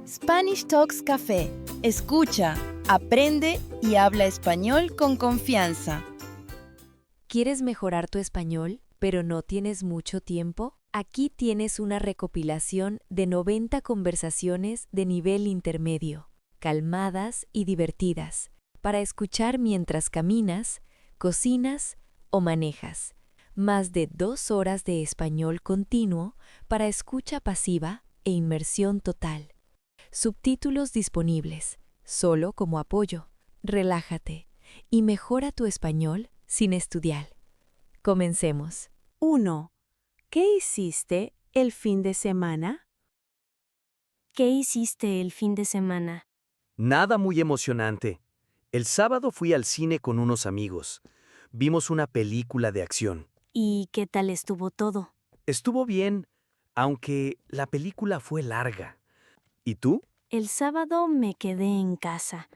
Spanish Talks Café. Escucha, aprende y habla español con confianza. ¿Quieres mejorar tu español, pero no tienes mucho tiempo? Aquí tienes una recopilación de 90 conversaciones de nivel intermedio, calmadas y divertidas, para escuchar mientras caminas, cocinas o manejas. Más de 2 horas de español continuo para escucha pasiva e inmersión total. Subtítulos disponibles, solo como apoyo. Relájate y mejora tu español sin estudiar. Comencemos. 1. ¿Qué hiciste el fin de semana? ¿Qué hiciste el fin de semana? Nada muy emocionante. El sábado fui al cine con unos amigos. Vimos una película de acción. ¿Y qué tal estuvo todo? Estuvo bien, aunque la película fue larga. ¿Y tú? El sábado me quedé en casa.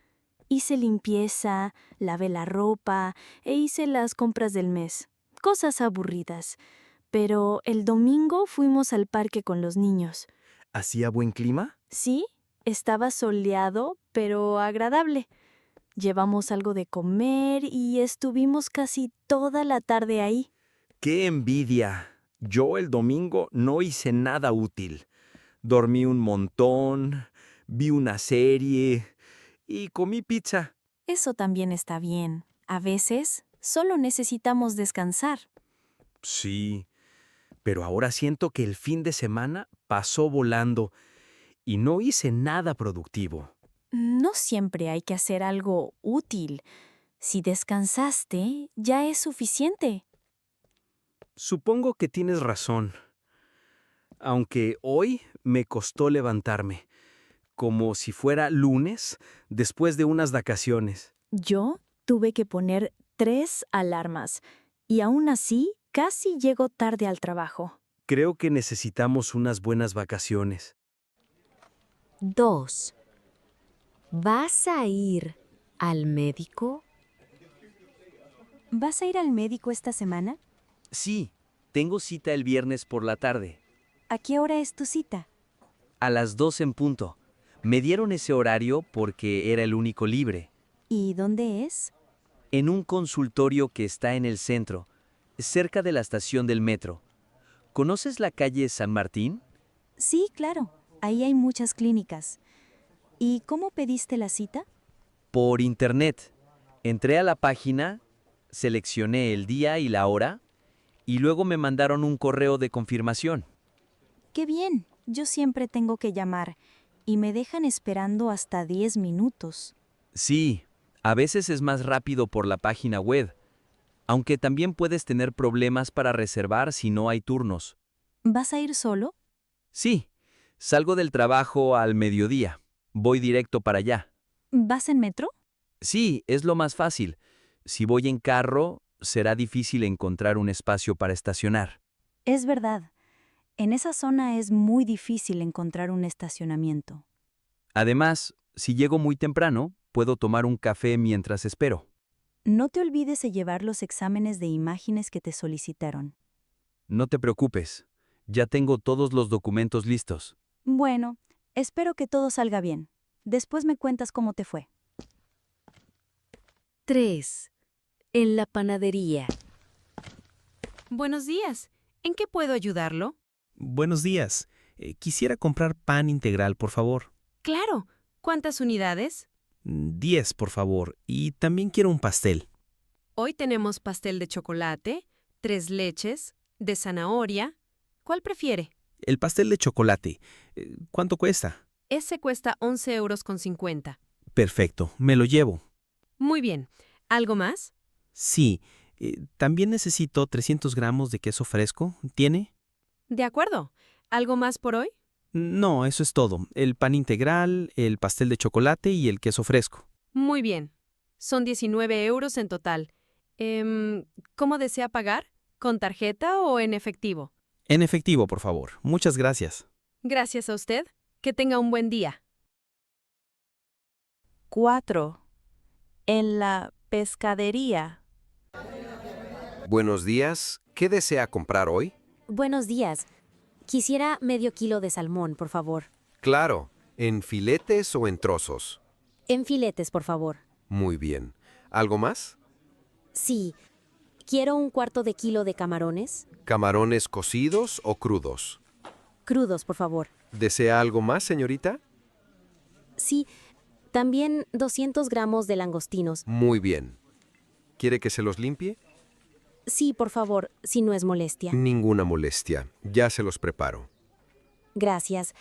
Hice limpieza, lavé la ropa e hice las compras del mes. Cosas aburridas. Pero el domingo fuimos al parque con los niños. ¿Hacía buen clima? Sí, estaba soleado, pero agradable. Llevamos algo de comer y estuvimos casi toda la tarde ahí. ¡Qué envidia! Yo el domingo no hice nada útil. Dormí un montón, vi una serie y comí pizza. Eso también está bien. A veces solo necesitamos descansar. Sí, pero ahora siento que el fin de semana pasó volando y no hice nada productivo. No siempre hay que hacer algo útil. Si descansaste, ya es suficiente. Supongo que tienes razón, aunque hoy me costó levantarme, como si fuera lunes después de unas vacaciones. Yo tuve que poner 3 alarmas y aún así casi llego tarde al trabajo. Creo que necesitamos unas buenas vacaciones. 2. ¿Vas a ir al médico? ¿Vas a ir al médico esta semana? Sí, tengo cita el viernes por la tarde, ¿A qué hora es tu cita? a las 2 en punto. Me dieron ese horario porque era el único libre, ¿Y dónde es? en un consultorio que está en el centro, cerca de la estación del metro. ¿Conoces la calle San Martín? Sí, claro. Ahí hay muchas clínicas. ¿Y cómo pediste la cita? Por internet. Entré a la página, seleccioné el día y la hora, y luego me mandaron un correo de confirmación. ¡Qué bien! Yo siempre tengo que llamar y me dejan esperando hasta 10 minutos. Sí, a veces es más rápido por la página web, aunque también puedes tener problemas para reservar si no hay turnos. ¿Vas a ir solo? Sí, salgo del trabajo al mediodía. Voy directo para allá. ¿Vas en metro? Sí, es lo más fácil. Si voy en carro, será difícil encontrar un espacio para estacionar. Es verdad. En esa zona es muy difícil encontrar un estacionamiento. Además, si llego muy temprano, puedo tomar un café mientras espero. No te olvides de llevar los exámenes de imágenes que te solicitaron. No te preocupes, ya tengo todos los documentos listos. Bueno, espero que todo salga bien. Después me cuentas cómo te fue. 3. En la panadería. Buenos días. ¿En qué puedo ayudarlo? Buenos días. Quisiera comprar pan integral, por favor. Claro. ¿Cuántas unidades? 10, por favor. Y también quiero un pastel. Hoy tenemos pastel de chocolate, 3 leches, de zanahoria. ¿Cuál prefiere? El pastel de chocolate. ¿Cuánto cuesta? Ese cuesta 11,50 €. Perfecto, me lo llevo. Muy bien. ¿Algo más? Sí. También necesito 300 gramos de queso fresco. ¿Tiene? De acuerdo. ¿Algo más por hoy? No, eso es todo. El pan integral, el pastel de chocolate y el queso fresco. Muy bien. Son 19 € en total. ¿Cómo desea pagar? ¿Con tarjeta o en efectivo? En efectivo, por favor. Muchas gracias. Gracias a usted. Que tenga un buen día. 4. En la pescadería. Buenos días. ¿Qué desea comprar hoy? Buenos días. Quisiera medio kilo de salmón, por favor. Claro. ¿En filetes o en trozos? En filetes, por favor. Muy bien. ¿Algo más? Sí. Quiero 1/4 kilo de camarones. ¿Camarones cocidos o crudos? Crudos, por favor. ¿Desea algo más, señorita? Sí. También 200 gramos de langostinos. Muy bien. ¿Quiere que se los limpie? Sí, por favor, si no es molestia. Ninguna molestia. Ya se los preparo. Gracias.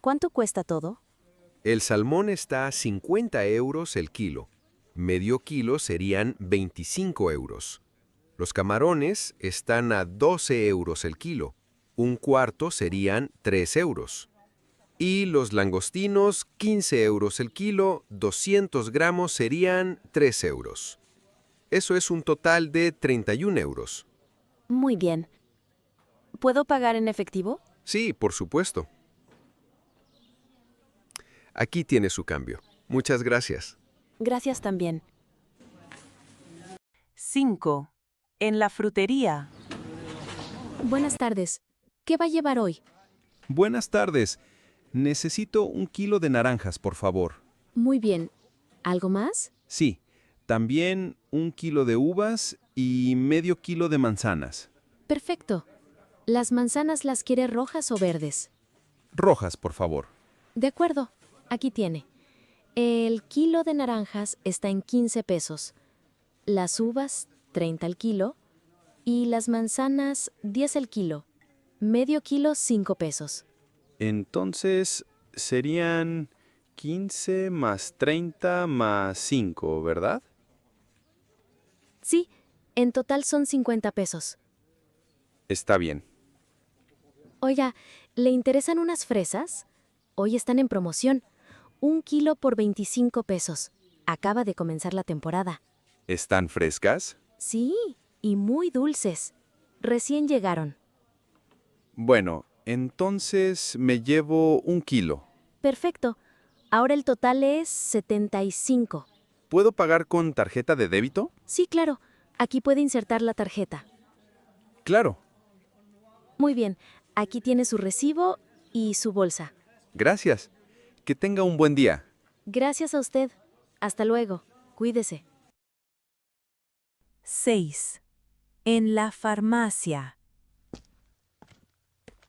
¿Cuánto cuesta todo? El salmón está a 50 euros el kilo. Medio kilo serían 25 euros. Los camarones están a 12 euros el kilo. 1/4 serían 3 euros. Y los langostinos, 15 euros el kilo, 200 gramos serían 3 euros. Eso es un total de 31 euros. Muy bien. ¿Puedo pagar en efectivo? Sí, por supuesto. Aquí tiene su cambio. Muchas gracias. Gracias también. 5. En la frutería. Buenas tardes. ¿Qué va a llevar hoy? Buenas tardes. Necesito 1 kilo de naranjas, por favor. Muy bien. ¿Algo más? Sí, también 1 kilo de uvas y medio kilo de manzanas. Perfecto. ¿Las manzanas las quiere rojas o verdes? Rojas, por favor. De acuerdo. Aquí tiene. El kilo de naranjas está en 15 pesos. Las uvas, 30 al kilo. Y las manzanas, 10 el kilo. Medio kilo, 5 pesos. Entonces, serían 15 más 30 más 5, ¿verdad? Sí, en total son 50 pesos. Está bien. Oiga, ¿le interesan unas fresas? Hoy están en promoción. 1 kilo por 25 pesos. Acaba de comenzar la temporada. ¿Están frescas? Sí, y muy dulces. Recién llegaron. Bueno, entonces me llevo 1 kilo. Perfecto. Ahora el total es 75. ¿Puedo pagar con tarjeta de débito? Sí, claro. Aquí puede insertar la tarjeta. Claro. Muy bien. Aquí tiene su recibo y su bolsa. Gracias. Que tenga un buen día. Gracias a usted. Hasta luego. Cuídese. 6. En la farmacia.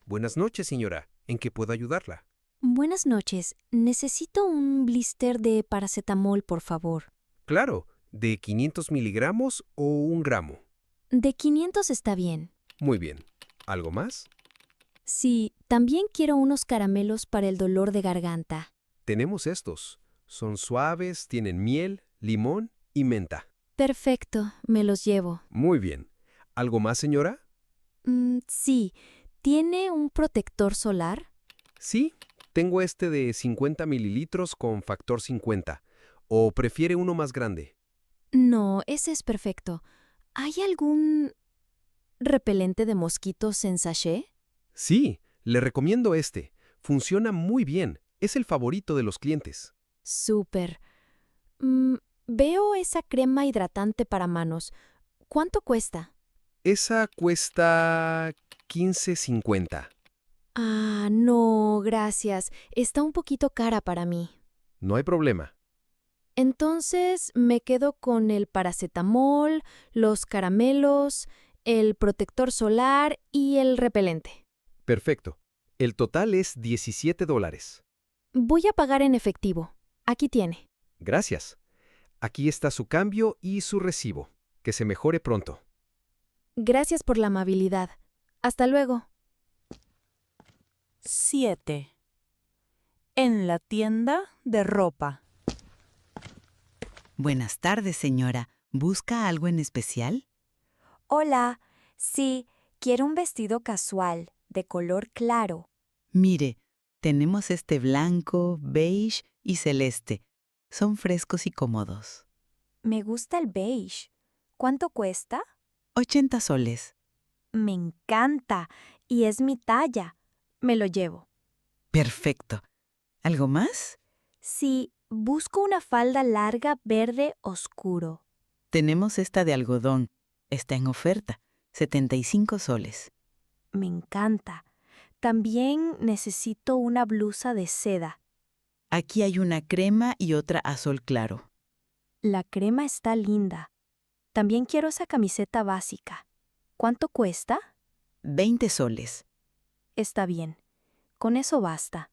Buenas noches, señora. ¿En qué puedo ayudarla? Buenas noches. Necesito un blister de paracetamol, por favor. Claro. ¿De 500 miligramos o 1 gramo? De 500 está bien. Muy bien. ¿Algo más? Sí, también quiero unos caramelos para el dolor de garganta. Tenemos estos. Son suaves, tienen miel, limón y menta. Perfecto, me los llevo. Muy bien. ¿Algo más, señora? Sí, ¿tiene un protector solar? Sí, tengo este de 50 mililitros con factor 50. ¿O prefiere uno más grande? No, ese es perfecto. ¿Hay algún repelente de mosquitos en sachet? Sí, le recomiendo este. Funciona muy bien. Es el favorito de los clientes. Súper. Veo esa crema hidratante para manos. ¿Cuánto cuesta? Esa cuesta 15.50. Ah, no, gracias. Está un poquito cara para mí. No hay problema. Entonces me quedo con el paracetamol, los caramelos, el protector solar y el repelente. Perfecto. El total es $17. Voy a pagar en efectivo. Aquí tiene. Gracias. Aquí está su cambio y su recibo. Que se mejore pronto. Gracias por la amabilidad. Hasta luego. 7. En la tienda de ropa. Buenas tardes, señora. ¿Busca algo en especial? Hola, sí, quiero un vestido casual, de color claro. Mire, tenemos este blanco, beige y celeste. Son frescos y cómodos. Me gusta el beige. ¿Cuánto cuesta? 80 soles. Me encanta, y es mi talla. Me lo llevo. Perfecto. ¿Algo más? Sí, busco una falda larga verde oscuro. Tenemos esta de algodón. Está en oferta. 75 soles. Me encanta. También necesito una blusa de seda. Aquí hay una crema y otra azul claro. La crema está linda. También quiero esa camiseta básica. ¿Cuánto cuesta? 20 soles. Está bien. Con eso basta.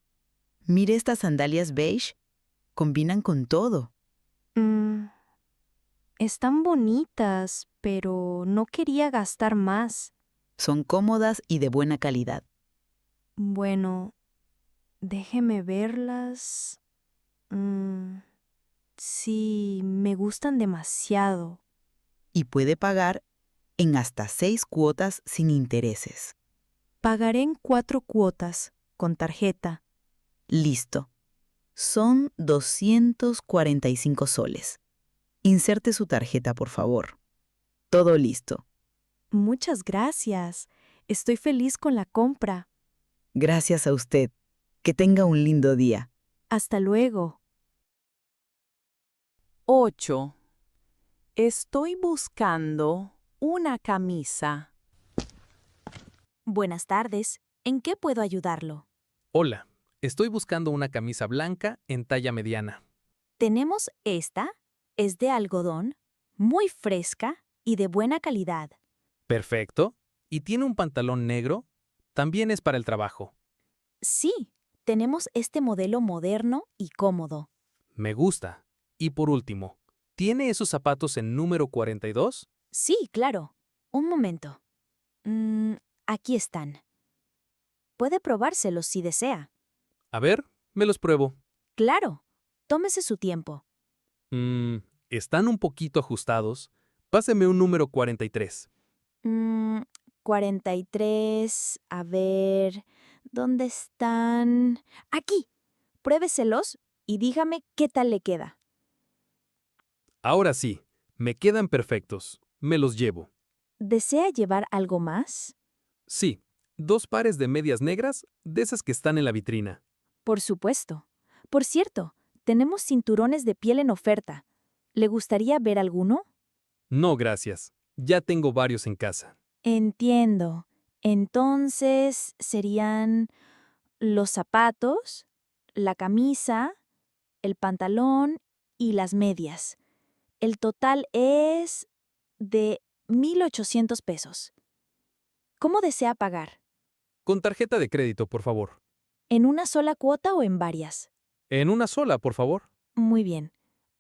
Mire estas sandalias beige. Combinan con todo. Están bonitas, pero no quería gastar más. Son cómodas y de buena calidad. Bueno, déjeme verlas. Sí, me gustan demasiado. Y puede pagar en hasta 6 cuotas sin intereses. Pagaré en 4 cuotas, con tarjeta. Listo. Son 245 soles. Inserte su tarjeta, por favor. Todo listo. Muchas gracias. Estoy feliz con la compra. Gracias a usted. Que tenga un lindo día. Hasta luego. 8. Estoy buscando una camisa. Buenas tardes. ¿En qué puedo ayudarlo? Hola, estoy buscando una camisa blanca en talla mediana. Tenemos esta. Es de algodón, muy fresca y de buena calidad. Perfecto. ¿Y tiene un pantalón negro? También es para el trabajo. Sí, tenemos este modelo moderno y cómodo. Me gusta. Y por último, ¿tiene esos zapatos en número 42? Sí, claro. Un momento. Aquí están. Puede probárselos si desea. A ver, me los pruebo. Claro. Tómese su tiempo. Están un poquito ajustados. Páseme un número 43. 43. A ver. ¿Dónde están? Aquí. Pruébeselos y dígame qué tal le queda. Ahora sí, me quedan perfectos. Me los llevo. ¿Desea llevar algo más? Sí, 2 pares de medias negras, de esas que están en la vitrina. Por supuesto. Por cierto, tenemos cinturones de piel en oferta. ¿Le gustaría ver alguno? No, gracias. Ya tengo varios en casa. Entiendo. Entonces, serían los zapatos, la camisa, el pantalón y las medias. El total es de 1,800 pesos. ¿Cómo desea pagar? Con tarjeta de crédito, por favor. ¿En una sola cuota o en varias? En una sola, por favor. Muy bien.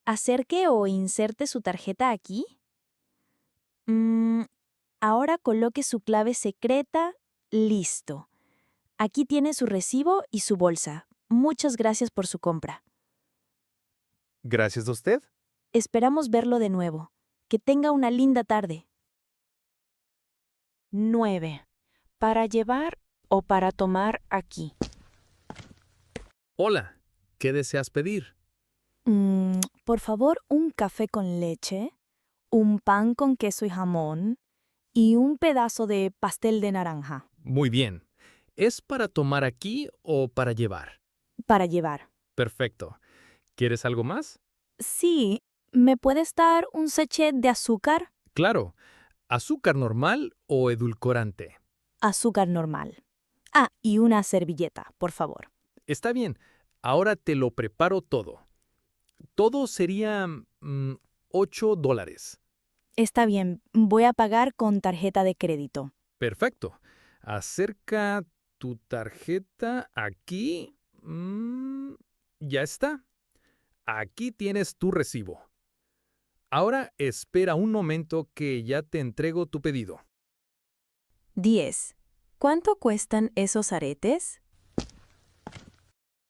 Acerque o inserte su tarjeta aquí. Ahora coloque su clave secreta. Listo. Aquí tiene su recibo y su bolsa. Muchas gracias por su compra. Gracias a usted. Esperamos verlo de nuevo. Que tenga una linda tarde. 9. Para llevar o para tomar aquí. Hola, ¿qué deseas pedir? Por favor, un café con leche, un pan con queso y jamón y un pedazo de pastel de naranja. Muy bien. ¿Es para tomar aquí o para llevar? Para llevar. Perfecto. ¿Quieres algo más? Sí, ¿me puedes dar un sachet de azúcar? Claro. ¿Azúcar normal o edulcorante? Azúcar normal. Ah, y una servilleta, por favor. Está bien. Ahora te lo preparo todo. Todo sería $8. Está bien, voy a pagar con tarjeta de crédito. Perfecto. Acerca tu tarjeta aquí. Ya está. Aquí tienes tu recibo. Ahora espera un momento que ya te entrego tu pedido. 10. ¿Cuánto cuestan esos aretes?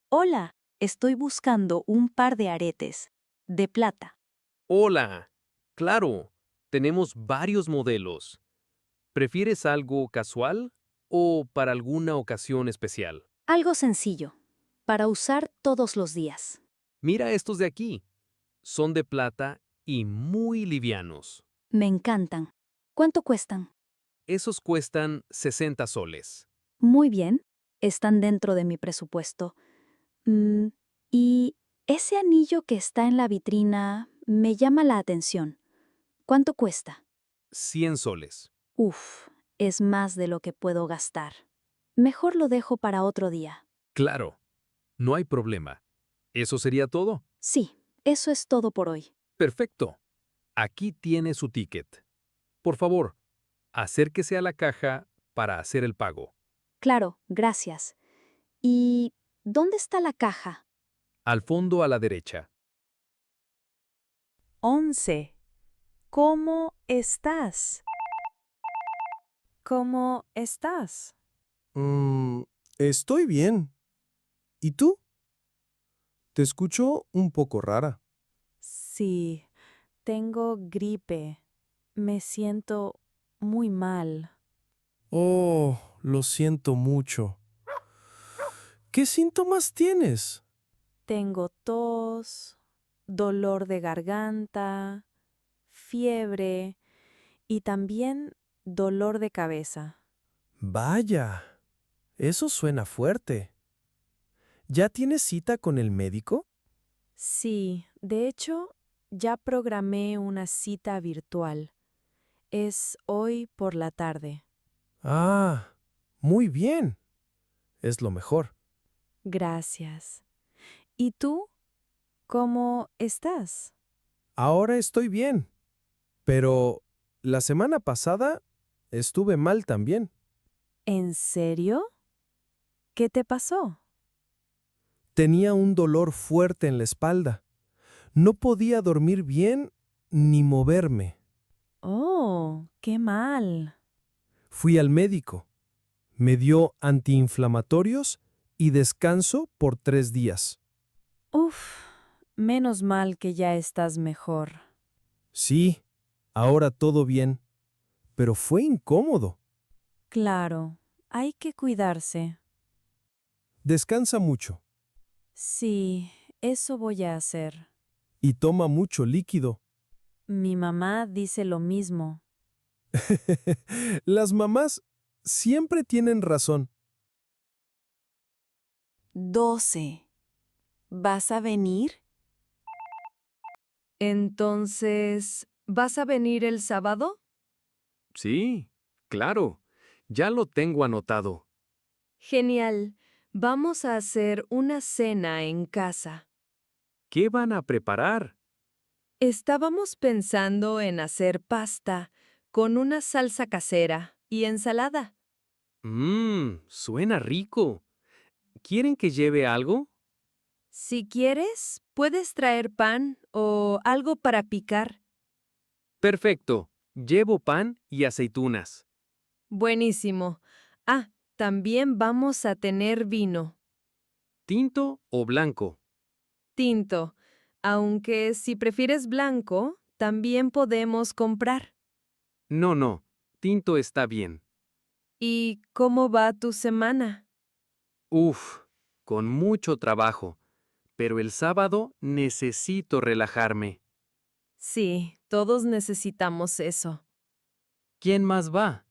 Hola, estoy buscando un par de aretes. De plata. Hola. Claro, tenemos varios modelos. ¿Prefieres algo casual o para alguna ocasión especial? Algo sencillo. Para usar todos los días. Mira estos de aquí. Son de plata y muy livianos. Me encantan. ¿Cuánto cuestan? Esos cuestan 60 soles. Muy bien. Están dentro de mi presupuesto. Y ese anillo que está en la vitrina me llama la atención. ¿Cuánto cuesta? 100 soles. Uf, es más de lo que puedo gastar. Mejor lo dejo para otro día. Claro, no hay problema. ¿Eso sería todo? Sí, eso es todo por hoy. Perfecto. Aquí tiene su ticket. Por favor, acérquese a la caja para hacer el pago. Claro, gracias. ¿Y dónde está la caja? Al fondo a la derecha. 11. ¿Cómo estás? ¿Cómo estás? Estoy bien. ¿Y tú? Te escucho un poco rara. Sí, tengo gripe. Me siento muy mal. Oh, lo siento mucho. ¿Qué síntomas tienes? Tengo tos, dolor de garganta, fiebre y también dolor de cabeza. Vaya, eso suena fuerte. ¿Ya tienes cita con el médico? Sí, de hecho, ya programé una cita virtual. Es hoy por la tarde. Ah, muy bien. Es lo mejor. Gracias. ¿Y tú? ¿Cómo estás? Ahora estoy bien. Pero la semana pasada estuve mal también. ¿En serio? ¿Qué te pasó? Tenía un dolor fuerte en la espalda. No podía dormir bien ni moverme. Oh, qué mal. Fui al médico. Me dio antiinflamatorios y descanso por 3 días. Uf, menos mal que ya estás mejor. Sí, ahora todo bien. Pero fue incómodo. Claro, hay que cuidarse. Descansa mucho Sí, eso voy a hacer. y toma mucho líquido. Mi mamá dice lo mismo. Las mamás siempre tienen razón. 12. ¿Vas a venir? Entonces, ¿vas a venir el sábado? Sí, claro. Ya lo tengo anotado. Genial. Vamos a hacer una cena en casa. ¿Qué van a preparar? Estábamos pensando en hacer pasta con una salsa casera y ensalada. Suena rico. ¿Quieren que lleve algo? Si quieres, puedes traer pan o algo para picar. Perfecto. Llevo pan y aceitunas. Buenísimo. Ah, también vamos a tener vino. ¿Tinto o blanco? Tinto. Aunque si prefieres blanco, también podemos comprar. No. Tinto está bien. ¿Y cómo va tu semana? Uf, con mucho trabajo. Pero el sábado necesito relajarme. Sí, todos necesitamos eso. ¿Quién más va?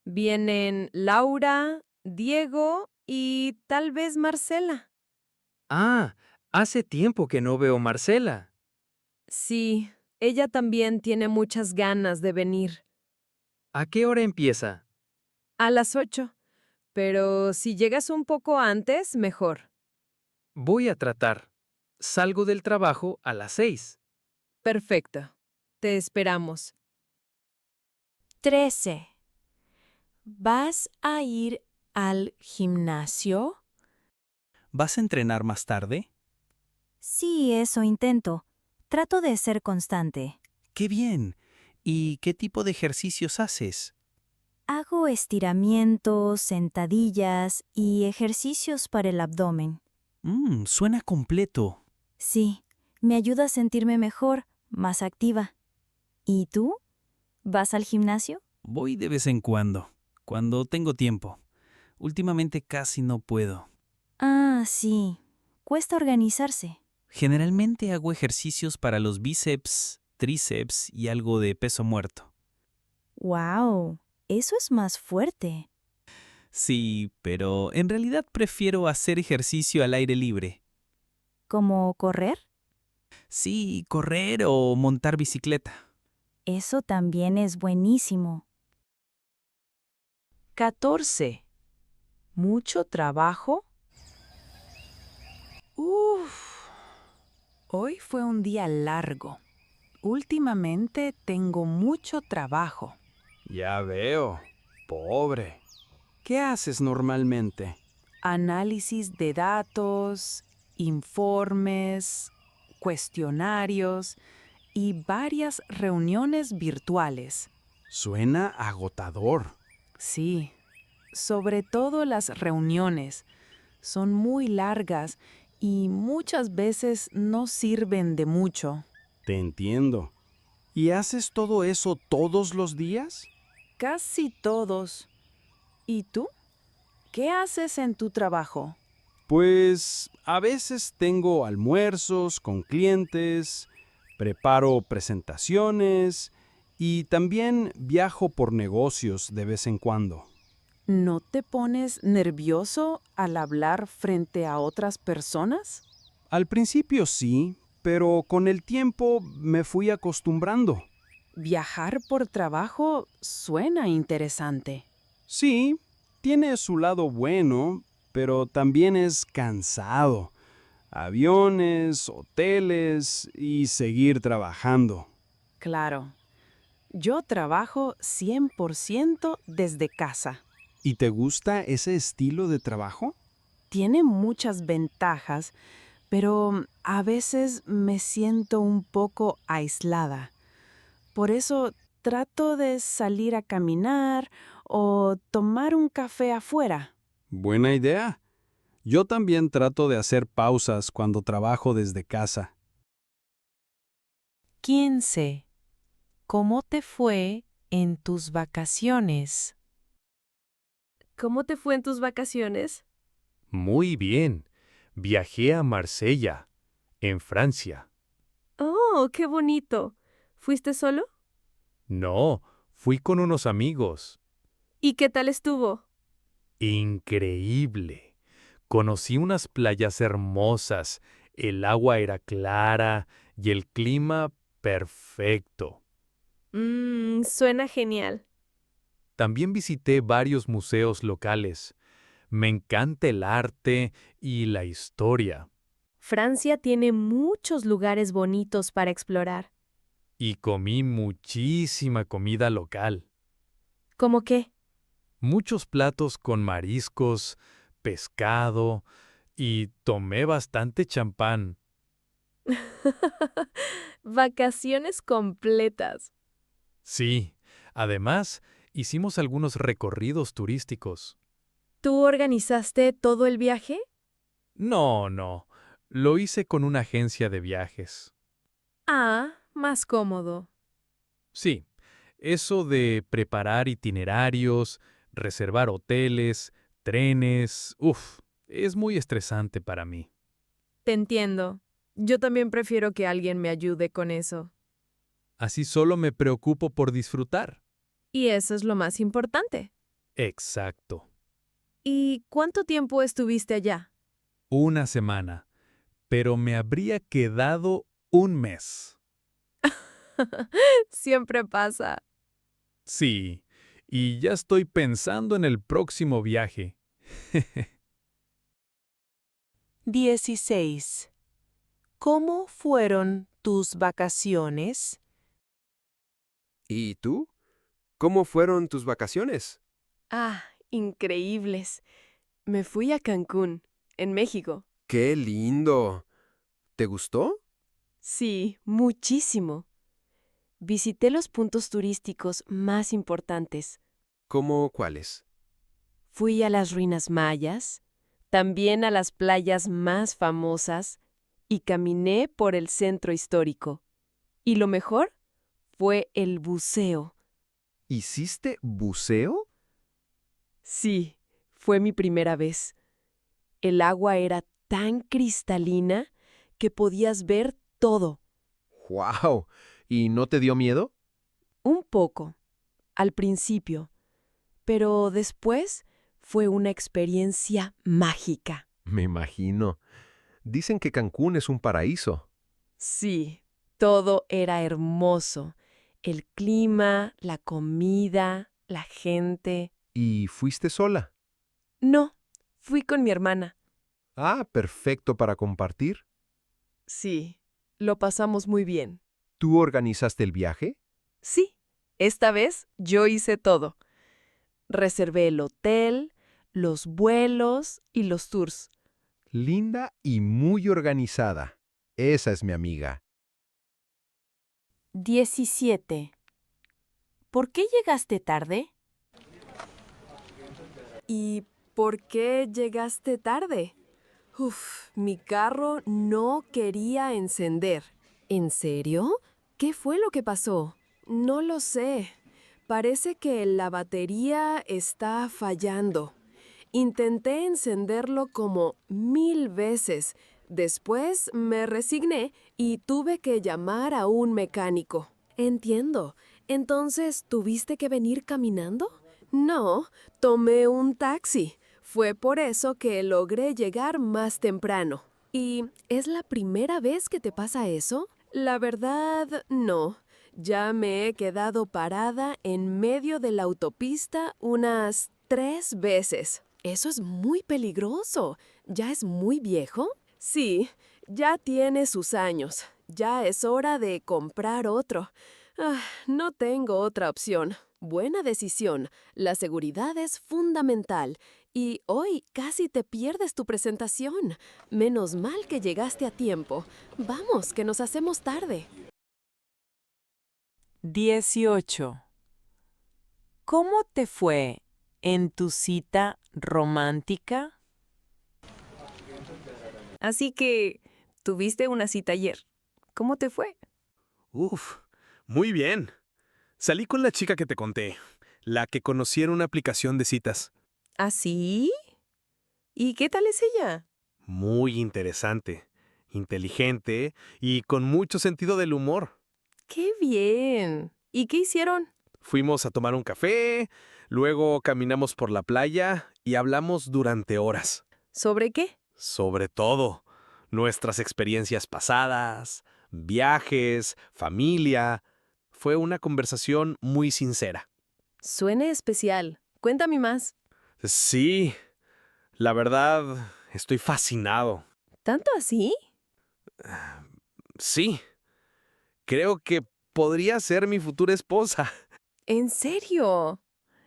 Vienen Laura, Diego y tal vez Marcela. Ah, hace tiempo que no veo Marcela. Sí, ella también tiene muchas ganas de venir. ¿A qué hora empieza? A las 8. Pero si llegas un poco antes, mejor. Voy a tratar. Salgo del trabajo a las 6. Perfecto. Te esperamos. 13. ¿Vas a ir al gimnasio? ¿Vas a entrenar más tarde? Sí, eso intento. Trato de ser constante. ¡Qué bien! ¿Y qué tipo de ejercicios haces? Hago estiramientos, sentadillas y ejercicios para el abdomen. Suena completo. Sí, me ayuda a sentirme mejor, más activa. ¿Y tú? ¿Vas al gimnasio? Voy de vez en cuando tengo tiempo. Últimamente casi no puedo. Ah, sí. Cuesta organizarse. Generalmente hago ejercicios para los bíceps, tríceps y algo de peso muerto. ¡Wow! Eso es más fuerte. Sí, pero en realidad prefiero hacer ejercicio al aire libre. ¿Como correr? Sí, correr o montar bicicleta. Eso también es buenísimo. 14. ¿Mucho trabajo? Uf, Hoy fue un día largo. Últimamente tengo mucho trabajo. Ya veo. Pobre. ¿Qué haces normalmente? Análisis de datos, informes, cuestionarios y varias reuniones virtuales. Suena agotador. Sí, sobre todo las reuniones. Son muy largas y muchas veces no sirven de mucho. Te entiendo. ¿Y haces todo eso todos los días? Casi todos. ¿Y tú? ¿Qué haces en tu trabajo? Pues a veces tengo almuerzos con clientes, preparo presentaciones y también viajo por negocios de vez en cuando. ¿No te pones nervioso al hablar frente a otras personas? Al principio sí, pero con el tiempo me fui acostumbrando. Viajar por trabajo suena interesante. Sí, tiene su lado bueno, pero también es cansado. Aviones, hoteles y seguir trabajando. Claro. Yo trabajo 100% desde casa. ¿Y te gusta ese estilo de trabajo? Tiene muchas ventajas, pero a veces me siento un poco aislada. Por eso trato de salir a caminar o tomar un café afuera. Buena idea. Yo también trato de hacer pausas cuando trabajo desde casa. 15. ¿Cómo te fue en tus vacaciones? ¿Cómo te fue en tus vacaciones? Muy bien. Viajé a Marsella, en Francia. ¡Oh, qué bonito! ¿Fuiste solo? No, fui con unos amigos. ¿Y qué tal estuvo? Increíble. Conocí unas playas hermosas, el agua era clara y el clima perfecto. Suena genial. También visité varios museos locales. Me encanta el arte y la historia. Francia tiene muchos lugares bonitos para explorar. Y comí muchísima comida local. ¿Cómo qué? Muchos platos con mariscos, pescado y tomé bastante champán. Vacaciones completas. Sí, además hicimos algunos recorridos turísticos. ¿Tú organizaste todo el viaje? No, lo hice con una agencia de viajes. Ah, más cómodo. Sí, eso de preparar itinerarios, reservar hoteles, trenes, es muy estresante para mí. Te entiendo. Yo también prefiero que alguien me ayude con eso. Así solo me preocupo por disfrutar. Y eso es lo más importante. Exacto. ¿Y cuánto tiempo estuviste allá? Una semana, pero me habría quedado un mes. Siempre pasa. Sí, y ya estoy pensando en el próximo viaje. 16. ¿Cómo fueron tus vacaciones? ¿Y tú? ¿Cómo fueron tus vacaciones? Ah, increíbles. Me fui a Cancún, en México. ¡Qué lindo! ¿Te gustó? Sí, muchísimo. Visité los puntos turísticos más importantes. ¿Cómo cuáles? Fui a las ruinas mayas, también a las playas más famosas y caminé por el centro histórico. Y lo mejor fue el buceo. ¿Hiciste buceo? Sí, fue mi primera vez. El agua era tan cristalina que podías ver todo. ¡Guau! ¿Y no te dio miedo? Un poco, al principio, pero después fue una experiencia mágica. Me imagino. Dicen que Cancún es un paraíso. Sí, todo era hermoso. El clima, la comida, la gente. ¿Y fuiste sola? No, fui con mi hermana. Ah, perfecto para compartir. Sí, Lo pasamos muy bien. ¿Tú organizaste el viaje? Sí, esta vez yo hice todo. Reservé el hotel, los vuelos y los tours. Linda y muy organizada. Esa es mi amiga. 17. ¿Por qué llegaste tarde? ¿Y por qué llegaste tarde? Mi carro no quería encender. ¿En serio? ¿Qué fue lo que pasó? No lo sé. Parece que la batería está fallando. Intenté encenderlo como 1000 veces. Después me resigné y tuve que llamar a un mecánico. Entiendo. Entonces, ¿tuviste que venir caminando? No, tomé un taxi. Fue por eso que logré llegar más temprano. ¿Y es la primera vez que te pasa eso? La verdad, no. Ya me he quedado parada en medio de la autopista unas 3 veces. Eso es muy peligroso. ¿Ya es muy viejo? Sí, ya tiene sus años. Ya es hora de comprar otro. No tengo otra opción. Buena decisión. La seguridad es fundamental. Y hoy casi te pierdes tu presentación. Menos mal que llegaste a tiempo. Vamos, que nos hacemos tarde. 18. ¿Cómo te fue en tu cita romántica? Así que, tuviste una cita ayer. ¿Cómo te fue? Muy bien. Salí con la chica que te conté, la que conocí en una aplicación de citas. ¿Ah, sí? ¿Y qué tal es ella? Muy interesante, inteligente y con mucho sentido del humor. ¡Qué bien! ¿Y qué hicieron? Fuimos a tomar un café, luego caminamos por la playa y hablamos durante horas. ¿Sobre qué? Sobre todo, nuestras experiencias pasadas, viajes, familia. Fue una conversación muy sincera. Suena especial. Cuéntame más. Sí, la verdad, estoy fascinado. ¿Tanto así? Sí, creo que podría ser mi futura esposa. ¿En serio?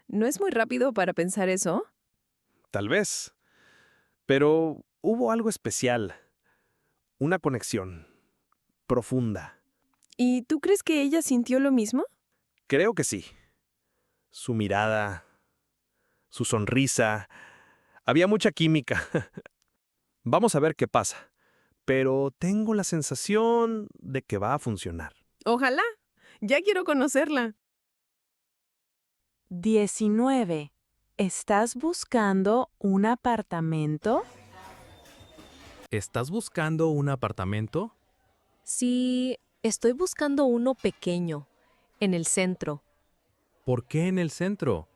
¿No es muy rápido para pensar eso? Tal vez. Pero hubo algo especial. Una conexión profunda. ¿Y tú crees que ella sintió lo mismo? Creo que sí. Su mirada, su sonrisa. Había mucha química. Vamos a ver qué pasa. Pero tengo la sensación de que va a funcionar. Ojalá. Ya quiero conocerla. 19. ¿Estás buscando un apartamento? ¿Estás buscando un apartamento? Sí, estoy buscando uno pequeño, en el centro, ¿Por qué en el centro?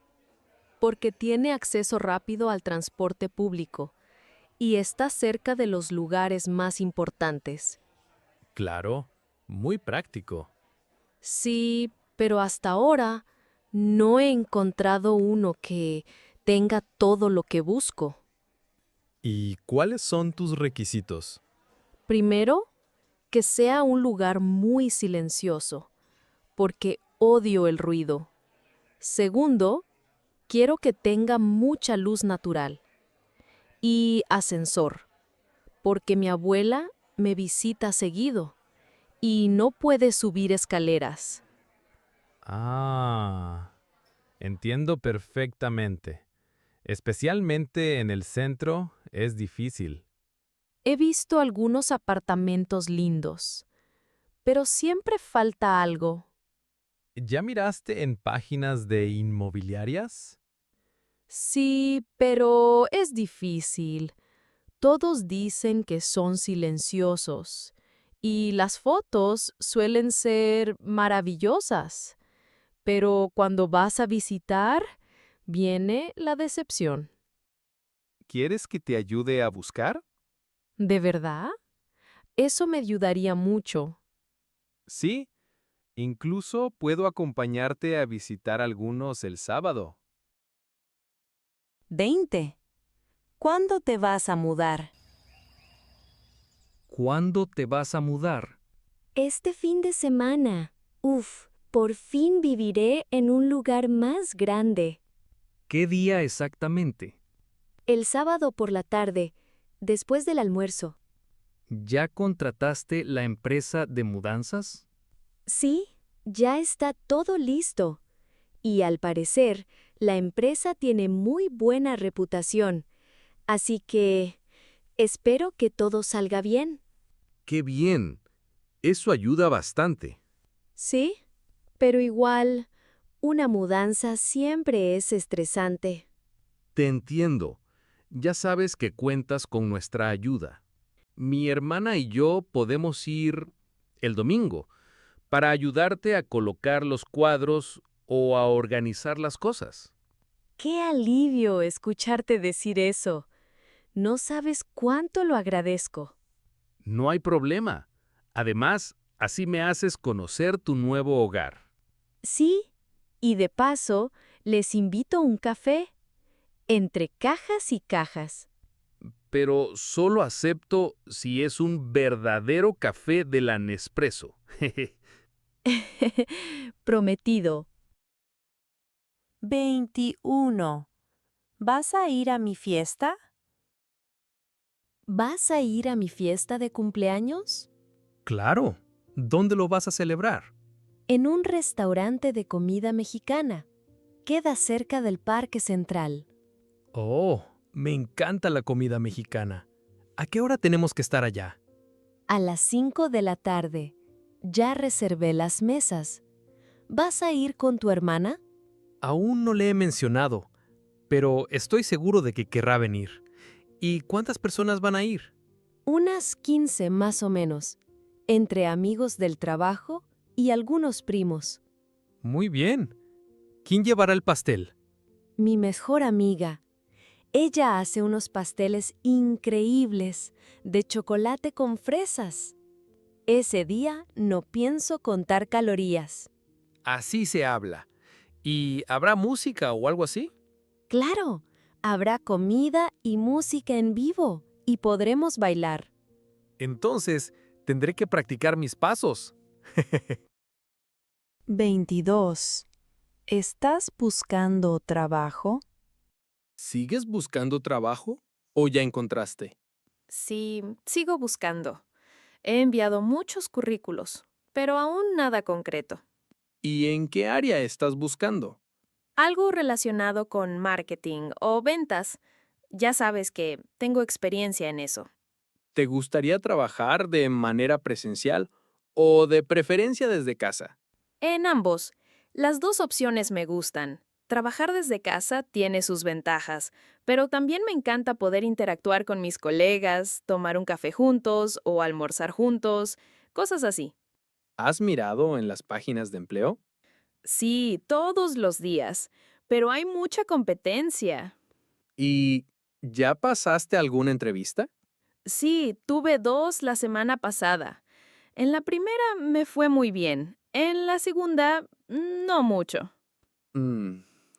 porque tiene acceso rápido al transporte público y está cerca de los lugares más importantes. Claro, muy práctico. Sí, pero hasta ahora no he encontrado uno que tenga todo lo que busco. ¿Y cuáles son tus requisitos? Primero, que sea un lugar muy silencioso, porque odio el ruido. Segundo, quiero que tenga mucha luz natural. Y ascensor, porque mi abuela me visita seguido y no puede subir escaleras. Entiendo perfectamente. Especialmente en el centro es difícil. He visto algunos apartamentos lindos, pero siempre falta algo. ¿Ya miraste en páginas de inmobiliarias? Sí, pero es difícil. Todos dicen que son silenciosos y las fotos suelen ser maravillosas. Pero cuando vas a visitar, viene la decepción. ¿Quieres que te ayude a buscar? ¿De verdad? Eso me ayudaría mucho. Sí, incluso puedo acompañarte a visitar algunos el sábado. 20. ¿Cuándo te vas a mudar? ¿Cuándo te vas a mudar? Este fin de semana. Por fin viviré en un lugar más grande. ¿Qué día exactamente? El sábado por la tarde, después del almuerzo. ¿Ya contrataste la empresa de mudanzas? Sí, ya está todo listo. Y al parecer, la empresa tiene muy buena reputación. Así que espero que todo salga bien. ¡Qué bien! Eso ayuda bastante. Sí, pero igual, una mudanza siempre es estresante. Te entiendo. Ya sabes que cuentas con nuestra ayuda. Mi hermana y yo podemos ir el domingo para ayudarte a colocar los cuadros o a organizar las cosas. ¡Qué alivio escucharte decir eso! No sabes cuánto lo agradezco. No hay problema. Además, así me haces conocer tu nuevo hogar. Sí, y de paso, les invito a un café. Entre cajas y cajas. Pero solo acepto si es un verdadero café de la Nespresso. Prometido. 21. ¿Vas a ir a mi fiesta? ¿Vas a ir a mi fiesta de cumpleaños? Claro. ¿Dónde lo vas a celebrar? En un restaurante de comida mexicana. Queda cerca del Parque Central. Oh, me encanta la comida mexicana. ¿A qué hora tenemos que estar allá? A las 5 de la tarde. Ya reservé las mesas. ¿Vas a ir con tu hermana? Aún no le he mencionado, pero estoy seguro de que querrá venir. ¿Y cuántas personas van a ir? Unas 15 más o menos, entre amigos del trabajo y algunos primos. Muy bien. ¿Quién llevará el pastel? Mi mejor amiga. Ella hace unos pasteles increíbles de chocolate con fresas. Ese día no pienso contar calorías. Así se habla. ¿Y habrá música o algo así? Claro, habrá comida y música en vivo y podremos bailar. Entonces, tendré que practicar mis pasos. 22. ¿Estás buscando trabajo? ¿Sigues buscando trabajo o ya encontraste? Sí, sigo buscando. He enviado muchos currículos, pero aún nada concreto. ¿Y en qué área estás buscando? Algo relacionado con marketing o ventas. Ya sabes que tengo experiencia en eso. ¿Te gustaría trabajar de manera presencial o de preferencia desde casa? En ambos, las dos opciones me gustan. Trabajar desde casa tiene sus ventajas, pero también me encanta poder interactuar con mis colegas, tomar un café juntos o almorzar juntos, cosas así. ¿Has mirado en las páginas de empleo? Sí, todos los días, pero hay mucha competencia. ¿Y ya pasaste alguna entrevista? Sí, tuve 2 la semana pasada. En la primera me fue muy bien, en la segunda no mucho.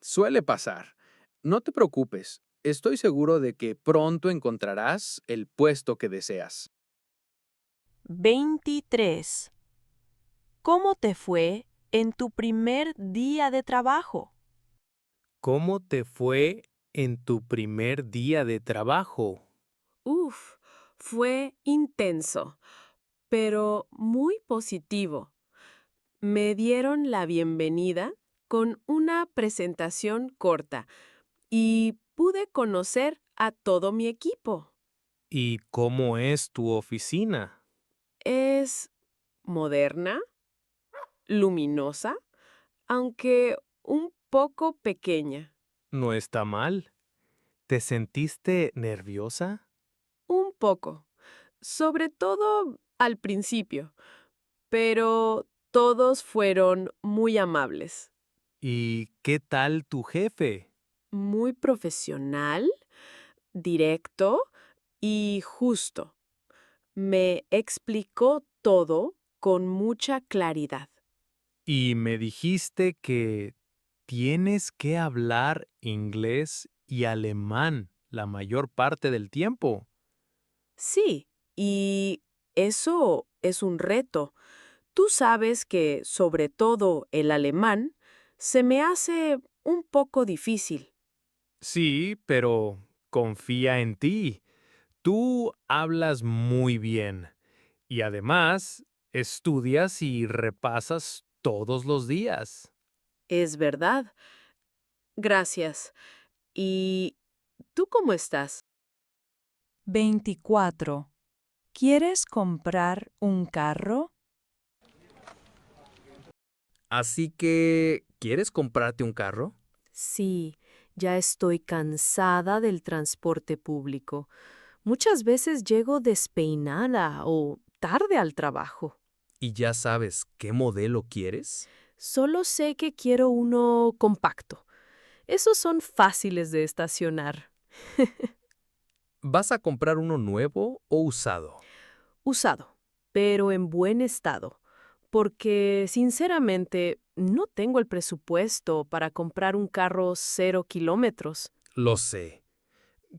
Suele pasar. No te preocupes. Estoy seguro de que pronto encontrarás el puesto que deseas. 23. ¿Cómo te fue en tu primer día de trabajo? ¿Cómo te fue en tu primer día de trabajo? Fue intenso, pero muy positivo. Me dieron la bienvenida con una presentación corta y pude conocer a todo mi equipo. ¿Y cómo es tu oficina? Es moderna, luminosa, aunque un poco pequeña. No está mal. ¿Te sentiste nerviosa? Un poco, sobre todo al principio, pero todos fueron muy amables. ¿Y qué tal tu jefe? Muy profesional, directo y justo. Me explicó todo con mucha claridad. Y me dijiste que tienes que hablar inglés y alemán la mayor parte del tiempo. Sí, y eso es un reto. Tú sabes que, sobre todo el alemán, se me hace un poco difícil. Sí, pero confía en ti. Tú hablas muy bien y además estudias y repasas todos los días. Es verdad. Gracias. ¿Y tú cómo estás? 24. ¿Quieres comprar un carro? Así que, ¿quieres comprarte un carro? Sí, ya estoy cansada del transporte público. Muchas veces llego despeinada o tarde al trabajo. ¿Y ya sabes qué modelo quieres? Solo sé que quiero uno compacto. Esos son fáciles de estacionar. ¿Vas a comprar uno nuevo o usado? Usado, pero en buen estado, porque sinceramente no tengo el presupuesto para comprar un carro 0 kilómetros. Lo sé.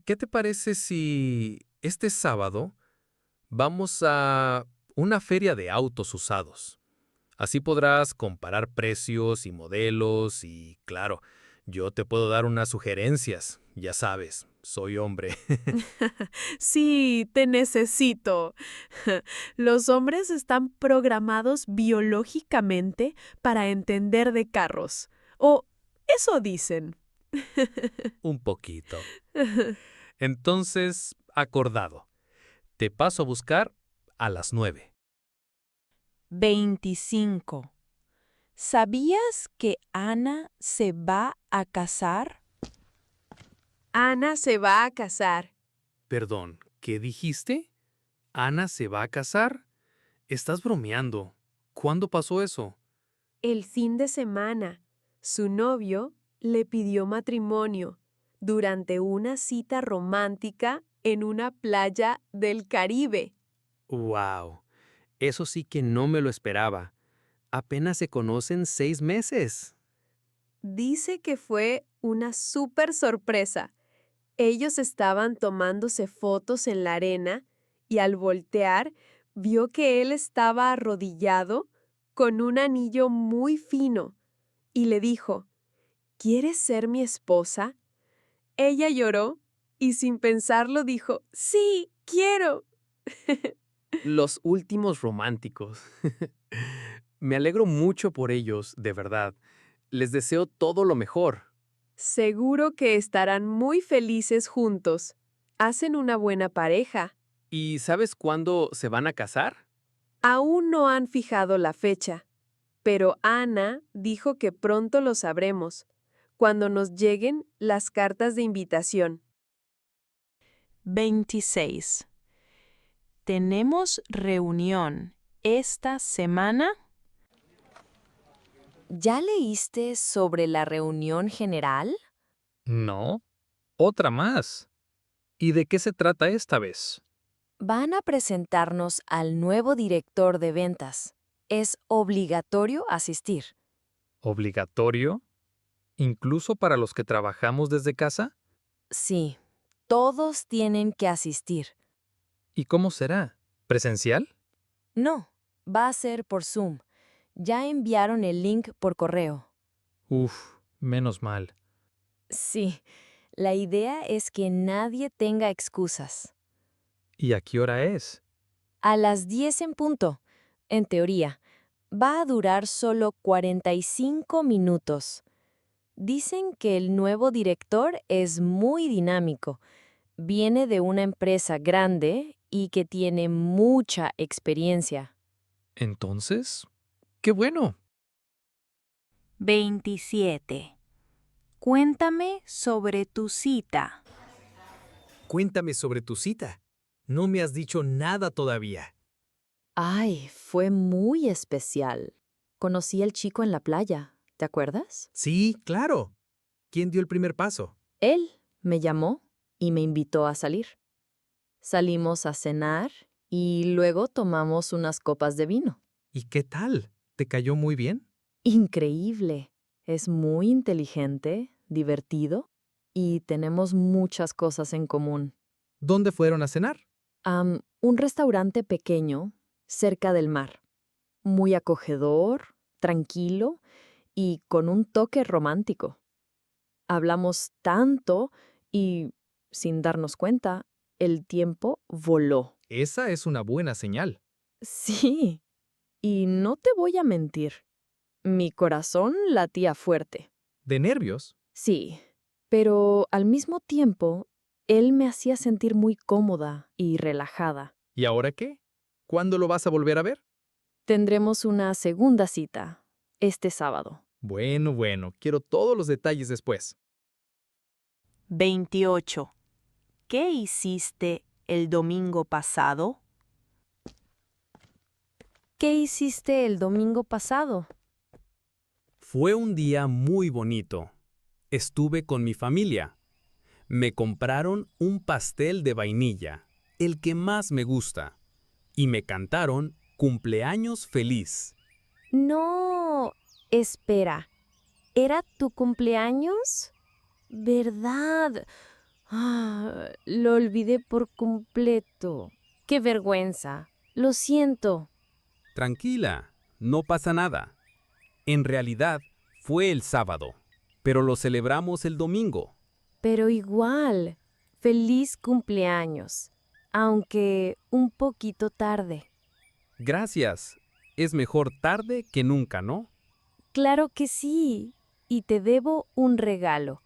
¿Qué te parece si este sábado vamos a una feria de autos usados? Así podrás comparar precios y modelos y, claro, yo te puedo dar unas sugerencias. Ya sabes, soy hombre. Sí, te necesito. Los hombres están programados biológicamente para entender de carros. O eso dicen. Un poquito. Entonces, acordado. Te paso a buscar a las 9. 25. ¿Sabías que Ana se va a casar? Ana se va a casar. Perdón, ¿qué dijiste? ¿Ana se va a casar? Estás bromeando. ¿Cuándo pasó eso? El fin de semana, su novio le pidió matrimonio durante una cita romántica en una playa del Caribe. ¡Wow! Eso sí que no me lo esperaba. Apenas se conocen 6 meses. Dice que fue una súper sorpresa. Ellos estaban tomándose fotos en la arena y al voltear vio que él estaba arrodillado con un anillo muy fino y le dijo, ¿quieres ser mi esposa? Ella lloró y sin pensarlo dijo, sí, quiero. Los últimos románticos. Me alegro mucho por ellos, de verdad. Les deseo todo lo mejor. Seguro que estarán muy felices juntos. Hacen una buena pareja. ¿Y sabes cuándo se van a casar? Aún no han fijado la fecha, pero Ana dijo que pronto lo sabremos, cuando nos lleguen las cartas de invitación. 26. ¿Tenemos reunión esta semana? ¿Ya leíste sobre la reunión general? No, otra más. ¿Y de qué se trata esta vez? Van a presentarnos al nuevo director de ventas. Es obligatorio asistir. ¿Obligatorio? ¿Incluso para los que trabajamos desde casa? Sí, todos tienen que asistir. ¿Y cómo será? ¿Presencial? No, va a ser por Zoom. Ya enviaron el link por correo. Uf, menos mal. Sí, la idea es que nadie tenga excusas. ¿Y a qué hora es? A las 10 en punto. En teoría, va a durar solo 45 minutos. Dicen que el nuevo director es muy dinámico. Viene de una empresa grande y que tiene mucha experiencia. Entonces, ¡qué bueno! 27. Cuéntame sobre tu cita. Cuéntame sobre tu cita. No me has dicho nada todavía. Ay, fue muy especial. Conocí al chico en la playa, ¿te acuerdas? Sí, claro. ¿Quién dio el primer paso? Él me llamó y me invitó a salir. Salimos a cenar y luego tomamos unas copas de vino. ¿Y qué tal? ¿Te cayó muy bien? Increíble. Es muy inteligente, divertido y tenemos muchas cosas en común. ¿Dónde fueron a cenar? Un restaurante pequeño cerca del mar. muy acogedor, tranquilo y con un toque romántico. Hablamos tanto y, sin darnos cuenta, el tiempo voló. Esa es una buena señal. Sí, y no te voy a mentir. Mi corazón latía fuerte. ¿De nervios? Sí, pero al mismo tiempo, él me hacía sentir muy cómoda y relajada. ¿Y ahora qué? ¿Cuándo lo vas a volver a ver? Tendremos una segunda cita, este sábado. Bueno, quiero todos los detalles después. 28. ¿Qué hiciste el domingo pasado? ¿Qué hiciste el domingo pasado? Fue un día muy bonito. Estuve con mi familia. Me compraron un pastel de vainilla, el que más me gusta, y me cantaron cumpleaños feliz. No, espera. ¿Era tu cumpleaños? ¿Verdad? Lo olvidé por completo. ¡Qué vergüenza! Lo siento. Tranquila, no pasa nada. En realidad, fue el sábado, pero lo celebramos el domingo. Pero igual, feliz cumpleaños, aunque un poquito tarde. Gracias. Es mejor tarde que nunca, ¿no? Claro que sí, y te debo un regalo.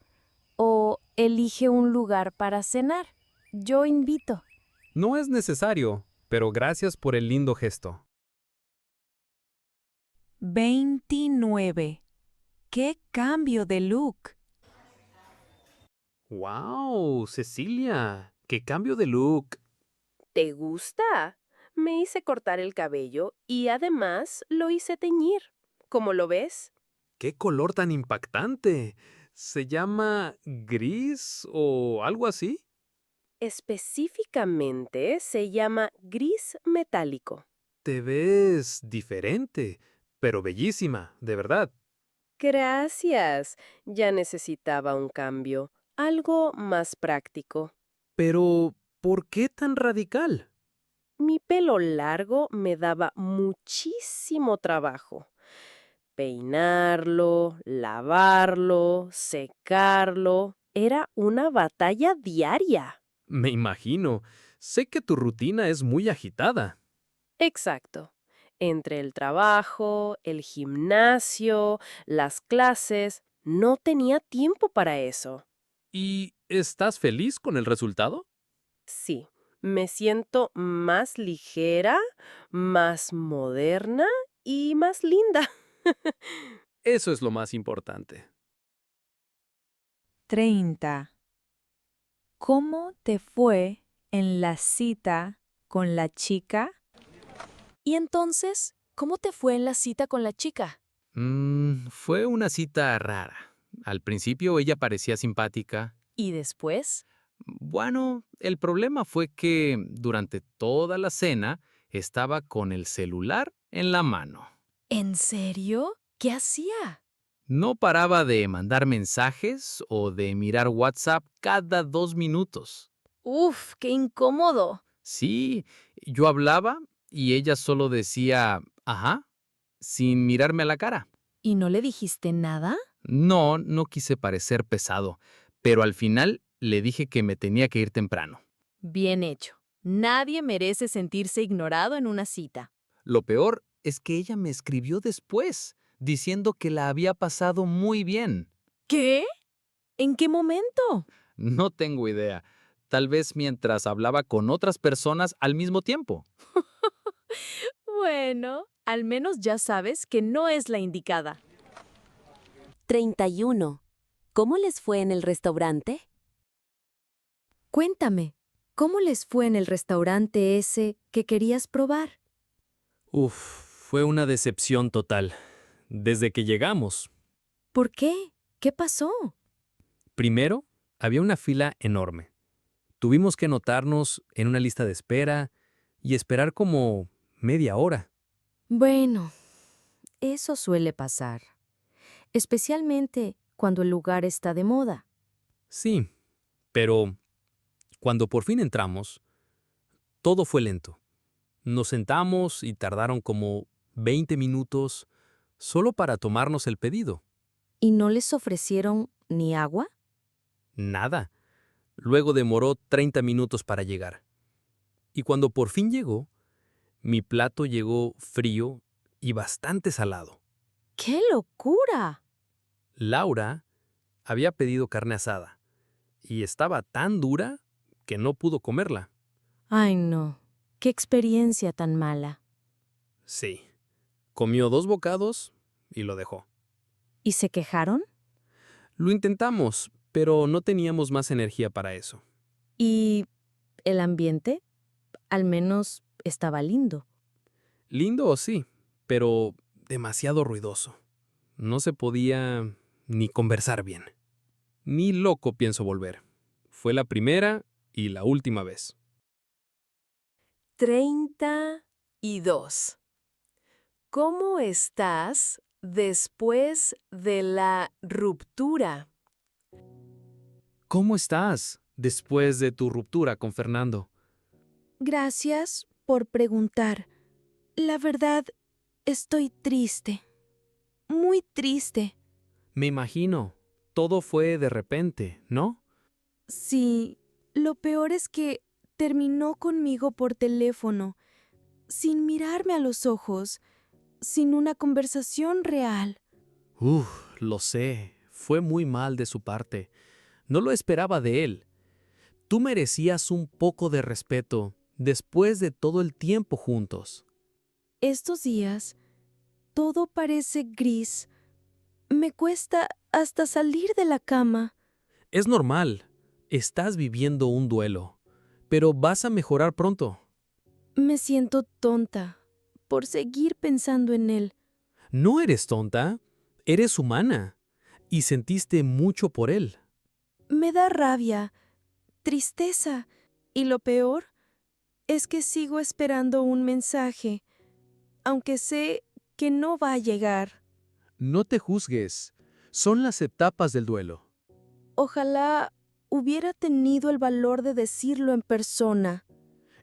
O elige un lugar para cenar. Yo invito. No es necesario, pero gracias por el lindo gesto. 29. ¡Qué cambio de look! ¡Wow, Cecilia! ¡Qué cambio de look! ¿Te gusta? Me hice cortar el cabello y además lo hice teñir. ¿Cómo lo ves? ¡Qué color tan impactante! ¿Se llama gris o algo así? Específicamente se llama gris metálico. Te ves diferente, pero bellísima, de verdad. Gracias. Ya necesitaba un cambio, algo más práctico. Pero, ¿por qué tan radical? Mi pelo largo me daba muchísimo trabajo. Peinarlo, lavarlo, secarlo. Era una batalla diaria. Me imagino. Sé que tu rutina es muy agitada. Exacto. Entre el trabajo, el gimnasio, las clases, no tenía tiempo para eso. ¿Y estás feliz con el resultado? Sí, me siento más ligera, más moderna y más linda. Eso es lo más importante. 30. ¿Cómo te fue en la cita con la chica? ¿Y entonces, cómo te fue en la cita con la chica? Fue una cita rara. Al principio ella parecía simpática. ¿Y después? Bueno, el problema fue que durante toda la cena estaba con el celular en la mano. ¿En serio? ¿Qué hacía? No paraba de mandar mensajes o de mirar WhatsApp cada 2 minutos. ¡Uf, qué incómodo! Sí, yo hablaba y ella solo decía, ajá, sin mirarme a la cara. ¿Y no le dijiste nada? No quise parecer pesado, pero al final le dije que me tenía que ir temprano. Bien hecho. Nadie merece sentirse ignorado en una cita. Lo peor es que ella me escribió después, diciendo que la había pasado muy bien. ¿Qué? ¿En qué momento? No tengo idea. Tal vez mientras hablaba con otras personas al mismo tiempo. Bueno, al menos ya sabes que no es la indicada. 31. ¿Cómo les fue en el restaurante? Cuéntame, ¿cómo les fue en el restaurante ese que querías probar? Fue una decepción total. Desde que llegamos. ¿Por qué? ¿Qué pasó? Primero, había una fila enorme. Tuvimos que anotarnos en una lista de espera y esperar como media hora. Bueno, eso suele pasar, especialmente cuando el lugar está de moda. Sí, pero cuando por fin entramos, todo fue lento. Nos sentamos y tardaron como 20 minutos, solo para tomarnos el pedido. ¿Y no les ofrecieron ni agua? Nada. Luego demoró 30 minutos para llegar. Y cuando por fin llegó, mi plato llegó frío y bastante salado. ¡Qué locura! Laura había pedido carne asada y estaba tan dura que no pudo comerla. Ay, no. ¡Qué experiencia tan mala! Sí. Comió 2 bocados y lo dejó. ¿Y se quejaron? Lo intentamos, pero no teníamos más energía para eso. ¿Y el ambiente? Al menos estaba lindo. Lindo, sí, pero demasiado ruidoso. No se podía ni conversar bien. Ni loco pienso volver. Fue la primera y la última vez. 32. ¿Cómo estás después de la ruptura? ¿Cómo estás después de tu ruptura con Fernando? Gracias por preguntar. La verdad, estoy triste. Muy triste. Me imagino. Todo fue de repente, ¿no? Sí, lo peor es que terminó conmigo por teléfono, sin mirarme a los ojos, sin una conversación real. Lo sé. Fue muy mal de su parte. No lo esperaba de él. Tú merecías un poco de respeto después de todo el tiempo juntos. Estos días, todo parece gris. Me cuesta hasta salir de la cama. Es normal. Estás viviendo un duelo. Pero vas a mejorar pronto. Me siento tonta por seguir pensando en él. No eres tonta. Eres humana. Y sentiste mucho por él. Me da rabia, tristeza, y lo peor es que sigo esperando un mensaje, aunque sé que no va a llegar. No te juzgues. Son las etapas del duelo. Ojalá hubiera tenido el valor de decirlo en persona.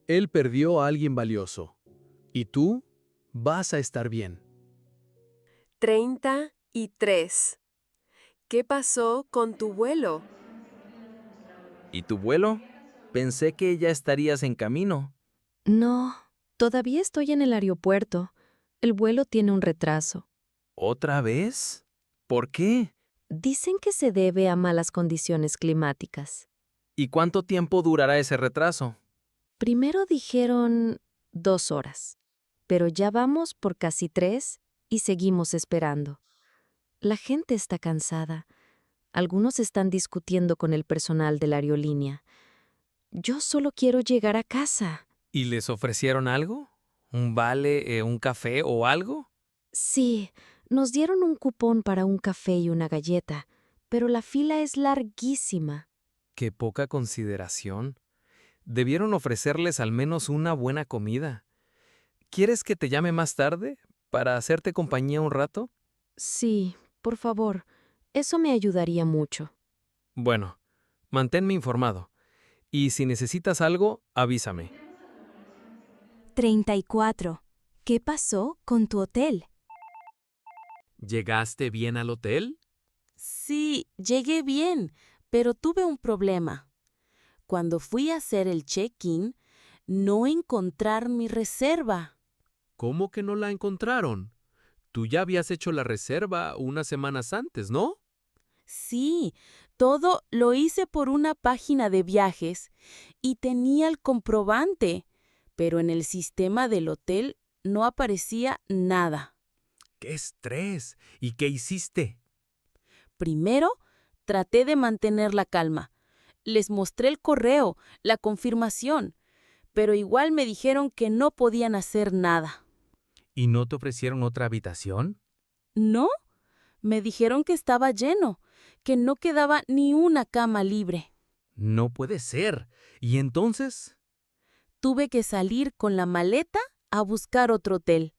Él perdió a alguien valioso. Y tú vas a estar bien. 33. ¿Qué pasó con tu vuelo? ¿Y tu vuelo? Pensé que ya estarías en camino. No, todavía estoy en el aeropuerto. El vuelo tiene un retraso. ¿Otra vez? ¿Por qué? Dicen que se debe a malas condiciones climáticas. ¿Y cuánto tiempo durará ese retraso? Primero dijeron 2 horas, pero ya vamos por casi 3 y seguimos esperando. La gente está cansada. Algunos están discutiendo con el personal de la aerolínea. Yo solo quiero llegar a casa. ¿Y les ofrecieron algo? ¿Un vale, un café o algo? Sí, nos dieron un cupón para un café y una galleta, pero la fila es larguísima. Qué poca consideración. Debieron ofrecerles al menos una buena comida. ¿Quieres que te llame más tarde para hacerte compañía un rato? Sí, por favor. Eso me ayudaría mucho. Bueno, manténme informado. Y si necesitas algo, avísame. 34. ¿Qué pasó con tu hotel? ¿Llegaste bien al hotel? Sí, llegué bien, pero tuve un problema. Cuando fui a hacer el check-in, no encontraron mi reserva. ¿Cómo que no la encontraron? Tú ya habías hecho la reserva unas semanas antes, ¿no? Sí, todo lo hice por una página de viajes y tenía el comprobante, pero en el sistema del hotel no aparecía nada. ¡Qué estrés! ¿Y qué hiciste? Primero, traté de mantener la calma. Les mostré el correo, la confirmación, pero igual me dijeron que no podían hacer nada. ¿Y no te ofrecieron otra habitación? ¿No? Me dijeron que estaba lleno, que no quedaba ni una cama libre. No puede ser. ¿Y entonces? Tuve que salir con la maleta a buscar otro hotel,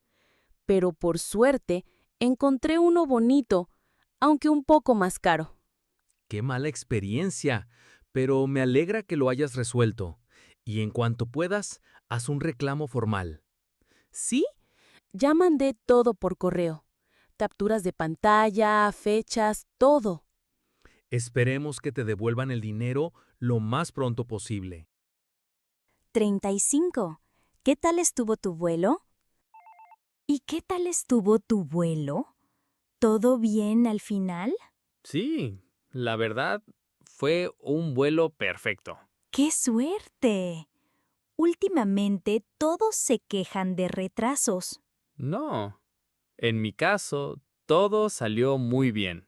pero por suerte encontré uno bonito, aunque un poco más caro. ¡Qué mala experiencia! Pero me alegra que lo hayas resuelto. Y en cuanto puedas, haz un reclamo formal. ¿Sí? Ya mandé todo por correo. Capturas de pantalla, fechas, todo. Esperemos que te devuelvan el dinero lo más pronto posible. 35. ¿Qué tal estuvo tu vuelo? ¿Y qué tal estuvo tu vuelo? ¿Todo bien al final? Sí, la verdad, fue un vuelo perfecto. ¡Qué suerte! Últimamente todos se quejan de retrasos. No, en mi caso, todo salió muy bien.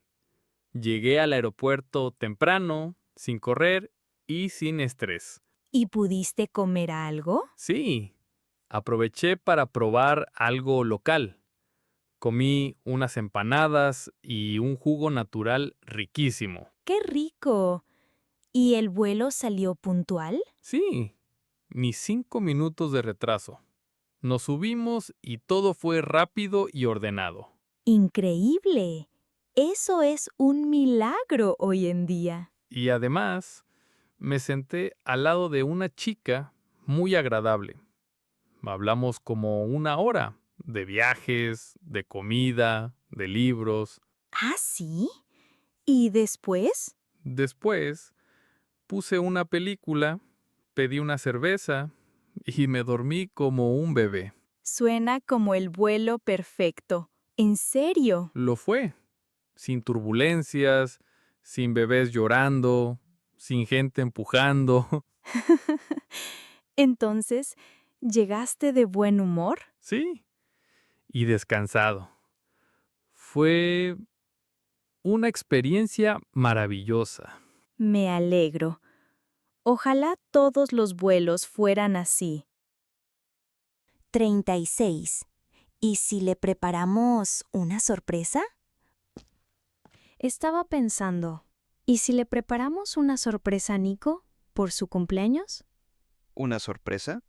Llegué al aeropuerto temprano, sin correr y sin estrés. ¿Y pudiste comer algo? Sí, aproveché para probar algo local. Comí unas empanadas y un jugo natural riquísimo. ¡Qué rico! ¿Y el vuelo salió puntual? Sí, ni 5 minutos de retraso. Nos subimos y todo fue rápido y ordenado. ¡Increíble! Eso es un milagro hoy en día. Y además, me senté al lado de una chica muy agradable. Hablamos como 1 hora de viajes, de comida, de libros. ¿Ah, sí? ¿Y después? Después, puse una película, pedí una cerveza y me dormí como un bebé. Suena como el vuelo perfecto. ¿En serio? Lo fue. Sin turbulencias, sin bebés llorando, sin gente empujando. Entonces, ¿llegaste de buen humor? Sí, y descansado. Fue una experiencia maravillosa. Me alegro. Ojalá todos los vuelos fueran así. 36. ¿Y si le preparamos una sorpresa? Estaba pensando, ¿y si le preparamos una sorpresa a Nico por su cumpleaños? ¿Una sorpresa?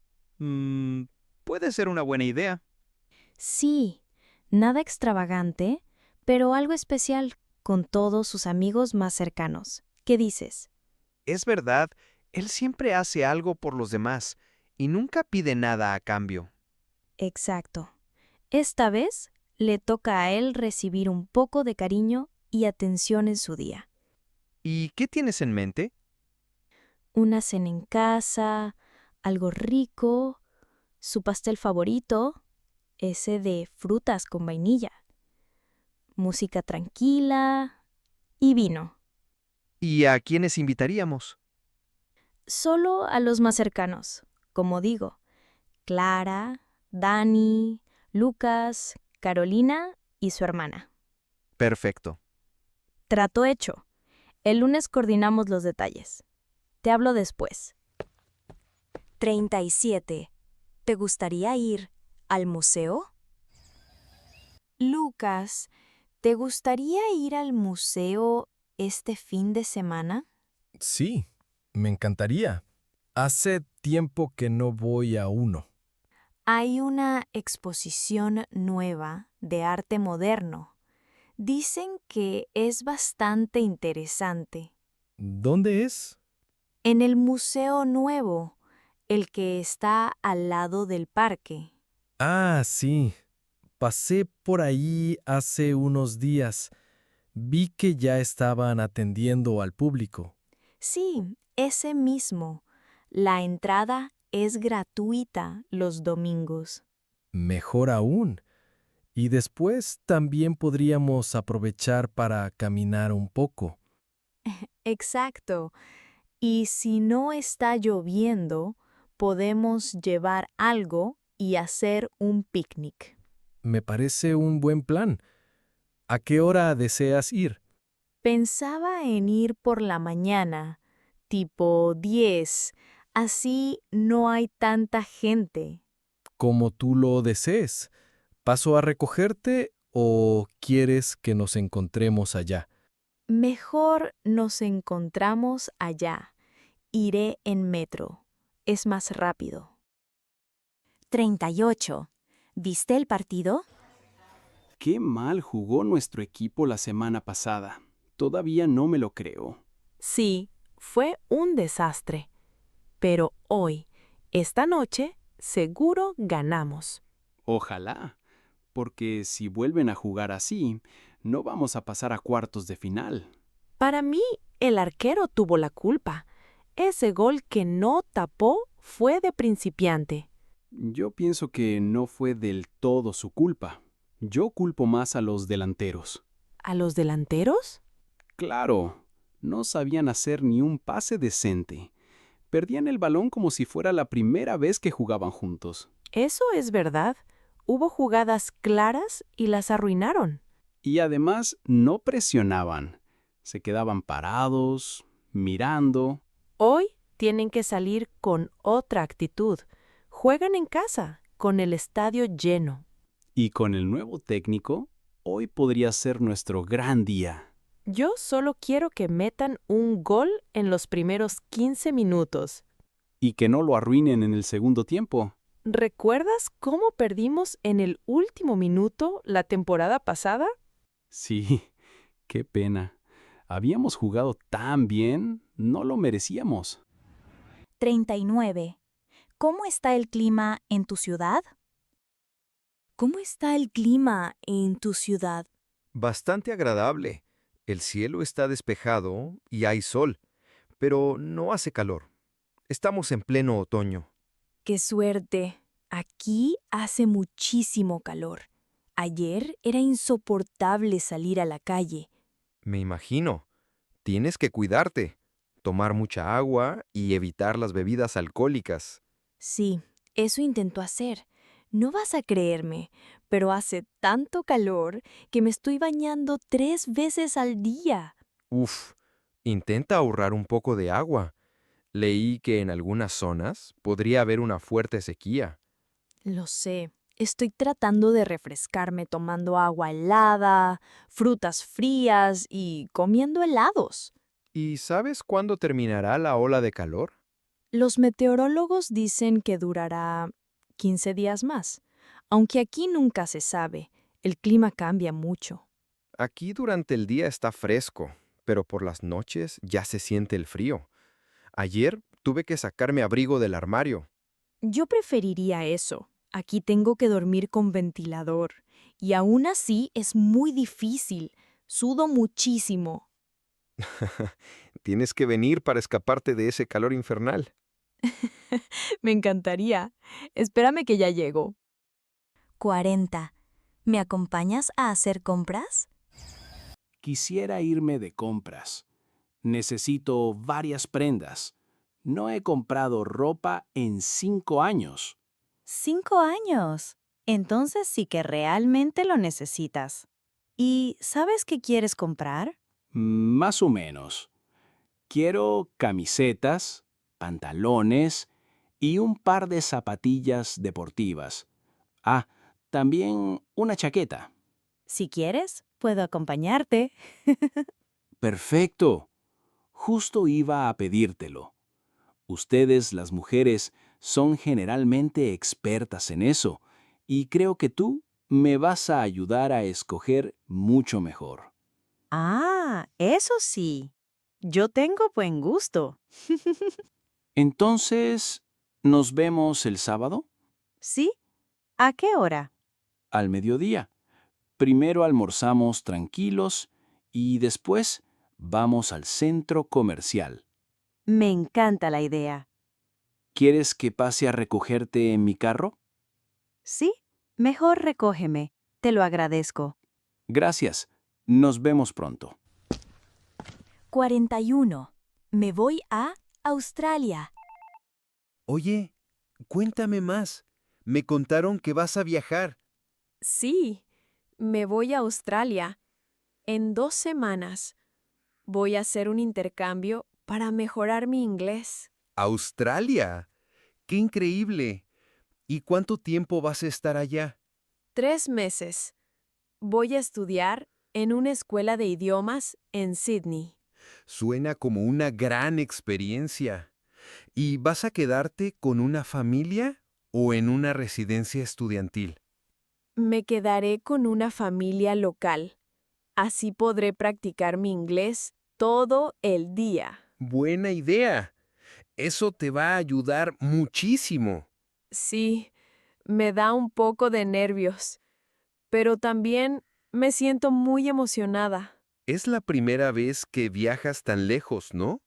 Puede ser una buena idea. Sí, nada extravagante, pero algo especial con todos sus amigos más cercanos. ¿Qué dices? Es verdad, él siempre hace algo por los demás y nunca pide nada a cambio. Exacto. Esta vez le toca a él recibir un poco de cariño y atención en su día. ¿Y qué tienes en mente? Una cena en casa, algo rico, su pastel favorito, ese de frutas con vainilla, música tranquila y vino. ¿Y a quiénes invitaríamos? Solo a los más cercanos, como digo, Clara, Dani, Lucas, Carolina y su hermana. Perfecto. Trato hecho. El lunes coordinamos los detalles. Te hablo después. 37. ¿Te gustaría ir al museo? Lucas, ¿te gustaría ir al museo este fin de semana? Sí, me encantaría. Hace tiempo que no voy a uno. Hay una exposición nueva de arte moderno. Dicen que es bastante interesante. ¿Dónde es? En el Museo Nuevo, el que está al lado del parque. Ah, sí. Pasé por ahí hace unos días. Vi que ya estaban atendiendo al público. Sí, ese mismo. La entrada es gratuita los domingos. Mejor aún. Y después también podríamos aprovechar para caminar un poco. Exacto. Y si no está lloviendo, podemos llevar algo y hacer un picnic. Me parece un buen plan. ¿A qué hora deseas ir? Pensaba en ir por la mañana, tipo 10. Así no hay tanta gente. Como tú lo desees. ¿Paso a recogerte o quieres que nos encontremos allá? Mejor nos encontramos allá. Iré en metro. Es más rápido. 38. ¿Viste el partido? Qué mal jugó nuestro equipo la semana pasada. Todavía no me lo creo. Sí, fue un desastre. Pero hoy, esta noche, seguro ganamos. Ojalá. porque si vuelven a jugar así, no vamos a pasar a cuartos de final. Para mí, el arquero tuvo la culpa. Ese gol que no tapó fue de principiante. Yo pienso que no fue del todo su culpa. Yo culpo más a los delanteros. ¿A los delanteros? Claro, no sabían hacer ni un pase decente. Perdían el balón como si fuera la primera vez que jugaban juntos. Eso es verdad. Hubo jugadas claras y las arruinaron. Y además no presionaban. Se quedaban parados, mirando. Hoy tienen que salir con otra actitud. Juegan en casa, con el estadio lleno. Y con el nuevo técnico, hoy podría ser nuestro gran día. Yo solo quiero que metan un gol en los primeros 15 minutos. Y que no lo arruinen en el segundo tiempo. ¿Recuerdas cómo perdimos en el último minuto la temporada pasada? Sí, qué pena. Habíamos jugado tan bien, no lo merecíamos. 39. ¿Cómo está el clima en tu ciudad? ¿Cómo está el clima en tu ciudad? Bastante agradable. El cielo está despejado y hay sol, pero no hace calor. Estamos en pleno otoño. ¡Qué suerte! Aquí hace muchísimo calor. Ayer era insoportable salir a la calle. Me imagino. Tienes que cuidarte, tomar mucha agua y evitar las bebidas alcohólicas. Sí, eso intento hacer. No vas a creerme, pero hace tanto calor que me estoy bañando 3 veces al día. Uf, intenta ahorrar un poco de agua. Leí que en algunas zonas podría haber una fuerte sequía. Lo sé. Estoy tratando de refrescarme tomando agua helada, frutas frías y comiendo helados. ¿Y sabes cuándo terminará la ola de calor? Los meteorólogos dicen que durará 15 días más, aunque aquí nunca se sabe. El clima cambia mucho. Aquí durante el día está fresco, pero por las noches ya se siente el frío. Ayer tuve que sacarme abrigo del armario. Yo preferiría eso. Aquí tengo que dormir con ventilador, y aún así es muy difícil. Sudo muchísimo. Tienes que venir para escaparte de ese calor infernal. Me encantaría. Espérame que ya llego. 40. ¿Me acompañas a hacer compras? Quisiera irme de compras. Necesito varias prendas. No he comprado ropa en 5 años. 5 años. Entonces sí que realmente lo necesitas. ¿Y sabes qué quieres comprar? Más o menos. Quiero camisetas, pantalones y un par de zapatillas deportivas. Ah, también una chaqueta. Si quieres, puedo acompañarte. Perfecto. Justo iba a pedírtelo. Ustedes, las mujeres, son generalmente expertas en eso, y creo que tú me vas a ayudar a escoger mucho mejor. Ah, eso sí. Yo tengo buen gusto. Entonces, ¿nos vemos el sábado? ¿Sí? ¿A qué hora? Al mediodía. Primero almorzamos tranquilos y después vamos al centro comercial. Me encanta la idea. ¿Quieres que pase a recogerte en mi carro? Sí, mejor recógeme. Te lo agradezco. Gracias. Nos vemos pronto. 41. Me voy a Australia. Oye, cuéntame más. Me contaron que vas a viajar. Sí, me voy a Australia. En 2 semanas. Voy a hacer un intercambio para mejorar mi inglés. ¿Australia? ¡Qué increíble! ¿Y cuánto tiempo vas a estar allá? 3 meses. Voy a estudiar en una escuela de idiomas en Sydney. Suena como una gran experiencia. ¿Y vas a quedarte con una familia o en una residencia estudiantil? Me quedaré con una familia local. Así podré practicar mi inglés todo el día. Buena idea. Eso te va a ayudar muchísimo. Sí, me da un poco de nervios, pero también me siento muy emocionada. Es la primera vez que viajas tan lejos, ¿no?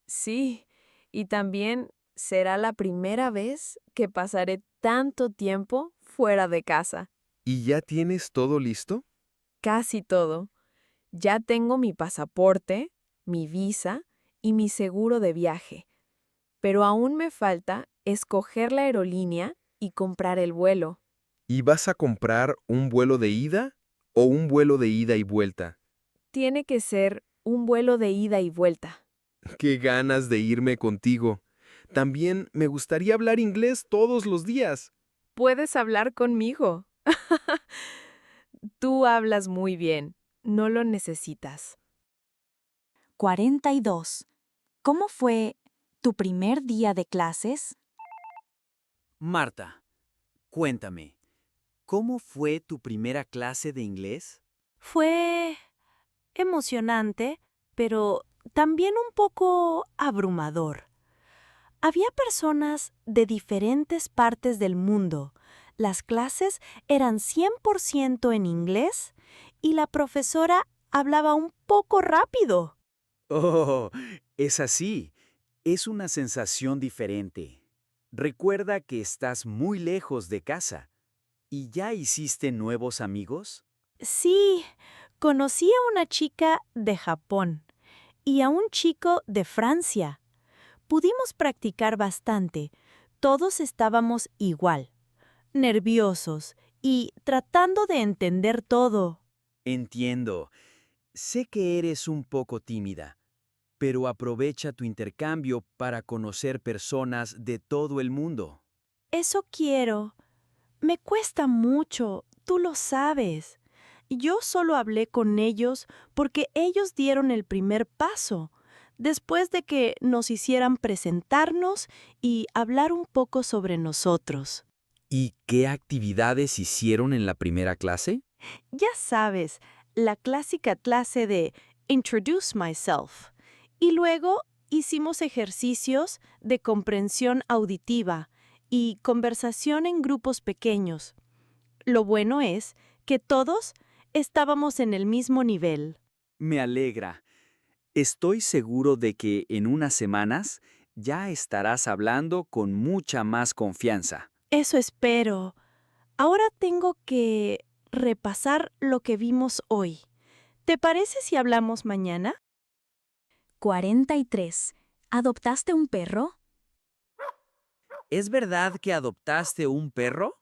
Sí, y también será la primera vez que pasaré tanto tiempo fuera de casa. ¿Y ya tienes todo listo? Casi todo. Ya tengo mi pasaporte, mi visa y mi seguro de viaje. Pero aún me falta escoger la aerolínea y comprar el vuelo. ¿Y vas a comprar un vuelo de ida o un vuelo de ida y vuelta? Tiene que ser un vuelo de ida y vuelta. ¡Qué ganas de irme contigo! También me gustaría hablar inglés todos los días. Puedes hablar conmigo. Tú hablas muy bien. No lo necesitas. 42. ¿Cómo fue tu primer día de clases? Marta, cuéntame, ¿cómo fue tu primera clase de inglés? Fue emocionante, pero también un poco abrumador. Había personas de diferentes partes del mundo. Las clases eran 100% en inglés y la profesora hablaba un poco rápido. Oh, es así. Es una sensación diferente. Recuerda que estás muy lejos de casa. ¿Y ya hiciste nuevos amigos? Sí, conocí a una chica de Japón y a un chico de Francia. Pudimos practicar bastante. Todos estábamos igual, nerviosos y tratando de entender todo. Entiendo. Sé que eres un poco tímida, pero aprovecha tu intercambio para conocer personas de todo el mundo. Eso quiero. Me cuesta mucho, tú lo sabes. Yo solo hablé con ellos porque ellos dieron el primer paso, después de que nos hicieran presentarnos y hablar un poco sobre nosotros. ¿Y qué actividades hicieron en la primera clase? Ya sabes, la clásica clase de Introduce Myself. Y luego hicimos ejercicios de comprensión auditiva y conversación en grupos pequeños. Lo bueno es que todos estábamos en el mismo nivel. Me alegra. Estoy seguro de que en unas semanas ya estarás hablando con mucha más confianza. Eso espero. Ahora tengo que repasar lo que vimos hoy. ¿Te parece si hablamos mañana? 43. ¿Adoptaste un perro? ¿Es verdad que adoptaste un perro?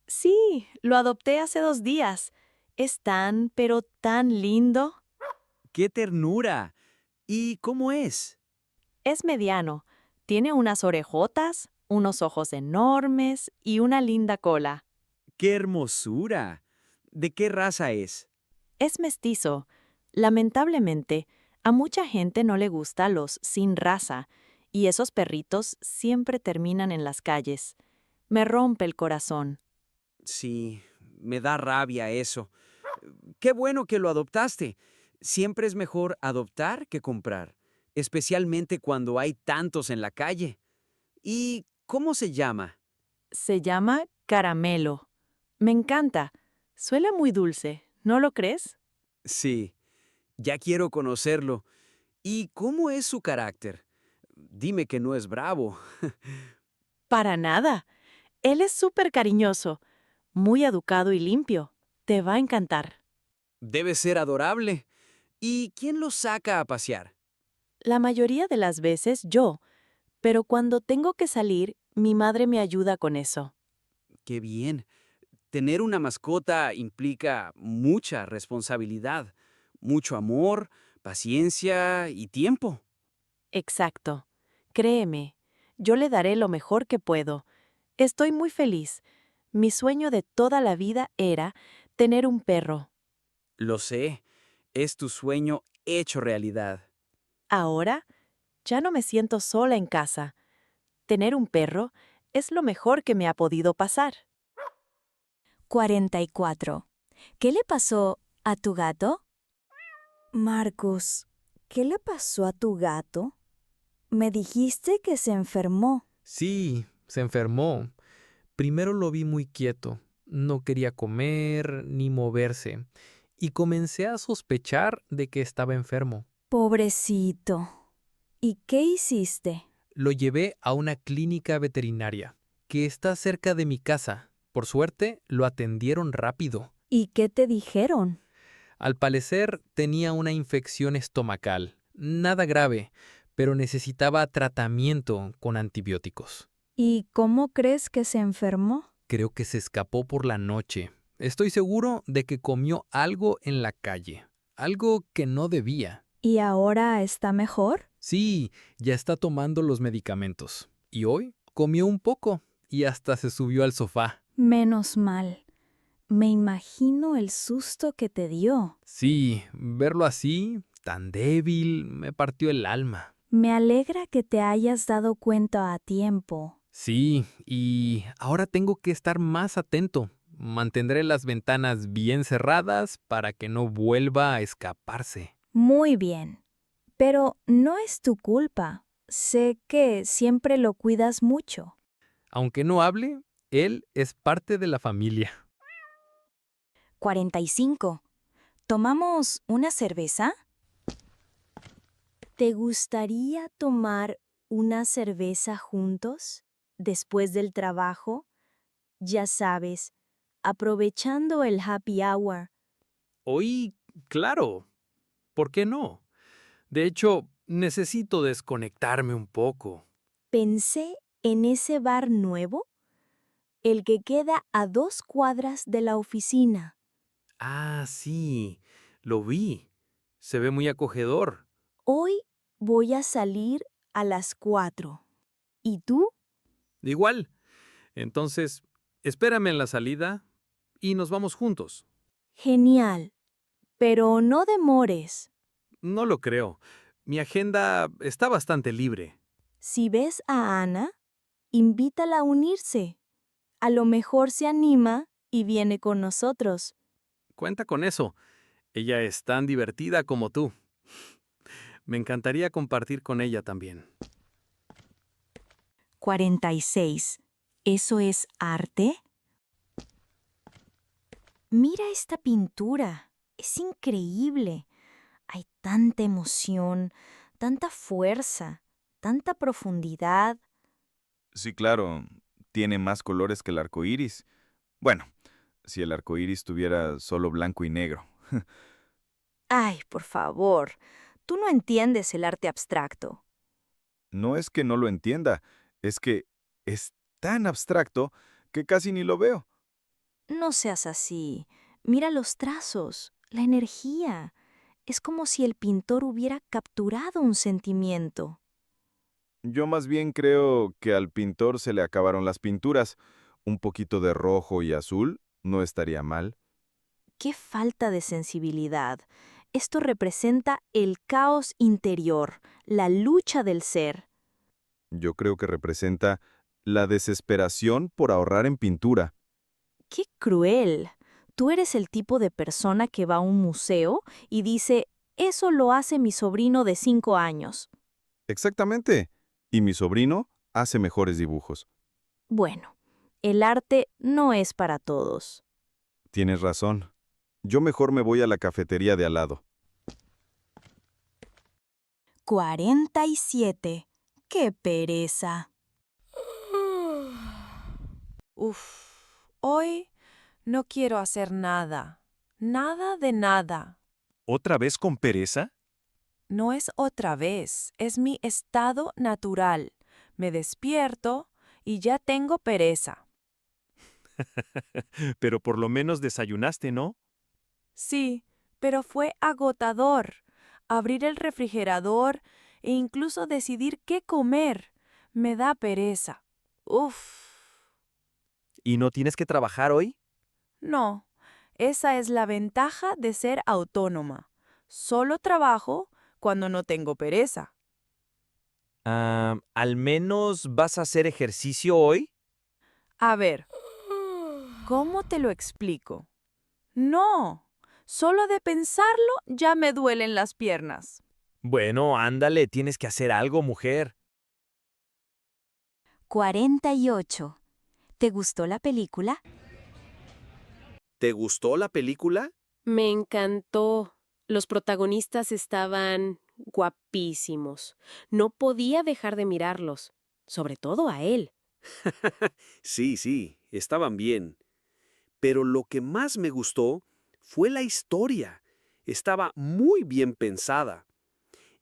Sí, lo adopté hace 2 días. Es tan, pero tan lindo. ¡Qué ternura! ¿Y cómo es? Es mediano. Tiene unas orejotas, unos ojos enormes y una linda cola. ¡Qué hermosura! ¿De qué raza es? Es mestizo. Lamentablemente, a mucha gente no le gusta los sin raza, y esos perritos siempre terminan en las calles. Me rompe el corazón. Sí, me da rabia eso. Qué bueno que lo adoptaste. Siempre es mejor adoptar que comprar, especialmente cuando hay tantos en la calle. ¿Y cómo se llama? Se llama Caramelo. Me encanta. Suena muy dulce, ¿no lo crees? Sí, ya quiero conocerlo. ¿Y cómo es su carácter? Dime que no es bravo. Para nada. Él es súper cariñoso, muy educado y limpio. Te va a encantar. Debe ser adorable. ¿Y quién lo saca a pasear? La mayoría de las veces yo, pero cuando tengo que salir, mi madre me ayuda con eso. Qué bien. Tener una mascota implica mucha responsabilidad, mucho amor, paciencia y tiempo. Exacto. Créeme, yo le daré lo mejor que puedo. Estoy muy feliz. Mi sueño de toda la vida era tener un perro. Lo sé, es tu sueño hecho realidad. Ahora, ya no me siento sola en casa. Tener un perro es lo mejor que me ha podido pasar. 44. ¿Qué le pasó a tu gato? Marcus, ¿qué le pasó a tu gato? Me dijiste que se enfermó. Sí, se enfermó. Primero lo vi muy quieto. No quería comer ni moverse, y comencé a sospechar de que estaba enfermo. Pobrecito. ¿Y qué hiciste? Lo llevé a una clínica veterinaria, que está cerca de mi casa. Por suerte, lo atendieron rápido. ¿Y qué te dijeron? Al parecer, tenía una infección estomacal. Nada grave, pero necesitaba tratamiento con antibióticos. ¿Y cómo crees que se enfermó? Creo que se escapó por la noche. Estoy seguro de que comió algo en la calle, algo que no debía. ¿Y ahora está mejor? Sí, ya está tomando los medicamentos. Y hoy comió un poco y hasta se subió al sofá. Menos mal. Me imagino el susto que te dio. Sí, verlo así, tan débil, me partió el alma. Me alegra que te hayas dado cuenta a tiempo. Sí, y ahora tengo que estar más atento. Mantendré las ventanas bien cerradas para que no vuelva a escaparse. Muy bien. Pero no es tu culpa. Sé que siempre lo cuidas mucho. Aunque no hable, él es parte de la familia. 45. ¿Tomamos una cerveza? ¿Te gustaría tomar una cerveza juntos después del trabajo? Ya sabes, aprovechando el happy hour. Hoy, claro. ¿Por qué no? De hecho, necesito desconectarme un poco. Pensé en ese bar nuevo, el que queda a 2 cuadras de la oficina. Ah, sí, lo vi. Se ve muy acogedor. Hoy voy a salir a las 4. ¿Y tú? Igual. Entonces, espérame en la salida y nos vamos juntos. Genial. Pero no demores. No lo creo. Mi agenda está bastante libre. Si ves a Ana, invítala a unirse. A lo mejor se anima y viene con nosotros. Cuenta con eso. Ella es tan divertida como tú. Me encantaría compartir con ella también. 46. ¿Eso es arte? Mira esta pintura. Es increíble. Hay tanta emoción, tanta fuerza, tanta profundidad. Sí, claro, tiene más colores que el arco iris. Bueno, si el arco iris tuviera solo blanco y negro. Ay, por favor, tú no entiendes el arte abstracto. No es que no lo entienda, es que es tan abstracto que casi ni lo veo. No seas así. Mira los trazos, la energía. Es como si el pintor hubiera capturado un sentimiento. Yo más bien creo que al pintor se le acabaron las pinturas. Un poquito de rojo y azul no estaría mal. ¡Qué falta de sensibilidad! Esto representa el caos interior, la lucha del ser. Yo creo que representa la desesperación por ahorrar en pintura. ¡Qué cruel! Tú eres el tipo de persona que va a un museo y dice, eso lo hace mi sobrino de 5 años. Exactamente. Y mi sobrino hace mejores dibujos. Bueno, el arte no es para todos. Tienes razón. Yo mejor me voy a la cafetería de al lado. 47. ¡Qué pereza! Hoy no quiero hacer nada. Nada de nada. ¿Otra vez con pereza? No es otra vez, es mi estado natural. Me despierto y ya tengo pereza. Pero por lo menos desayunaste, ¿no? Sí, pero fue agotador. Abrir el refrigerador e incluso decidir qué comer. Me da pereza. Uf. ¿Y no tienes que trabajar hoy? No, esa es la ventaja de ser autónoma. Solo trabajo cuando no tengo pereza. ¿Al menos vas a hacer ejercicio hoy? A ver, ¿cómo te lo explico? No, solo de pensarlo ya me duelen las piernas. Bueno, ándale, tienes que hacer algo, mujer. 48. ¿Te gustó la película? ¿Te gustó la película? Me encantó. Los protagonistas estaban guapísimos. No podía dejar de mirarlos, sobre todo a él. Sí, estaban bien. Pero lo que más me gustó fue la historia. Estaba muy bien pensada.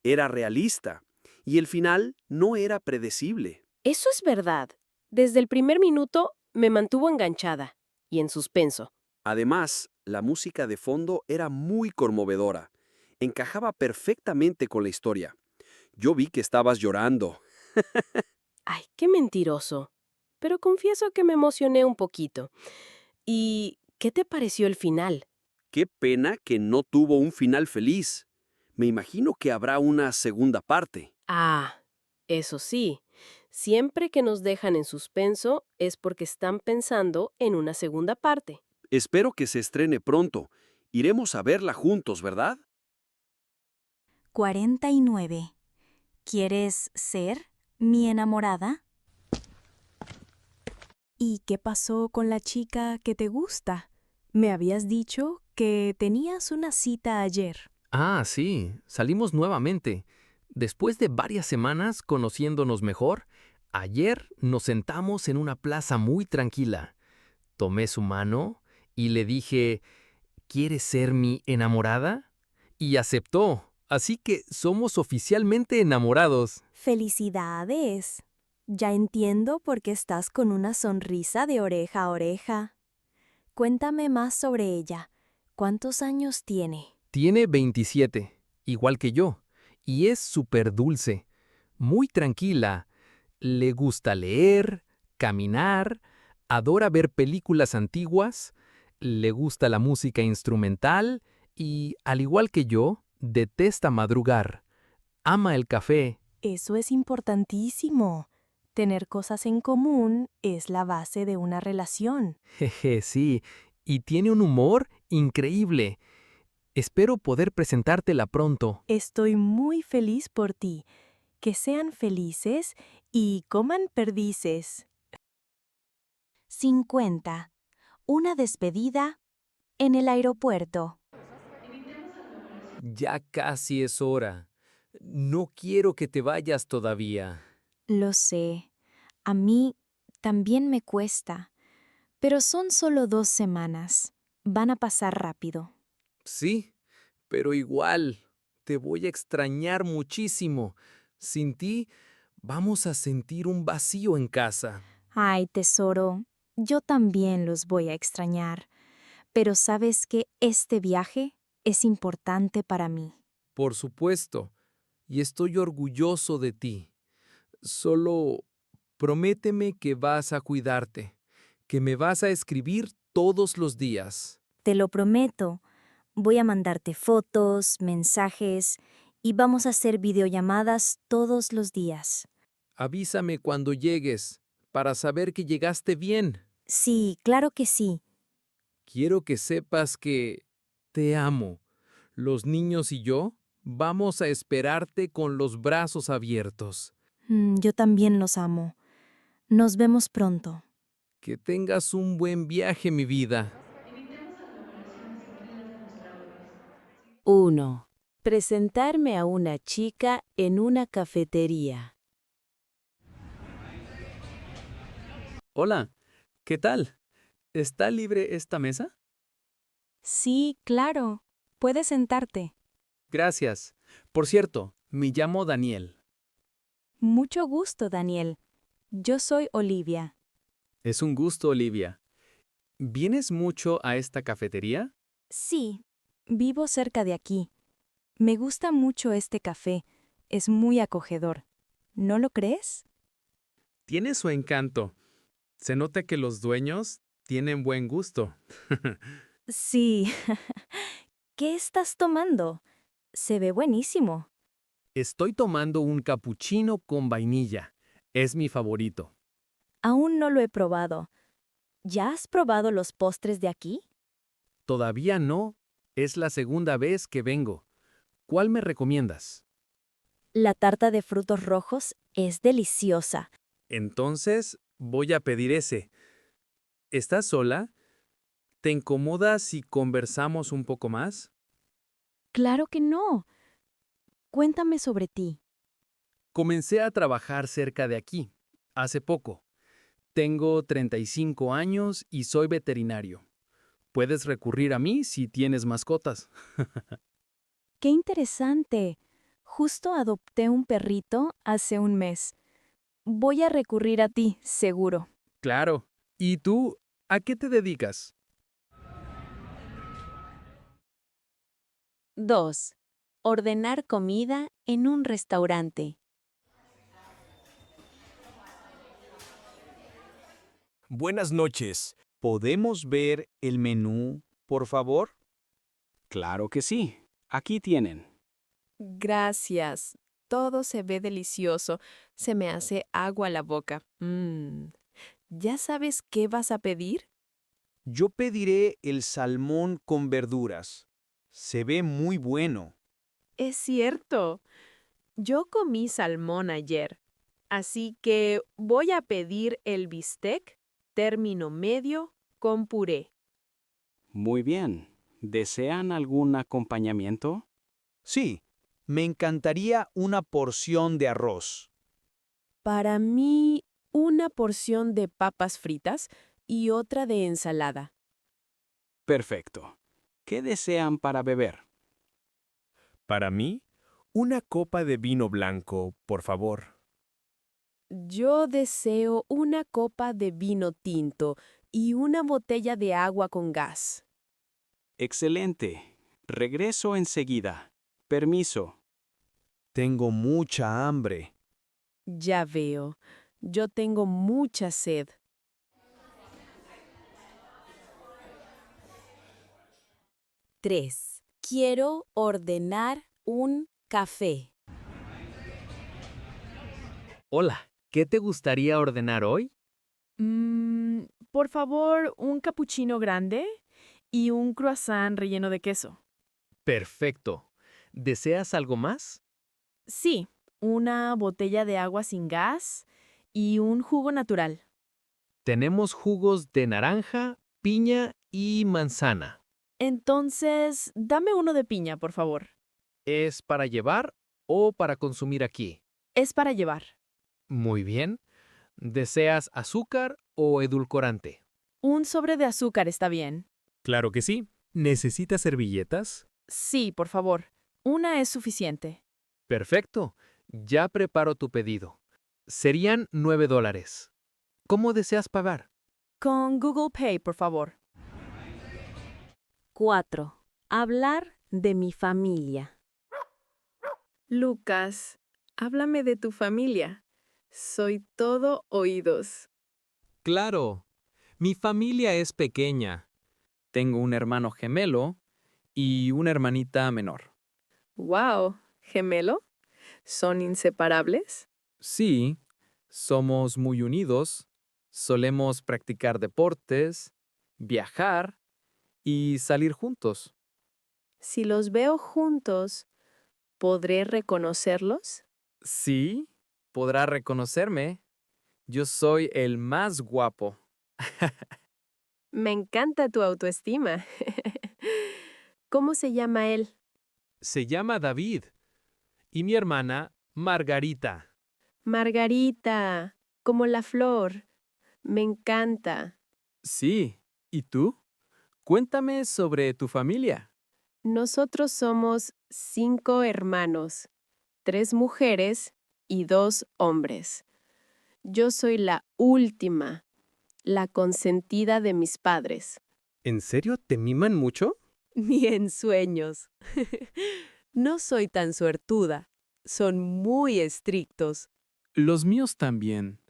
Era realista y el final no era predecible. Eso es verdad. Desde el primer minuto me mantuvo enganchada y en suspenso. Además, la música de fondo era muy conmovedora. Encajaba perfectamente con la historia. Yo vi que estabas llorando. Ay, qué mentiroso. Pero confieso que me emocioné un poquito. ¿Y qué te pareció el final? Qué pena que no tuvo un final feliz. Me imagino que habrá una segunda parte. Ah, eso sí. Siempre que nos dejan en suspenso es porque están pensando en una segunda parte. Espero que se estrene pronto. Iremos a verla juntos, ¿verdad? 49. ¿Quieres ser mi enamorada? ¿Y qué pasó con la chica que te gusta? Me habías dicho que tenías una cita ayer. Ah, sí, salimos nuevamente. Después de varias semanas conociéndonos mejor, ayer nos sentamos en una plaza muy tranquila. Tomé su mano y le dije, ¿quieres ser mi enamorada? Y aceptó, así que somos oficialmente enamorados. ¡Felicidades! Ya entiendo por qué estás con una sonrisa de oreja a oreja. Cuéntame más sobre ella. ¿Cuántos años tiene? Tiene 27, igual que yo, y es súper dulce, muy tranquila. Le gusta leer, caminar, adora ver películas antiguas, le gusta la música instrumental y, al igual que yo, detesta madrugar. Ama el café. Eso es importantísimo. Tener cosas en común es la base de una relación. Jeje, sí, y tiene un humor increíble. Espero poder presentártela pronto. Estoy muy feliz por ti. Que sean felices y coman perdices. 50. Una despedida en el aeropuerto. Ya casi es hora. No quiero que te vayas todavía. Lo sé. A mí también me cuesta. Pero son solo 2 semanas. Van a pasar rápido. Sí, pero igual, te voy a extrañar muchísimo. Sin ti, vamos a sentir un vacío en casa. Ay, tesoro, yo también los voy a extrañar. Pero sabes que este viaje es importante para mí. Por supuesto, y estoy orgulloso de ti. Solo prométeme que vas a cuidarte, que me vas a escribir todos los días. Te lo prometo. Voy a mandarte fotos, mensajes y vamos a hacer videollamadas todos los días. Avísame cuando llegues, para saber que llegaste bien. Sí, claro que sí. Quiero que sepas que te amo. Los niños y yo vamos a esperarte con los brazos abiertos. Yo también los amo. Nos vemos pronto. Que tengas un buen viaje, mi vida. 1. Presentarme a una chica en una cafetería. Hola, ¿qué tal? ¿Está libre esta mesa? Sí, claro. Puedes sentarte. Gracias. Por cierto, me llamo Daniel. Mucho gusto, Daniel. Yo soy Olivia. Es un gusto, Olivia. ¿Vienes mucho a esta cafetería? Sí, vivo cerca de aquí. Me gusta mucho este café. Es muy acogedor. ¿No lo crees? Tiene su encanto. Se nota que los dueños tienen buen gusto. Sí. ¿Qué estás tomando? Se ve buenísimo. Estoy tomando un cappuccino con vainilla. Es mi favorito. Aún no lo he probado. ¿Ya has probado los postres de aquí? Todavía no. Es la segunda vez que vengo. ¿Cuál me recomiendas? La tarta de frutos rojos es deliciosa. Entonces, voy a pedir ese. ¿Estás sola? ¿Te incomoda si conversamos un poco más? Claro que no. Cuéntame sobre ti. Comencé a trabajar cerca de aquí, hace poco. Tengo 35 años y soy veterinario. Puedes recurrir a mí si tienes mascotas. ¡Qué interesante! Justo adopté un perrito hace un mes. Voy a recurrir a ti, seguro. Claro. ¿Y tú, a qué te dedicas? 2. Ordenar comida en un restaurante. Buenas noches. ¿Podemos ver el menú, por favor? Claro que sí. Aquí tienen. Gracias. Todo se ve delicioso. Se me hace agua la boca. ¿Ya sabes qué vas a pedir? Yo pediré el salmón con verduras. Se ve muy bueno. Es cierto. Yo comí salmón ayer, así que voy a pedir el bistec, término medio, con puré. Muy bien. ¿Desean algún acompañamiento? Sí, me encantaría una porción de arroz. Para mí, una porción de papas fritas y otra de ensalada. Perfecto. ¿Qué desean para beber? Para mí, una copa de vino blanco, por favor. Yo deseo una copa de vino tinto y una botella de agua con gas. Excelente. Regreso enseguida. Permiso. Tengo mucha hambre. Ya veo. Yo tengo mucha sed. Tres. Quiero ordenar un café. Hola, ¿qué te gustaría ordenar hoy? Por favor, un capuchino grande y un croissant relleno de queso. Perfecto. ¿Deseas algo más? Sí, una botella de agua sin gas y un jugo natural. Tenemos jugos de naranja, piña y manzana. Entonces, dame uno de piña, por favor. ¿Es para llevar o para consumir aquí? Es para llevar. Muy bien. ¿Deseas azúcar o edulcorante? Un sobre de azúcar está bien. Claro que sí. ¿Necesitas servilletas? Sí, por favor. Una es suficiente. Perfecto. Ya preparo tu pedido. Serían $9. ¿Cómo deseas pagar? Con Google Pay, por favor. 4. Hablar de mi familia. Lucas, háblame de tu familia. Soy todo oídos. Claro, mi familia es pequeña. Tengo un hermano gemelo y una hermanita menor. ¡Wow! ¿Gemelo? ¿Son inseparables? Sí, somos muy unidos, solemos practicar deportes, viajar y salir juntos. Si los veo juntos, ¿podré reconocerlos? Sí, podrá reconocerme. Yo soy el más guapo. Me encanta tu autoestima. ¿Cómo se llama él? Se llama David. Y mi hermana, Margarita. Margarita, como la flor. Me encanta. Sí, ¿y tú? Cuéntame sobre tu familia. Nosotros somos 5 hermanos, 3 mujeres y 2 hombres. Yo soy la última, la consentida de mis padres. ¿En serio te miman mucho? Ni en sueños. No soy tan suertuda. Son muy estrictos. Los míos también.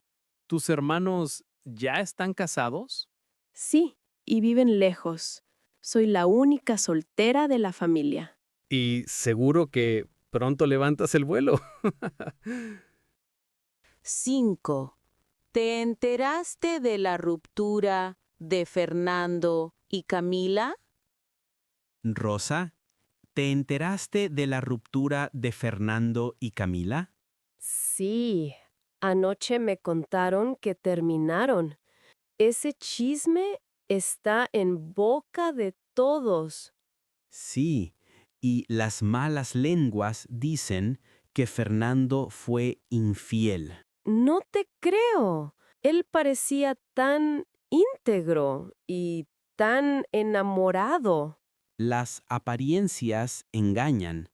¿Tus hermanos ya están casados? Sí, y viven lejos. Soy la única soltera de la familia. Y seguro que pronto levantas el vuelo. 5. ¿Te enteraste de la ruptura de Fernando y Camila? Rosa, ¿te enteraste de la ruptura de Fernando y Camila? Sí, anoche me contaron que terminaron. Ese chisme Está en boca de todos. Sí, y las malas lenguas dicen que Fernando fue infiel. No te creo. Él parecía tan íntegro y tan enamorado. Las apariencias engañan.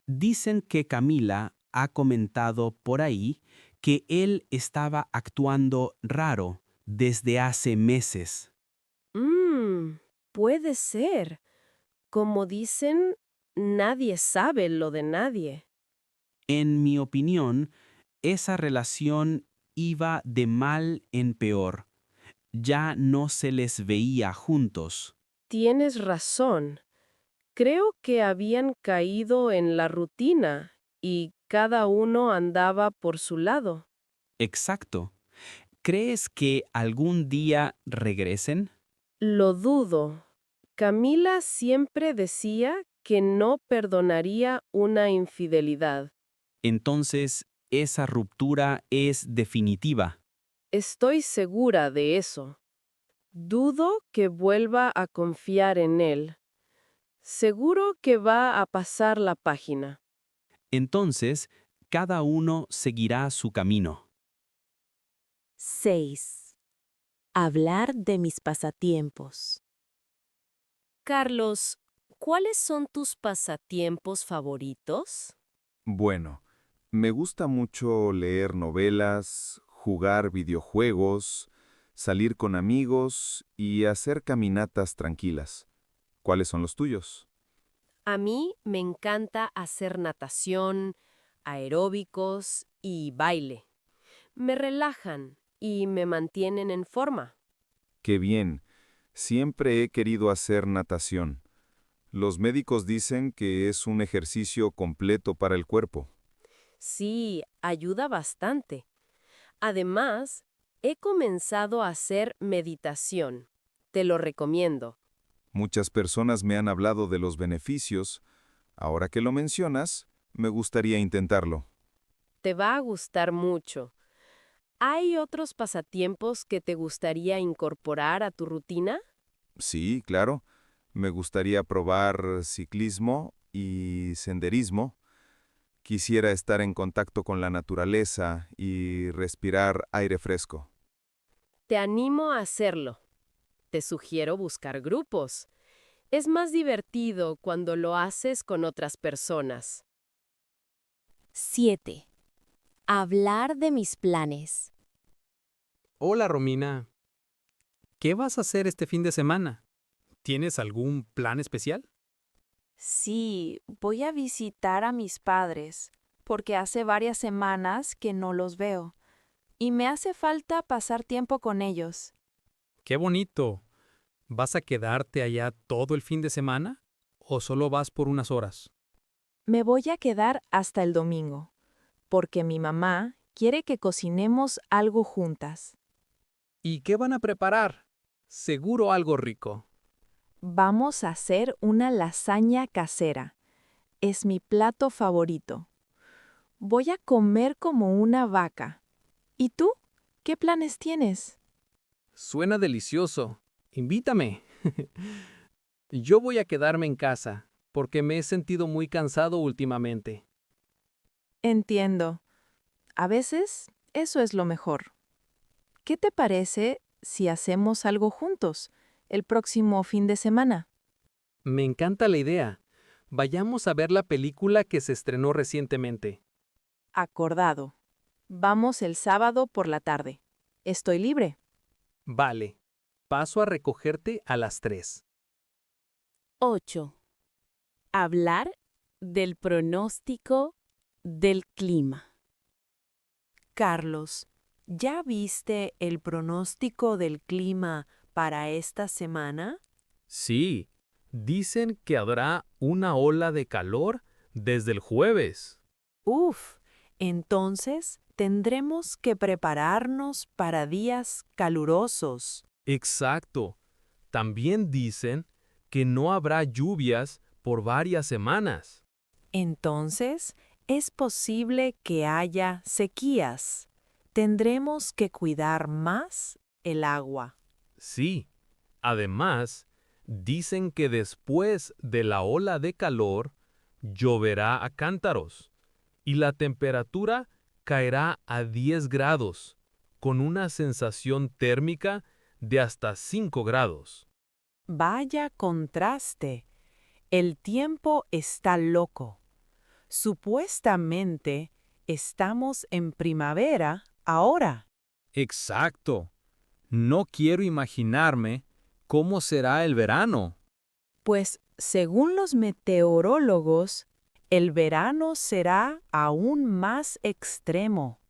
Dicen que Camila ha comentado por ahí que él estaba actuando raro desde hace meses. Puede ser. Como dicen, nadie sabe lo de nadie. En mi opinión, esa relación iba de mal en peor. Ya no se les veía juntos. Tienes razón. Creo que habían caído en la rutina y cada uno andaba por su lado. Exacto. ¿Crees que algún día regresen? Lo dudo. Camila siempre decía que no perdonaría una infidelidad. Entonces, esa ruptura es definitiva. Estoy segura de eso. Dudo que vuelva a confiar en él. Seguro que va a pasar la página. Entonces, cada uno seguirá su camino. 6. Hablar de mis pasatiempos. Carlos, ¿cuáles son tus pasatiempos favoritos? Bueno, me gusta mucho leer novelas, jugar videojuegos, salir con amigos y hacer caminatas tranquilas. ¿Cuáles son los tuyos? A mí me encanta hacer natación, aeróbicos y baile. Me relajan y me mantienen en forma. Qué bien. Siempre he querido hacer natación. Los médicos dicen que es un ejercicio completo para el cuerpo. Sí, ayuda bastante. Además, he comenzado a hacer meditación. Te lo recomiendo. Muchas personas me han hablado de los beneficios. Ahora que lo mencionas, me gustaría intentarlo. Te va a gustar mucho. ¿Hay otros pasatiempos que te gustaría incorporar a tu rutina? Sí, claro. Me gustaría probar ciclismo y senderismo. Quisiera estar en contacto con la naturaleza y respirar aire fresco. Te animo a hacerlo. Te sugiero buscar grupos. Es más divertido cuando lo haces con otras personas. 7. Hablar de mis planes. Hola, Romina. ¿Qué vas a hacer este fin de semana? ¿Tienes algún plan especial? Sí, voy a visitar a mis padres, porque hace varias semanas que no los veo, y me hace falta pasar tiempo con ellos. ¡Qué bonito! ¿Vas a quedarte allá todo el fin de semana o solo vas por unas horas? Me voy a quedar hasta el domingo, porque mi mamá quiere que cocinemos algo juntas. ¿Y qué van a preparar? Seguro algo rico. Vamos a hacer una lasaña casera. Es mi plato favorito. Voy a comer como una vaca. ¿Y tú? ¿Qué planes tienes? Suena delicioso. Invítame. Yo voy a quedarme en casa, porque me he sentido muy cansado últimamente. Entiendo. A veces eso es lo mejor. ¿Qué te parece si hacemos algo juntos el próximo fin de semana? Me encanta la idea. Vayamos a ver la película que se estrenó recientemente. Acordado. Vamos el sábado por la tarde. Estoy libre. Vale. Paso a recogerte a las 3. 8. Hablar del pronóstico del clima. Carlos, ¿ya viste el pronóstico del clima para esta semana? Sí, dicen que habrá una ola de calor desde el jueves. Uf, entonces tendremos que prepararnos para días calurosos. Exacto. También dicen que no habrá lluvias por varias semanas. Entonces, es posible que haya sequías. Tendremos que cuidar más el agua. Sí, Además, dicen que después de la ola de calor, lloverá a cántaros y la temperatura caerá a 10 grados, con una sensación térmica de hasta 5 grados. Vaya contraste. El tiempo está loco. Supuestamente estamos en primavera ahora. Exacto. No quiero imaginarme cómo será el verano. Pues, según los meteorólogos, el verano será aún más extremo.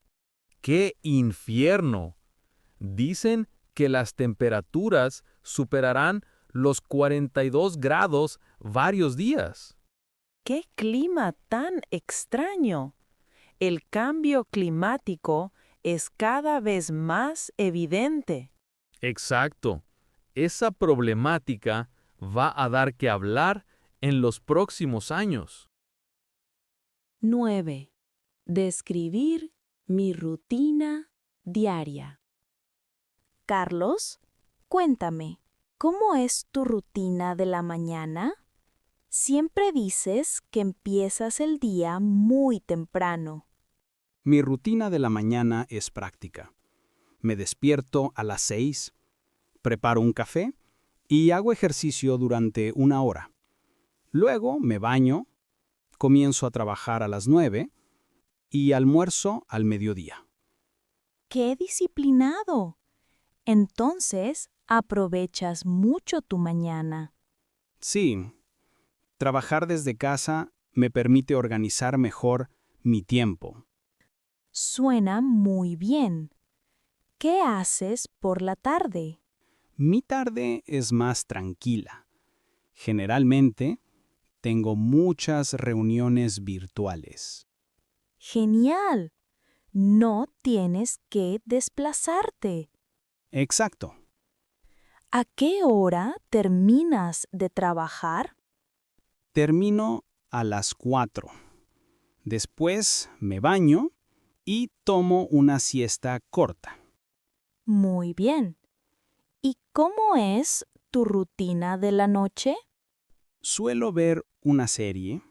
¡Qué infierno! Dicen que las temperaturas superarán los 42 grados varios días. ¡Qué clima tan extraño! El cambio climático es cada vez más evidente. Exacto. Esa problemática va a dar que hablar en los próximos años. 9. Describir mi rutina diaria. Carlos, cuéntame, ¿cómo es tu rutina de la mañana? Siempre dices que empiezas el día muy temprano. Mi rutina de la mañana es práctica. Me despierto a las 6, preparo un café y hago ejercicio durante 1 hora. Luego me baño, comienzo a trabajar a las 9 y almuerzo al mediodía. ¡Qué disciplinado! Entonces, aprovechas mucho tu mañana. Sí, trabajar desde casa me permite organizar mejor mi tiempo. Suena muy bien. ¿Qué haces por la tarde? Mi tarde es más tranquila. Generalmente, tengo muchas reuniones virtuales. Genial. No tienes que desplazarte. Exacto. ¿A qué hora terminas de trabajar? Termino a las 4. Después me baño y tomo una siesta corta. Muy bien. ¿Y cómo es tu rutina de la noche? Suelo ver una serie,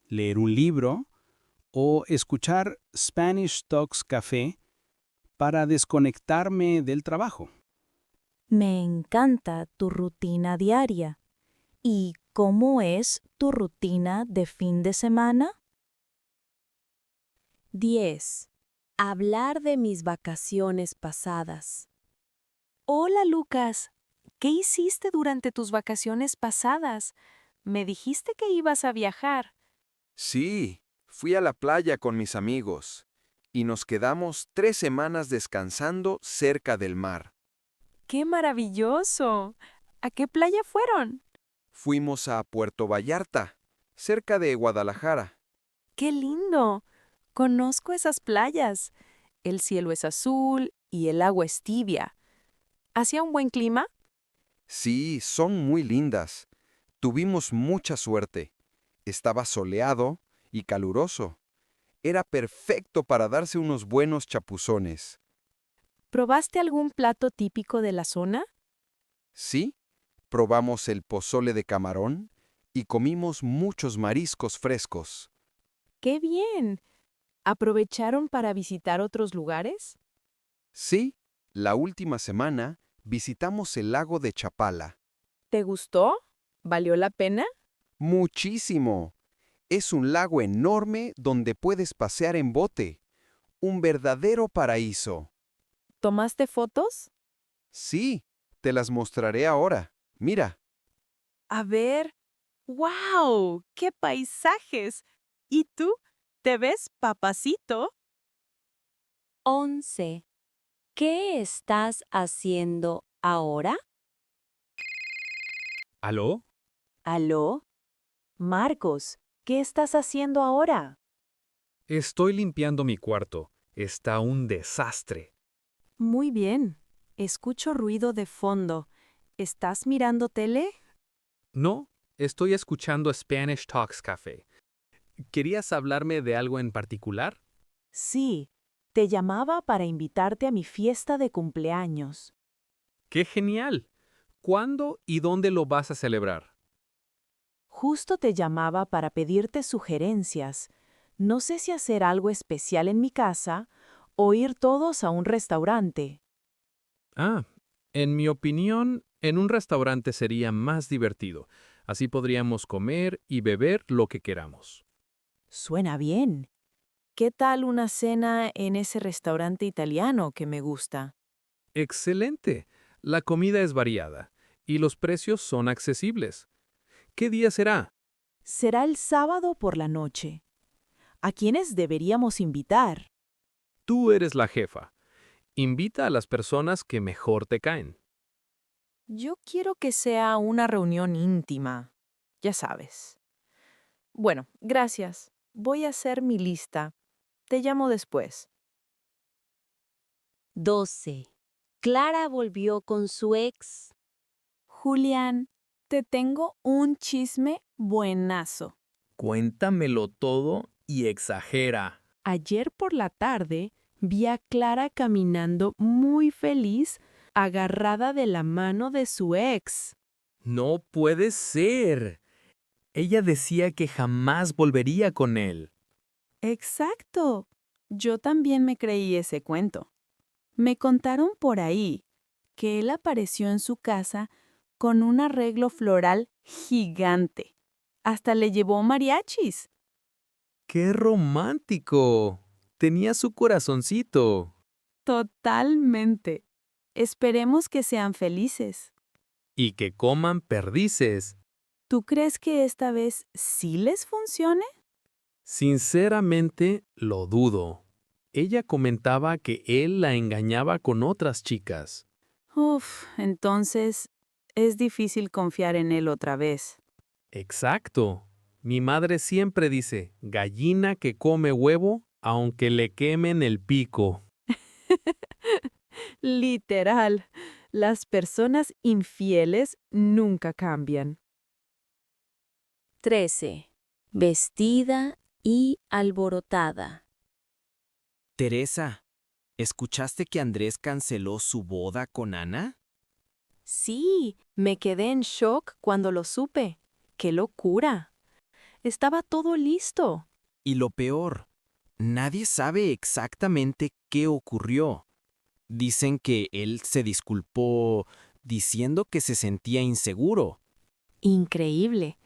leer un libro o escuchar Spanish Talks Café para desconectarme del trabajo. Me encanta tu rutina diaria. ¿Y cómo es tu rutina de fin de semana? 10. Hablar de mis vacaciones pasadas. Hola, Lucas. ¿Qué hiciste durante tus vacaciones pasadas? Me dijiste que ibas a viajar. Sí, fui a la playa con mis amigos y nos quedamos 3 semanas descansando cerca del mar. ¡Qué maravilloso! ¿A qué playa fueron? Fuimos a Puerto Vallarta, cerca de Guadalajara. ¡Qué lindo! Conozco esas playas. El cielo es azul y el agua es tibia. ¿Hacía un buen clima? Sí, son muy lindas. Tuvimos mucha suerte. Estaba soleado y caluroso. Era perfecto para darse unos buenos chapuzones. ¿Probaste algún plato típico de la zona? Sí, probamos el pozole de camarón y comimos muchos mariscos frescos. ¡Qué bien! ¿Aprovecharon para visitar otros lugares? Sí, la última semana visitamos el lago de Chapala. ¿Te gustó? ¿Valió la pena? ¡Muchísimo! Es un lago enorme donde puedes pasear en bote. Un verdadero paraíso. ¿Tomaste fotos? Sí, te las mostraré ahora. Mira. A ver. ¡Wow! ¡Qué paisajes! ¿Y tú? ¿Te ves papacito? 11. ¿Qué estás haciendo ahora? ¿Aló? ¿Aló? Marcos, ¿qué estás haciendo ahora? Estoy limpiando mi cuarto. Está un desastre. Muy bien. Escucho ruido de fondo. ¿Estás mirando tele? No, estoy escuchando Spanish Talks Café. ¿Querías hablarme de algo en particular? Sí, te llamaba para invitarte a mi fiesta de cumpleaños. ¡Qué genial! ¿Cuándo y dónde lo vas a celebrar? Justo te llamaba para pedirte sugerencias. No sé si hacer algo especial en mi casa o ir todos a un restaurante. En mi opinión, en un restaurante sería más divertido. Así podríamos comer y beber lo que queramos. Suena bien. ¿Qué tal una cena en ese restaurante italiano que me gusta? Excelente. La comida es variada y los precios son accesibles. ¿Qué día será? Será el sábado por la noche. ¿A quiénes deberíamos invitar? Tú eres la jefa. Invita a las personas que mejor te caen. Yo quiero que sea una reunión íntima. Ya sabes. Bueno, gracias. Voy a hacer mi lista. Te llamo después. 12. Clara volvió con su ex. Julián, te tengo un chisme buenazo. Cuéntamelo todo y exagera. Ayer por la tarde vi a Clara caminando muy feliz, agarrada de la mano de su ex. No puede ser. Ella decía que jamás volvería con él. Exacto. Yo también me creí ese cuento. Me contaron por ahí que él apareció en su casa con un arreglo floral gigante. Hasta le llevó mariachis. ¡Qué romántico! Tenía su corazoncito. Totalmente. Esperemos que sean felices. Y que coman perdices. ¿Tú crees que esta vez sí les funcione? Sinceramente, lo dudo. Ella comentaba que él la engañaba con otras chicas. Entonces es difícil confiar en él otra vez. Exacto. Mi madre siempre dice, gallina que come huevo, aunque le quemen el pico. Literal, las personas infieles nunca cambian. 13. Vestida y alborotada. Teresa, ¿escuchaste que Andrés canceló su boda con Ana? Sí, me quedé en shock cuando lo supe. ¡Qué locura! Estaba todo listo. Y lo peor, nadie sabe exactamente qué ocurrió. Dicen que él se disculpó diciendo que se sentía inseguro. Increíble.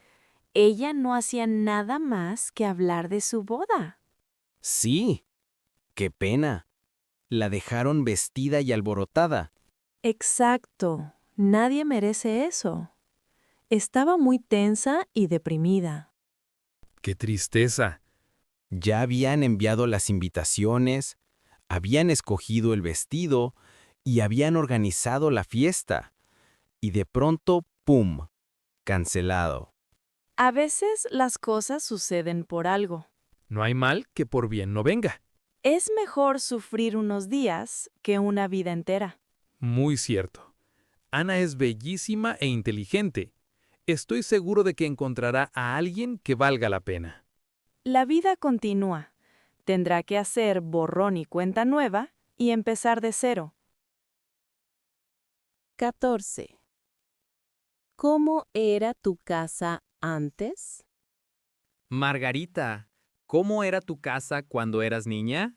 Ella no hacía nada más que hablar de su boda. Sí, qué pena. La dejaron vestida y alborotada. Exacto. Nadie merece eso. Estaba muy tensa y deprimida. ¡Qué tristeza! Ya habían enviado las invitaciones, habían escogido el vestido y habían organizado la fiesta. Y de pronto, ¡pum!, cancelado. A veces las cosas suceden por algo. No hay mal que por bien no venga. Es mejor sufrir unos días que una vida entera. Muy cierto. Ana es bellísima e inteligente. Estoy seguro de que encontrará a alguien que valga la pena. La vida continúa. Tendrá que hacer borrón y cuenta nueva y empezar de cero. 14. ¿Cómo era tu casa antes? Margarita, ¿cómo era tu casa cuando eras niña?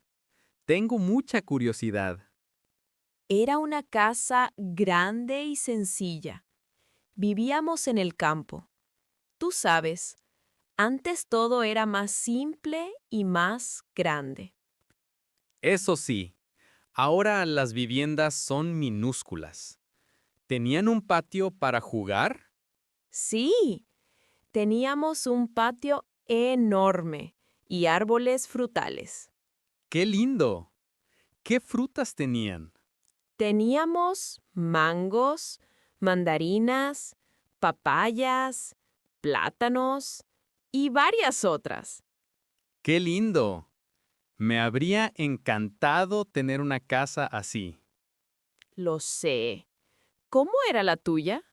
Tengo mucha curiosidad. Era una casa grande y sencilla. Vivíamos en el campo. Tú sabes, antes todo era más simple y más grande. Eso sí, ahora las viviendas son minúsculas. ¿Tenían un patio para jugar? Sí, teníamos un patio enorme y árboles frutales. ¡Qué lindo! ¿Qué frutas tenían? Teníamos mangos, mandarinas, papayas, plátanos y varias otras. ¡Qué lindo! Me habría encantado tener una casa así. Lo sé. ¿Cómo era la tuya?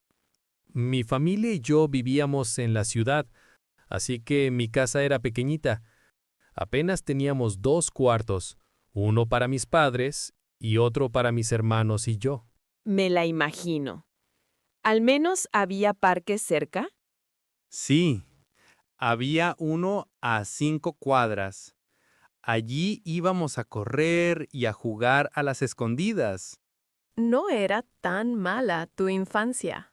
Mi familia y yo vivíamos en la ciudad, así que mi casa era pequeñita. Apenas teníamos 2 cuartos, uno para mis padres y otro para mis hermanos y yo. Me la imagino. ¿Al menos había parques cerca? Sí, había uno a 5 cuadras. Allí íbamos a correr y a jugar a las escondidas. No era tan mala tu infancia.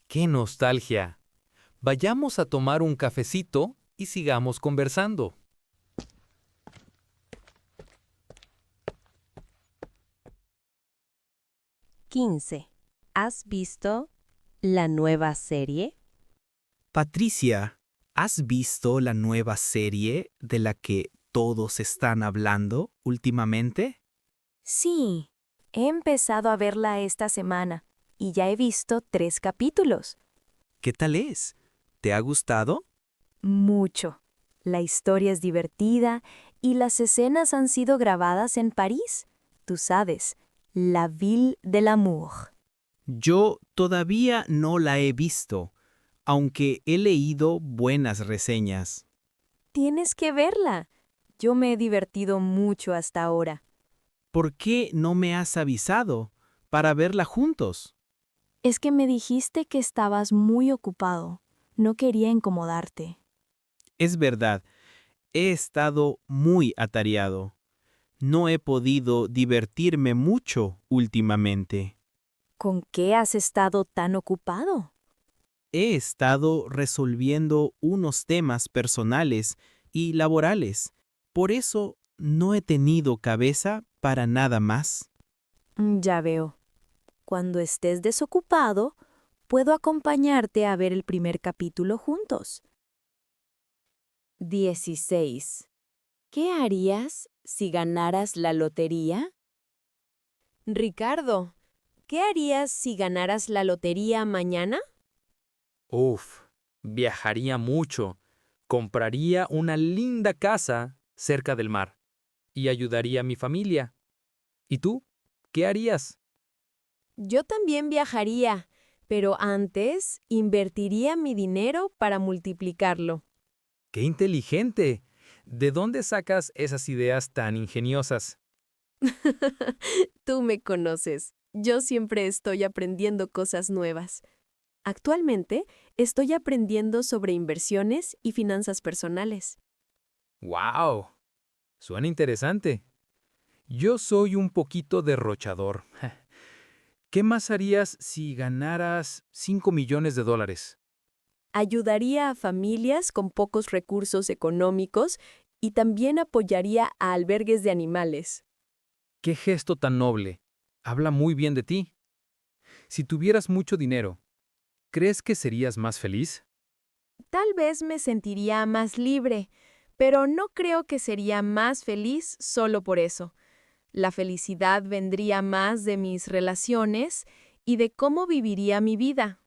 ¡Qué nostalgia! Vayamos a tomar un cafecito y sigamos conversando. ¿Has visto la nueva serie? Patricia, ¿has visto la nueva serie de la que todos están hablando últimamente? Sí, he empezado a verla esta semana y ya he visto 3 capítulos. ¿Qué tal es? ¿Te ha gustado? Mucho. La historia es divertida y las escenas han sido grabadas en París. Tú sabes, la Ville de l'Amour. Yo todavía no la he visto, aunque he leído buenas reseñas. Tienes que verla. Yo me he divertido mucho hasta ahora. ¿Por qué no me has avisado para verla juntos? Es que me dijiste que estabas muy ocupado. No quería incomodarte. Es verdad, he estado muy atareado. No he podido divertirme mucho últimamente. ¿Con qué has estado tan ocupado? He estado resolviendo unos temas personales y laborales. Por eso no he tenido cabeza para nada más. Ya veo. Cuando estés desocupado, puedo acompañarte a ver el primer capítulo juntos. 16. ¿Qué harías si ganaras la lotería? Ricardo, ¿qué harías si ganaras la lotería mañana? Uf, viajaría mucho. Compraría una linda casa cerca del mar y ayudaría a mi familia. ¿Y tú? ¿Qué harías? Yo también viajaría, pero antes invertiría mi dinero para multiplicarlo. ¡Qué inteligente! ¿De dónde sacas esas ideas tan ingeniosas? Tú me conoces. Yo siempre estoy aprendiendo cosas nuevas. Actualmente estoy aprendiendo sobre inversiones y finanzas personales. ¡Wow! Suena interesante. Yo soy un poquito derrochador. ¿Qué más harías si ganaras $5 millones? Ayudaría a familias con pocos recursos económicos y también apoyaría a albergues de animales. ¡Qué gesto tan noble! Habla muy bien de ti. Si tuvieras mucho dinero, ¿crees que serías más feliz? Tal vez me sentiría más libre, pero no creo que sería más feliz solo por eso. La felicidad vendría más de mis relaciones y de cómo viviría mi vida.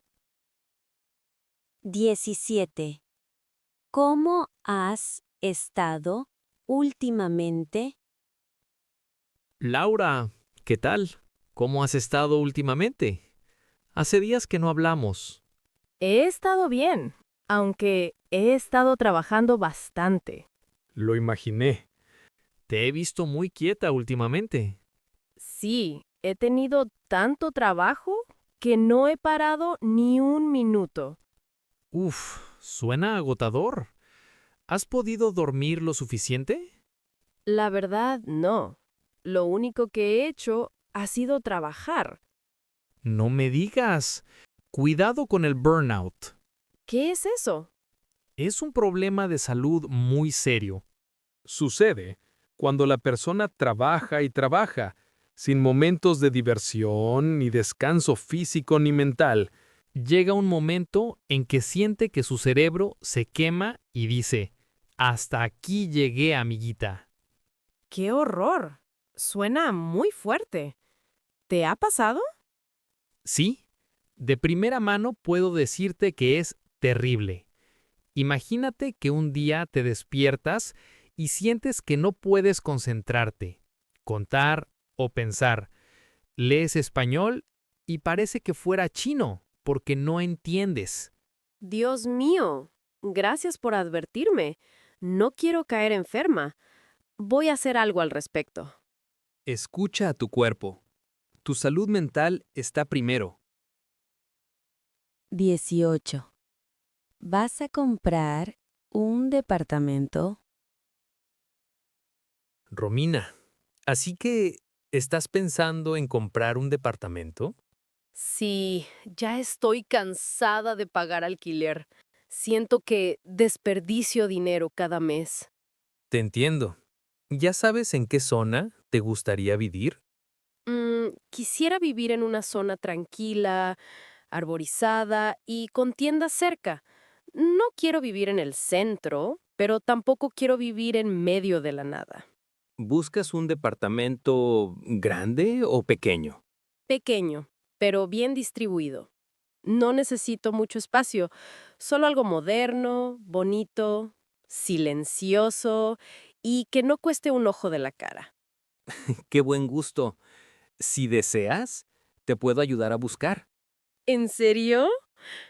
17. ¿Cómo has estado últimamente? Laura, ¿qué tal? ¿Cómo has estado últimamente? Hace días que no hablamos. He estado bien, aunque he estado trabajando bastante. Lo imaginé. Te he visto muy quieta últimamente. Sí, he tenido tanto trabajo que no he parado ni un minuto. Uf, suena agotador. ¿Has podido dormir lo suficiente? La verdad, no. Lo único que he hecho ha sido trabajar. No me digas. Cuidado con el burnout. ¿Qué es eso? Es un problema de salud muy serio. Sucede cuando la persona trabaja y trabaja, sin momentos de diversión, ni descanso físico ni mental. Llega un momento en que siente que su cerebro se quema y dice, hasta aquí llegué, amiguita. ¡Qué horror! Suena muy fuerte. ¿Te ha pasado? Sí, de primera mano puedo decirte que es terrible. Imagínate que un día te despiertas y sientes que no puedes concentrarte, contar o pensar. Lees español y parece que fuera chino, porque no entiendes. Dios mío, gracias por advertirme. No quiero caer enferma. Voy a hacer algo al respecto. Escucha a tu cuerpo. Tu salud mental está primero. 18. ¿Vas a comprar un departamento? Romina, ¿así que estás pensando en comprar un departamento? Sí, ya estoy cansada de pagar alquiler. Siento que desperdicio dinero cada mes. Te entiendo. ¿Ya sabes en qué zona te gustaría vivir? Quisiera vivir en una zona tranquila, arborizada y con tiendas cerca. No quiero vivir en el centro, pero tampoco quiero vivir en medio de la nada. ¿Buscas un departamento grande o pequeño? Pequeño, pero bien distribuido. No necesito mucho espacio, solo algo moderno, bonito, silencioso y que no cueste un ojo de la cara. ¡Qué buen gusto! Si deseas, te puedo ayudar a buscar. ¿En serio?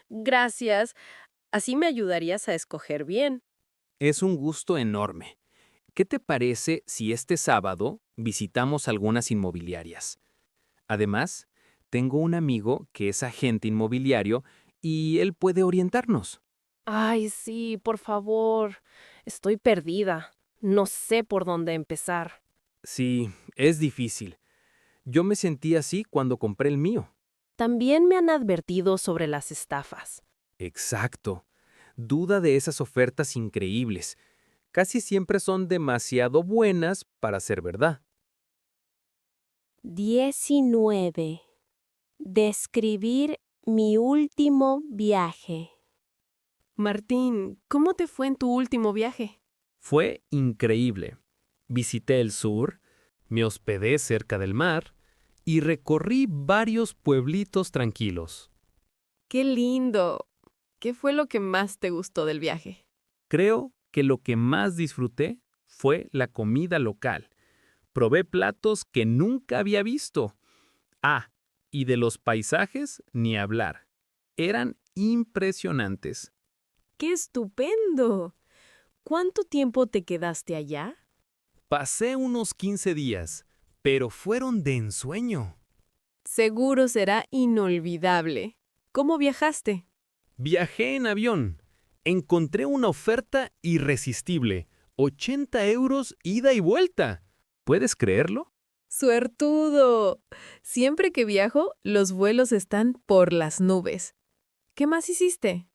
Gracias. Así me ayudarías a escoger bien. Es un gusto enorme. ¿Qué te parece si este sábado visitamos algunas inmobiliarias? Además, tengo un amigo que es agente inmobiliario y él puede orientarnos. Ay, sí, por favor. Estoy perdida. No sé por dónde empezar. Sí, es difícil. Yo me sentí así cuando compré el mío. También me han advertido sobre las estafas. Exacto. Duda de esas ofertas increíbles. Casi siempre son demasiado buenas para ser verdad. 19. Describir mi último viaje. Martín, ¿cómo te fue en tu último viaje? Fue increíble. Visité el sur, me hospedé cerca del mar y recorrí varios pueblitos tranquilos. ¡Qué lindo! ¿Qué fue lo que más te gustó del viaje? Creo que lo que más disfruté fue la comida local. Probé platos que nunca había visto. Ah, y de los paisajes ni hablar. Eran impresionantes. ¡Qué estupendo! ¿Cuánto tiempo te quedaste allá? Pasé unos 15 días, pero fueron de ensueño. Seguro será inolvidable. ¿Cómo viajaste? Viajé en avión. Encontré una oferta irresistible. 80 euros ida y vuelta. ¿Puedes creerlo? ¡Suertudo! Siempre que viajo, los vuelos están por las nubes. ¿Qué más hiciste?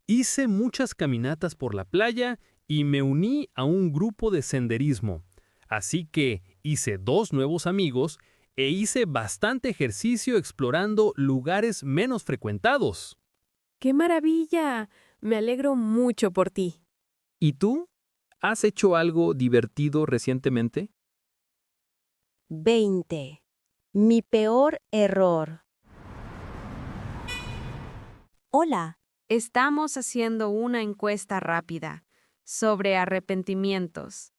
Hice muchas caminatas por la playa y me uní a un grupo de senderismo. Así que hice 2 nuevos amigos e hice bastante ejercicio explorando lugares menos frecuentados. ¡Qué maravilla! Me alegro mucho por ti. ¿Y tú? ¿Has hecho algo divertido recientemente? 20. Mi peor error. Hola. Estamos haciendo una encuesta rápida sobre arrepentimientos.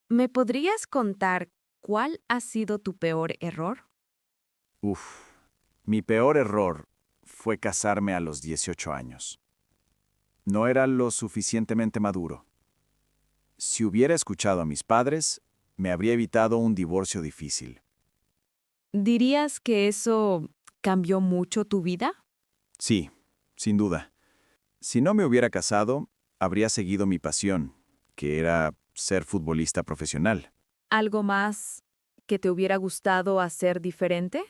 ¿Me podrías contar cuál ha sido tu peor error? Mi peor error fue casarme a los 18 años. No era lo suficientemente maduro. Si hubiera escuchado a mis padres, me habría evitado un divorcio difícil. ¿Dirías que eso cambió mucho tu vida? Sí, sin duda. Si no me hubiera casado, habría seguido mi pasión, que era ser futbolista profesional. ¿Algo más que te hubiera gustado hacer diferente?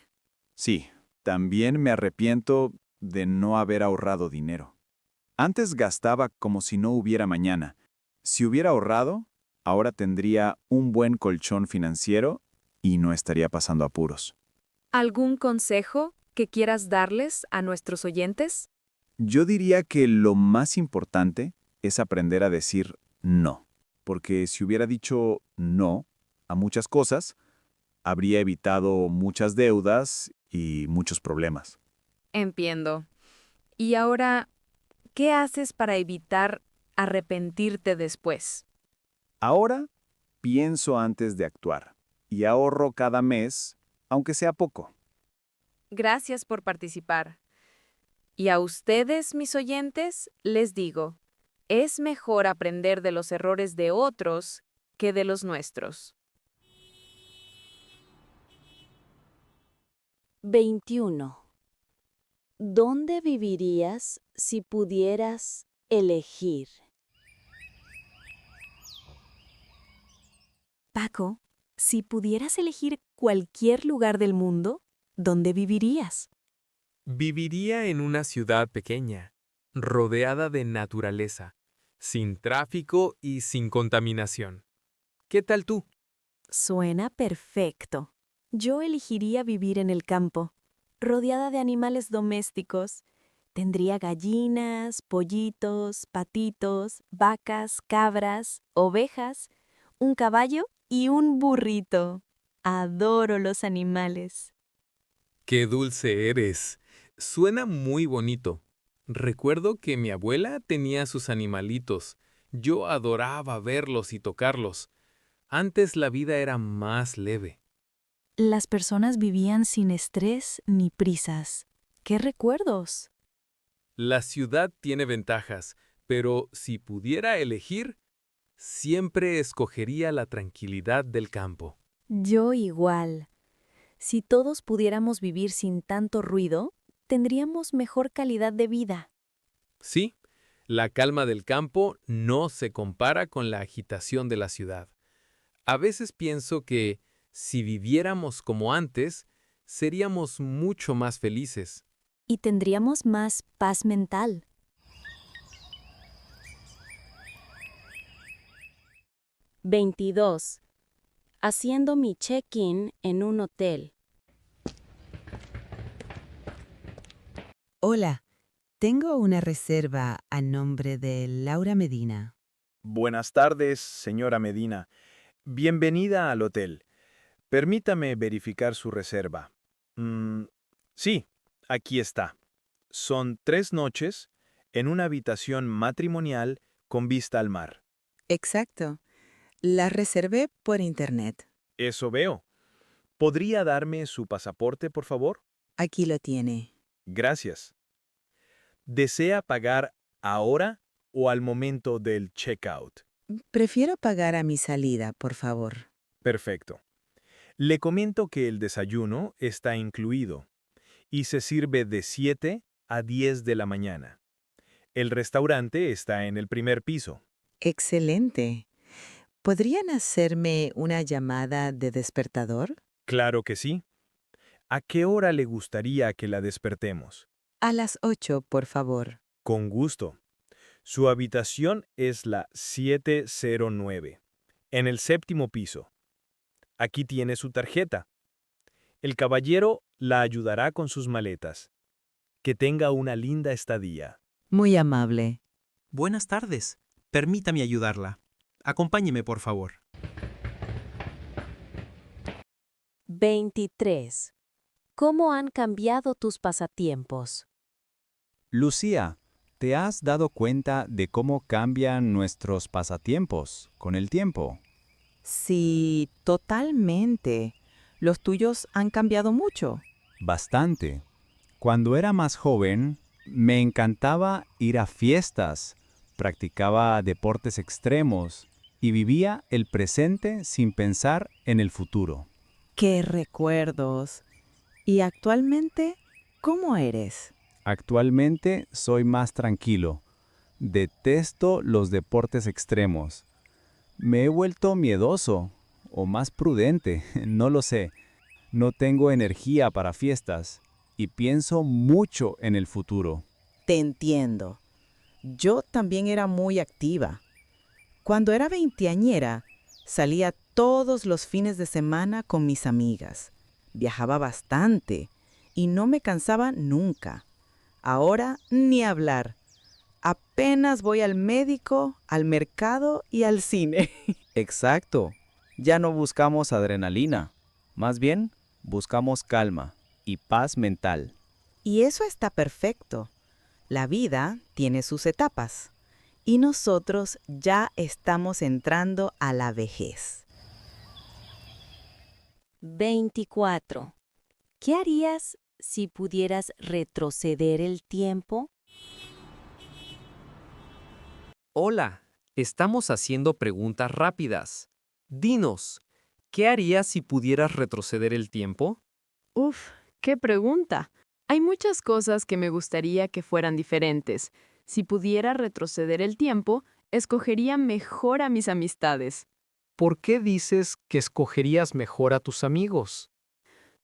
Sí, también me arrepiento de no haber ahorrado dinero. Antes gastaba como si no hubiera mañana. Si hubiera ahorrado, ahora tendría un buen colchón financiero y no estaría pasando apuros. ¿Algún consejo que quieras darles a nuestros oyentes? Yo diría que lo más importante es aprender a decir no, porque si hubiera dicho no a muchas cosas, habría evitado muchas deudas y muchos problemas. Entiendo. Y ahora, ¿qué haces para evitar arrepentirte después? Ahora pienso antes de actuar y ahorro cada mes, aunque sea poco. Gracias por participar. Y a ustedes, mis oyentes, les digo, es mejor aprender de los errores de otros que de los nuestros. 21. ¿Dónde vivirías si pudieras elegir? Paco, si pudieras elegir cualquier lugar del mundo, ¿dónde vivirías? Viviría en una ciudad pequeña, rodeada de naturaleza, sin tráfico y sin contaminación. ¿Qué tal tú? Suena perfecto. Yo elegiría vivir en el campo, rodeada de animales domésticos. Tendría gallinas, pollitos, patitos, vacas, cabras, ovejas, un caballo y un burrito. Adoro los animales. ¡Qué dulce eres! Suena muy bonito. Recuerdo que mi abuela tenía sus animalitos. Yo adoraba verlos y tocarlos. Antes la vida era más leve. Las personas vivían sin estrés ni prisas. ¡Qué recuerdos! La ciudad tiene ventajas, pero si pudiera elegir, siempre escogería la tranquilidad del campo. Yo igual. Si todos pudiéramos vivir sin tanto ruido, tendríamos mejor calidad de vida. Sí, la calma del campo no se compara con la agitación de la ciudad. A veces pienso que, si viviéramos como antes, seríamos mucho más felices. Y tendríamos más paz mental. (22) Haciendo mi check-in en un hotel. Hola, tengo una reserva a nombre de Laura Medina. Buenas tardes, señora Medina. Bienvenida al hotel. Permítame verificar su reserva. Sí, aquí está. Son 3 noches en una habitación matrimonial con vista al mar. Exacto. La reservé por internet. Eso veo. ¿Podría darme su pasaporte, por favor? Aquí lo tiene. Gracias. ¿Desea pagar ahora o al momento del checkout? Prefiero pagar a mi salida, por favor. Perfecto. Le comento que el desayuno está incluido y se sirve de 7 a 10 de la mañana. El restaurante está en el primer piso. Excelente. ¿Podrían hacerme una llamada de despertador? Claro que sí. ¿A qué hora le gustaría que la despertemos? A las 8, por favor. Con gusto. Su habitación es la 709, en el 7º piso. Aquí tiene su tarjeta. El caballero la ayudará con sus maletas. Que tenga una linda estadía. Muy amable. Buenas tardes. Permítame ayudarla. Acompáñeme, por favor. 23. ¿Cómo han cambiado tus pasatiempos? Lucía, ¿te has dado cuenta de cómo cambian nuestros pasatiempos con el tiempo? Sí, totalmente. Los tuyos han cambiado mucho. Bastante. Cuando era más joven, me encantaba ir a fiestas, practicaba deportes extremos y vivía el presente sin pensar en el futuro. ¡Qué recuerdos! ¿Y actualmente cómo eres? Actualmente soy más tranquilo. Detesto los deportes extremos. Me he vuelto miedoso o más prudente, no lo sé. No tengo energía para fiestas y pienso mucho en el futuro. Te entiendo. Yo también era muy activa. Cuando era veinteañera, salía todos los fines de semana con mis amigas. Viajaba bastante y no me cansaba nunca. Ahora ni hablar. Apenas voy al médico, al mercado y al cine. Exacto. Ya no buscamos adrenalina. Más bien, buscamos calma y paz mental. Y eso está perfecto. La vida tiene sus etapas. Y nosotros ya estamos entrando a la vejez. 24. ¿Qué harías si pudieras retroceder el tiempo? Hola, estamos haciendo preguntas rápidas. Dinos, ¿qué harías si pudieras retroceder el tiempo? Uf, qué pregunta. Hay muchas cosas que me gustaría que fueran diferentes. Si pudiera retroceder el tiempo, escogería mejor a mis amistades. ¿Por qué dices que escogerías mejor a tus amigos?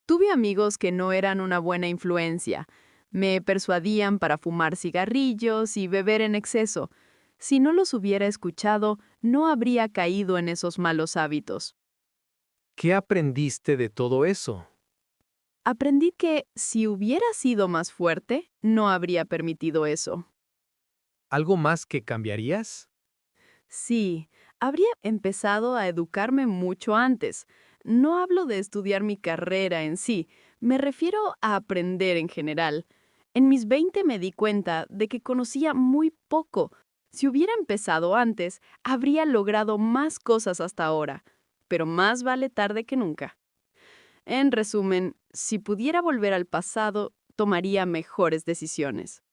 Tuve amigos que no eran una buena influencia. Me persuadían para fumar cigarrillos y beber en exceso. Si no los hubiera escuchado, no habría caído en esos malos hábitos. ¿Qué aprendiste de todo eso? Aprendí que, si hubiera sido más fuerte, no habría permitido eso. ¿Algo más que cambiarías? Sí, habría empezado a educarme mucho antes. No hablo de estudiar mi carrera en sí, me refiero a aprender en general. En mis 20 me di cuenta de que conocía muy poco. Si hubiera empezado antes, habría logrado más cosas hasta ahora, pero más vale tarde que nunca. En resumen, si pudiera volver al pasado, tomaría mejores decisiones.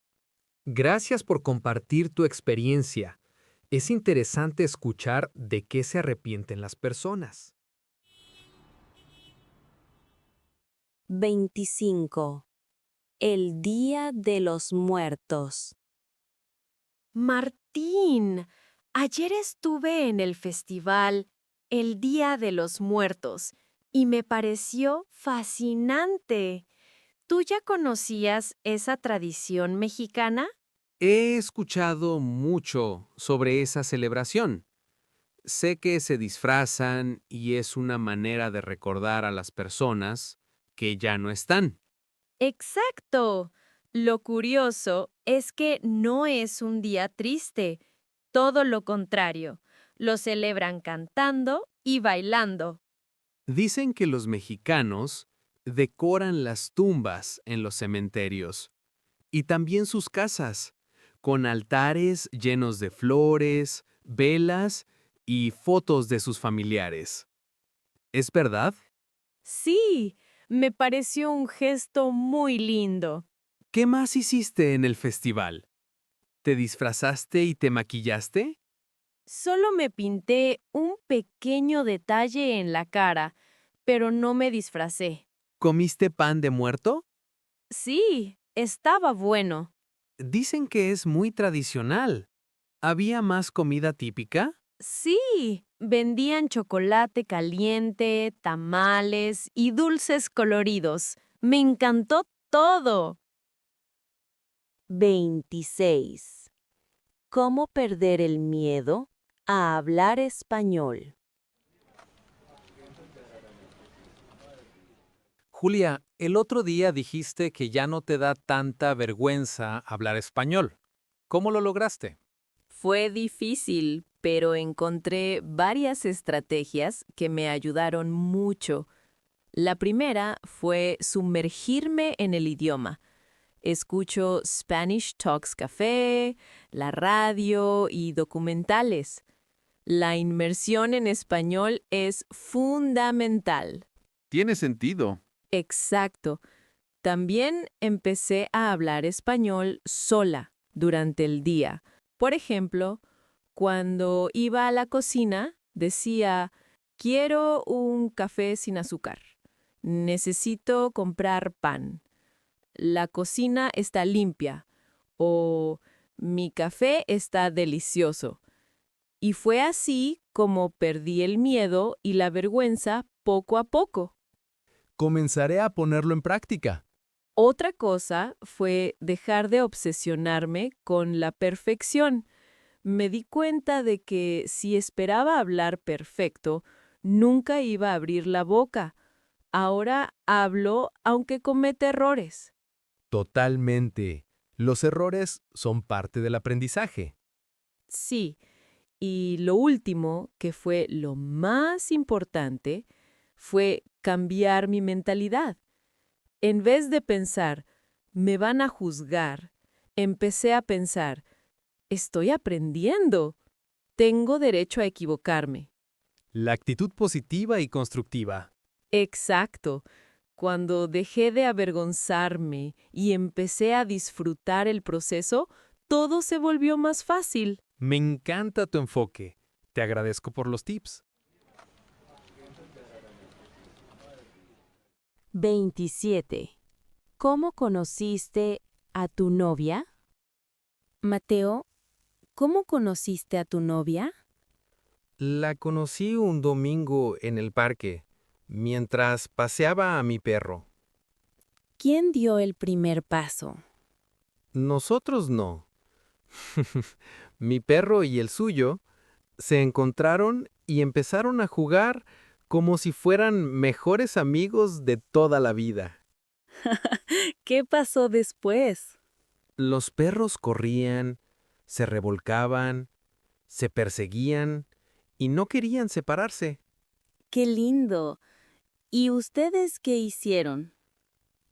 Gracias por compartir tu experiencia. Es interesante escuchar de qué se arrepienten las personas. 25. El Día de los Muertos. Martín, ayer estuve en el festival El Día de los Muertos y me pareció fascinante. ¿Tú ya conocías esa tradición mexicana? He escuchado mucho sobre esa celebración. Sé que se disfrazan y es una manera de recordar a las personas que ya no están. Exacto. Lo curioso es que no es un día triste, todo lo contrario. Lo celebran cantando y bailando. Dicen que los mexicanos decoran las tumbas en los cementerios y también sus casas, con altares llenos de flores, velas y fotos de sus familiares. ¿Es verdad? Sí, me pareció un gesto muy lindo. ¿Qué más hiciste en el festival? ¿Te disfrazaste y te maquillaste? Solo me pinté un pequeño detalle en la cara, pero no me disfracé. ¿Comiste pan de muerto? Sí, estaba bueno. Dicen que es muy tradicional. ¿Había más comida típica? Sí, vendían chocolate caliente, tamales y dulces coloridos. Me encantó todo. 26. ¿Cómo perder el miedo a hablar español? Julia, el otro día dijiste que ya no te da tanta vergüenza hablar español. ¿Cómo lo lograste? Fue difícil, pero encontré varias estrategias que me ayudaron mucho. La primera fue sumergirme en el idioma. Escucho Spanish Talks Café, la radio y documentales. La inmersión en español es fundamental. Tiene sentido. Exacto. También empecé a hablar español sola durante el día. Por ejemplo, cuando iba a la cocina, decía, quiero un café sin azúcar. Necesito comprar pan. La cocina está limpia. O mi café está delicioso. Y fue así como perdí el miedo y la vergüenza poco a poco. Comenzaré a ponerlo en práctica. Otra cosa fue dejar de obsesionarme con la perfección. Me di cuenta de que si esperaba hablar perfecto, nunca iba a abrir la boca. Ahora hablo aunque cometa errores. Totalmente. Los errores son parte del aprendizaje. Sí, y lo último, que fue lo más importante, fue cambiar mi mentalidad. En vez de pensar, me van a juzgar, empecé a pensar, estoy aprendiendo. Tengo derecho a equivocarme. La actitud positiva y constructiva. Exacto. Cuando dejé de avergonzarme y empecé a disfrutar el proceso, todo se volvió más fácil. Me encanta tu enfoque. Te agradezco por los tips. 27. ¿Cómo conociste a tu novia? Mateo, ¿cómo conociste a tu novia? La conocí un domingo en el parque, mientras paseaba a mi perro. ¿Quién dio el primer paso? Nosotros no. Mi perro y el suyo se encontraron y empezaron a jugar como si fueran mejores amigos de toda la vida. ¿Qué pasó después? Los perros corrían, se revolcaban, se perseguían y no querían separarse. ¡Qué lindo! ¿Y ustedes qué hicieron?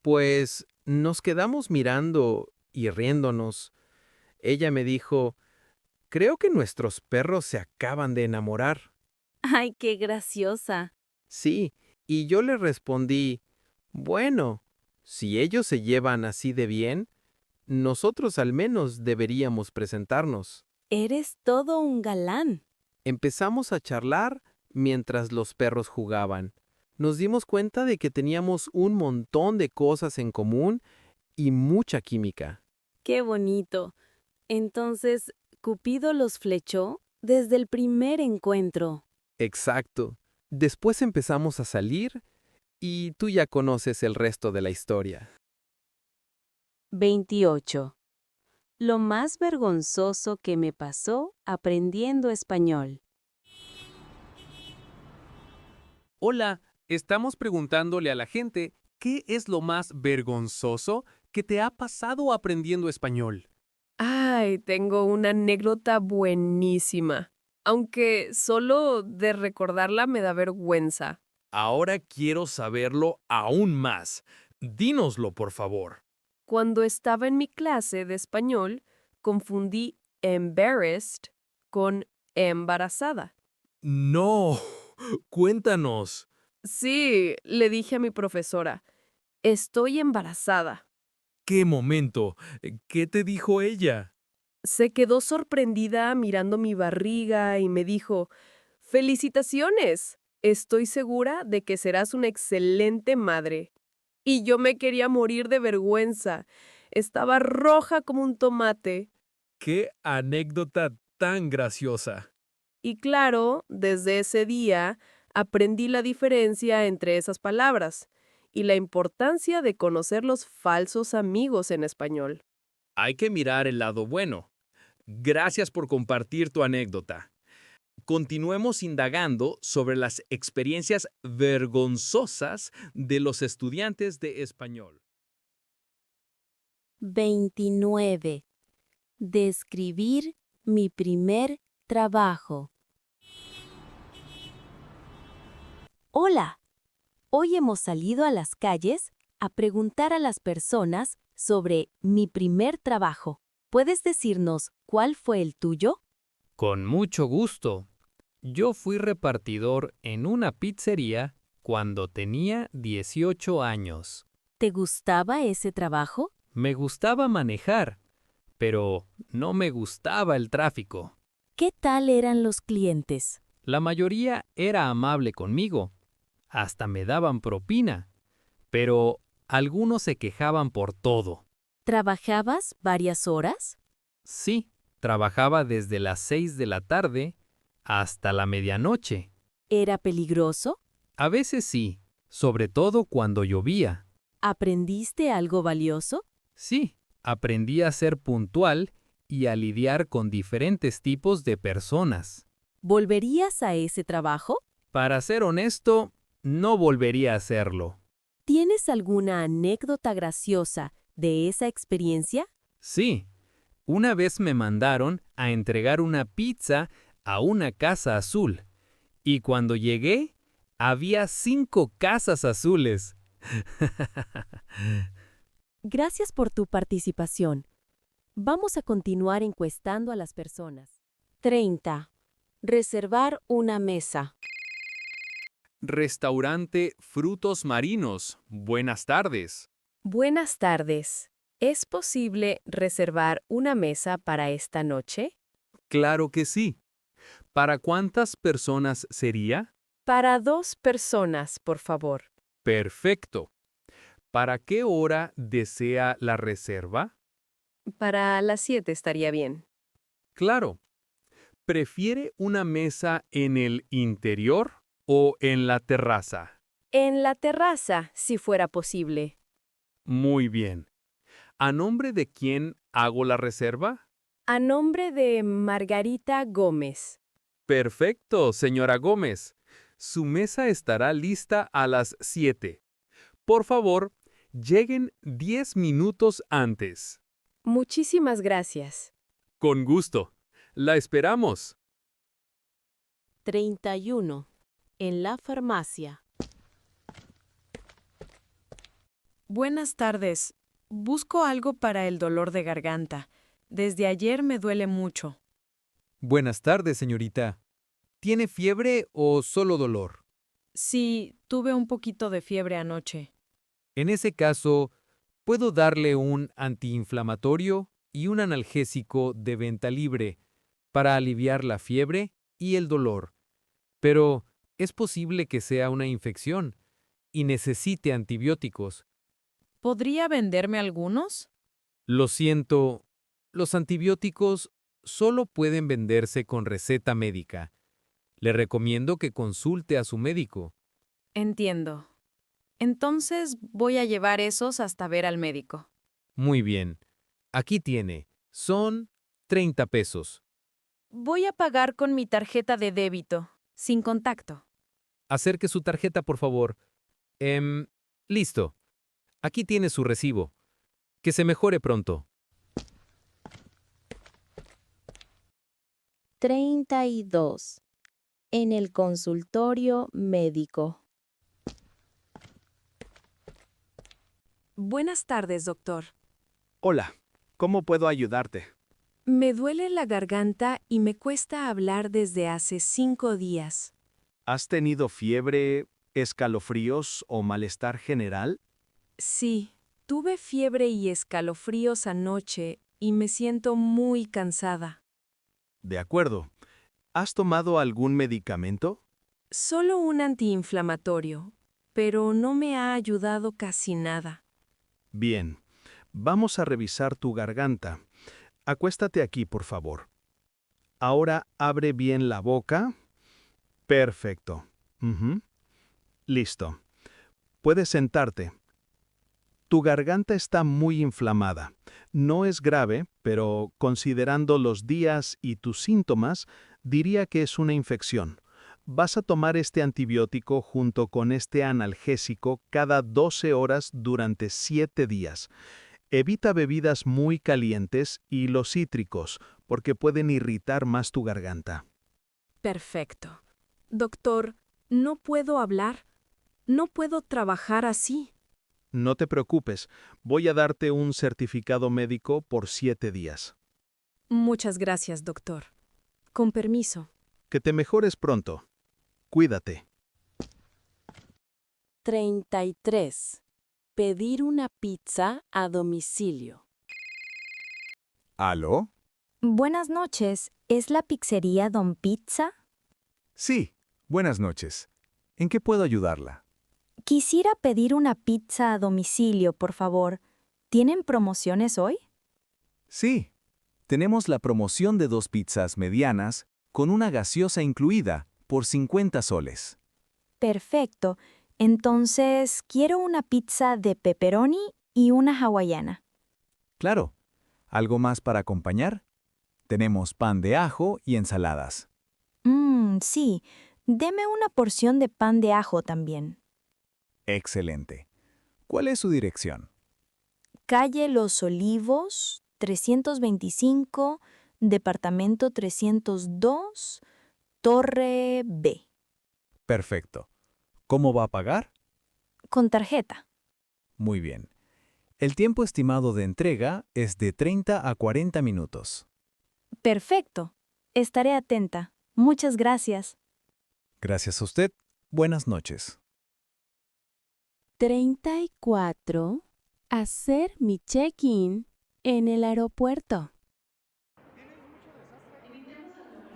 Pues nos quedamos mirando y riéndonos. Ella me dijo, creo que nuestros perros se acaban de enamorar. ¡Ay, qué graciosa! Sí, y yo le respondí, bueno, si ellos se llevan así de bien, nosotros al menos deberíamos presentarnos. Eres todo un galán. Empezamos a charlar mientras los perros jugaban. Nos dimos cuenta de que teníamos un montón de cosas en común y mucha química. ¡Qué bonito! Entonces, ¿Cupido los flechó desde el primer encuentro? Exacto. Después empezamos a salir y tú ya conoces el resto de la historia. 28. Lo más vergonzoso que me pasó aprendiendo español. Hola, estamos preguntándole a la gente qué es lo más vergonzoso que te ha pasado aprendiendo español. Ay, tengo una anécdota buenísima, aunque solo de recordarla me da vergüenza. Ahora quiero saberlo aún más. Dínoslo, por favor. Cuando estaba en mi clase de español, confundí embarrassed con embarazada. No, cuéntanos. Sí, le dije a mi profesora, estoy embarazada. ¿Qué momento? ¿Qué te dijo ella? Se quedó sorprendida mirando mi barriga y me dijo, ¡Felicitaciones! Estoy segura de que serás una excelente madre. Y yo me quería morir de vergüenza. Estaba roja como un tomate. ¡Qué anécdota tan graciosa! Y claro, desde ese día aprendí la diferencia entre esas palabras y la importancia de conocer los falsos amigos en español. Hay que mirar el lado bueno. Gracias por compartir tu anécdota. Continuemos indagando sobre las experiencias vergonzosas de los estudiantes de español. 29. Describir mi primer trabajo. Hola. Hoy hemos salido a las calles a preguntar a las personas sobre mi primer trabajo. ¿Puedes decirnos cuál fue el tuyo? Con mucho gusto. Yo fui repartidor en una pizzería cuando tenía 18 años. ¿Te gustaba ese trabajo? Me gustaba manejar, pero no me gustaba el tráfico. ¿Qué tal eran los clientes? La mayoría era amable conmigo. Hasta me daban propina, pero algunos se quejaban por todo. ¿Trabajabas varias horas? Sí, trabajaba desde las 6 de la tarde hasta la medianoche. ¿Era peligroso? A veces sí, sobre todo cuando llovía. ¿Aprendiste algo valioso? Sí, aprendí a ser puntual y a lidiar con diferentes tipos de personas. ¿Volverías a ese trabajo? Para ser honesto, no volvería a hacerlo. ¿Tienes alguna anécdota graciosa de esa experiencia? Sí, una vez me mandaron a entregar una pizza a una casa azul, y cuando llegué, había 5 casas azules. Gracias por tu participación. Vamos a continuar encuestando a las personas. 30. Reservar una mesa. Restaurante Frutos Marinos. Buenas tardes. Buenas tardes. ¿Es posible reservar una mesa para esta noche? Claro que sí. ¿Para cuántas personas sería? Para 2 personas, por favor. Perfecto. ¿Para qué hora desea la reserva? Para las 7 estaría bien. Claro. ¿Prefiere una mesa en el interior o en la terraza? En la terraza, si fuera posible. Muy bien. ¿A nombre de quién hago la reserva? A nombre de Margarita Gómez. Perfecto, señora Gómez. Su mesa estará lista a las 7. Por favor, lleguen 10 minutos antes. Muchísimas gracias. Con gusto. La esperamos. 31. En la farmacia. Buenas tardes. Busco algo para el dolor de garganta. Desde ayer me duele mucho. Buenas tardes, señorita. ¿Tiene fiebre o solo dolor? Sí, tuve un poquito de fiebre anoche. En ese caso, puedo darle un antiinflamatorio y un analgésico de venta libre para aliviar la fiebre y el dolor. Pero es posible que sea una infección y necesite antibióticos. ¿Podría venderme algunos? Lo siento, los antibióticos solo pueden venderse con receta médica. Le recomiendo que consulte a su médico. Entiendo. Entonces voy a llevar esos hasta ver al médico. Muy bien. Aquí tiene. Son 30 pesos. Voy a pagar con mi tarjeta de débito, sin contacto. Acerque su tarjeta, por favor. Listo. Aquí tiene su recibo. Que se mejore pronto. 32. En el consultorio médico. Buenas tardes, doctor. Hola, ¿cómo puedo ayudarte? Me duele la garganta y me cuesta hablar desde hace 5 días. ¿Has tenido fiebre, escalofríos o malestar general? Sí, tuve fiebre y escalofríos anoche y me siento muy cansada. De acuerdo. ¿Has tomado algún medicamento? Solo un antiinflamatorio, pero no me ha ayudado casi nada. Bien, vamos a revisar tu garganta. Acuéstate aquí, por favor. Ahora abre bien la boca. Perfecto. Listo. Puedes sentarte. Tu garganta está muy inflamada. No es grave, pero considerando los días y tus síntomas, diría que es una infección. Vas a tomar este antibiótico junto con este analgésico cada 12 horas durante 7 días. Evita bebidas muy calientes y los cítricos, porque pueden irritar más tu garganta. Perfecto. Doctor, no puedo hablar. No puedo trabajar así. No te preocupes, voy a darte un certificado médico por 7 días. Muchas gracias, doctor. Con permiso. Que te mejores pronto. Cuídate. 33. Pedir una pizza a domicilio. ¿Aló? Buenas noches. ¿Es la pizzería Don Pizza? Sí, buenas noches. ¿En qué puedo ayudarla? Quisiera pedir una pizza a domicilio, por favor. ¿Tienen promociones hoy? Sí, tenemos la promoción de 2 pizzas medianas con una gaseosa incluida por 50 soles. Perfecto. Entonces, quiero una pizza de pepperoni y una hawaiana. Claro. ¿Algo más para acompañar? Tenemos pan de ajo y ensaladas. Sí. Deme una porción de pan de ajo también. Excelente. ¿Cuál es su dirección? Calle Los Olivos, 325, departamento 302, Torre B. Perfecto. ¿Cómo va a pagar? Con tarjeta. Muy bien. El tiempo estimado de entrega es de 30 a 40 minutos. Perfecto. Estaré atenta. Muchas gracias. Gracias a usted. Buenas noches. 34. Hacer mi check-in en el aeropuerto.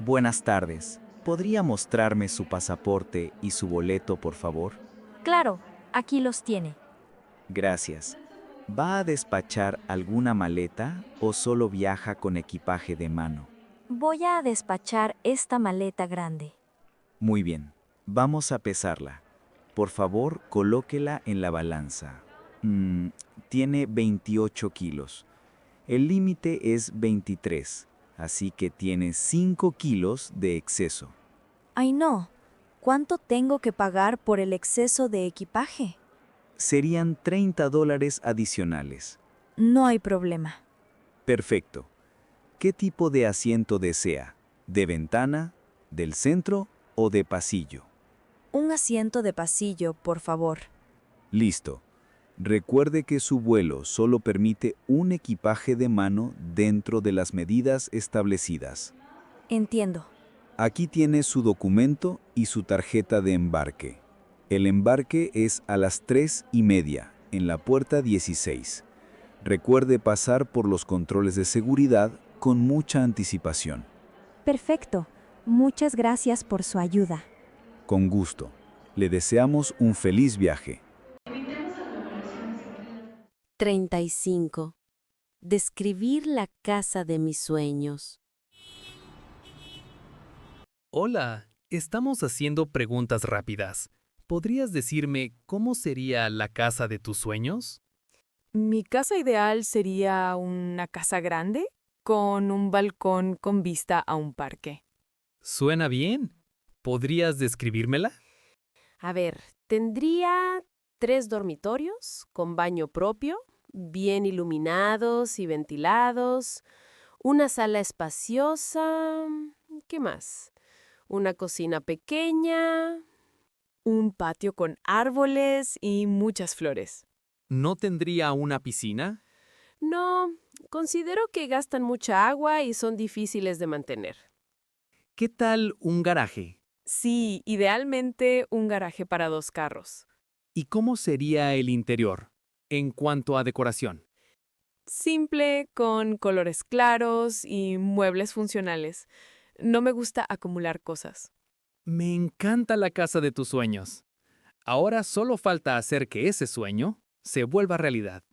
Buenas tardes. ¿Podría mostrarme su pasaporte y su boleto, por favor? Claro, aquí los tiene. Gracias. ¿Va a despachar alguna maleta o solo viaja con equipaje de mano? Voy a despachar esta maleta grande. Muy bien. Vamos a pesarla. Por favor, colóquela en la balanza. Tiene 28 kilos. El límite es 23, así que tiene 5 kilos de exceso. Ay, no. ¿Cuánto tengo que pagar por el exceso de equipaje? Serían $30 adicionales. No hay problema. Perfecto. ¿Qué tipo de asiento desea? ¿De ventana, del centro o de pasillo? Un asiento de pasillo, por favor. Listo. Recuerde que su vuelo solo permite un equipaje de mano dentro de las medidas establecidas. Entiendo. Aquí tiene su documento y su tarjeta de embarque. El embarque es a las 3:30 en la puerta 16. Recuerde pasar por los controles de seguridad con mucha anticipación. Perfecto. Muchas gracias por su ayuda. Con gusto. Le deseamos un feliz viaje. 35. Describir la casa de mis sueños. Hola, estamos haciendo preguntas rápidas. ¿Podrías decirme cómo sería la casa de tus sueños? Mi casa ideal sería una casa grande con un balcón con vista a un parque. Suena bien. ¿Podrías describírmela? A ver, tendría 3 dormitorios con baño propio, bien iluminados y ventilados, una sala espaciosa, ¿qué más? Una cocina pequeña, un patio con árboles y muchas flores. ¿No tendría una piscina? No, considero que gastan mucha agua y son difíciles de mantener. ¿Qué tal un garaje? Sí, idealmente un garaje para 2 carros. ¿Y cómo sería el interior, en cuanto a decoración? Simple, con colores claros y muebles funcionales. No me gusta acumular cosas. Me encanta la casa de tus sueños. Ahora solo falta hacer que ese sueño se vuelva realidad.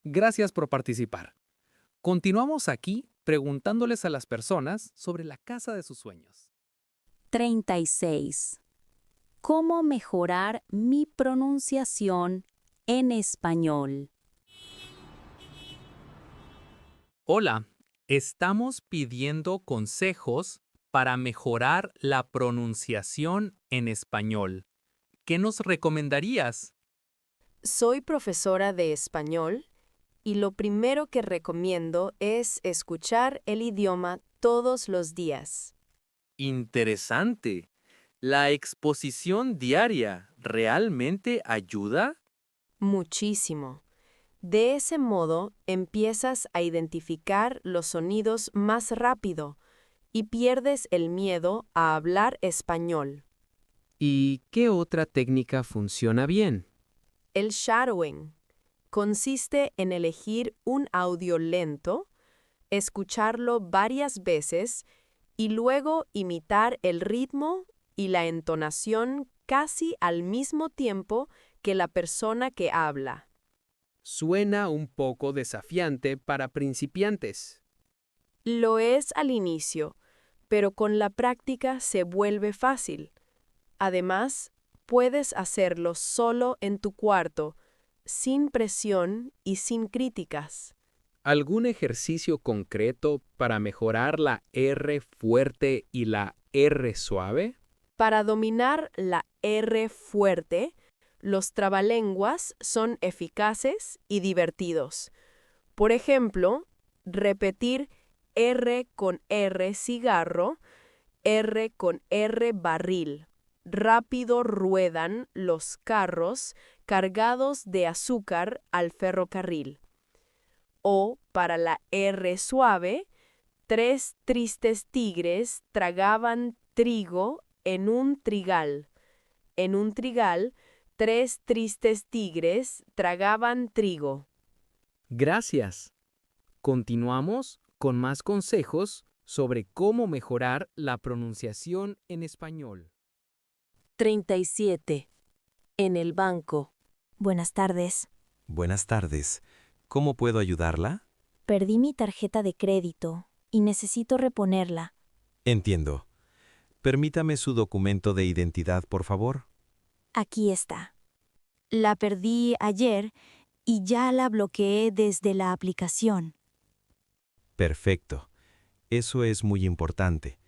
Gracias por participar. Continuamos aquí preguntándoles a las personas sobre la casa de sus sueños. 36. ¿Cómo mejorar mi pronunciación en español? Hola, estamos pidiendo consejos para mejorar la pronunciación en español. ¿Qué nos recomendarías? Soy profesora de español y lo primero que recomiendo es escuchar el idioma todos los días. Interesante. ¿La exposición diaria realmente ayuda? Muchísimo. De ese modo empiezas a identificar los sonidos más rápido y pierdes el miedo a hablar español. ¿Y qué otra técnica funciona bien? El shadowing consiste en elegir un audio lento, escucharlo varias veces y luego imitar el ritmo y la entonación casi al mismo tiempo que la persona que habla. Suena un poco desafiante para principiantes. Lo es al inicio, pero con la práctica se vuelve fácil. Además, puedes hacerlo solo en tu cuarto, sin presión y sin críticas. ¿Algún ejercicio concreto para mejorar la R fuerte y la R suave? Para dominar la R fuerte, los trabalenguas son eficaces y divertidos. Por ejemplo, repetir R con R cigarro, R con R barril. Rápido ruedan los carros cargados de azúcar al ferrocarril. O para la R suave, 3 tristes tigres tragaban trigo en un trigal. En un trigal, 3 tristes tigres tragaban trigo. Gracias. Continuamos con más consejos sobre cómo mejorar la pronunciación en español. 37. En el banco. Buenas tardes. Buenas tardes. ¿Cómo puedo ayudarla? Perdí mi tarjeta de crédito y necesito reponerla. Entiendo. Permítame su documento de identidad, por favor. Aquí está. La perdí ayer y ya la bloqueé desde la aplicación. Perfecto. Eso es muy importante.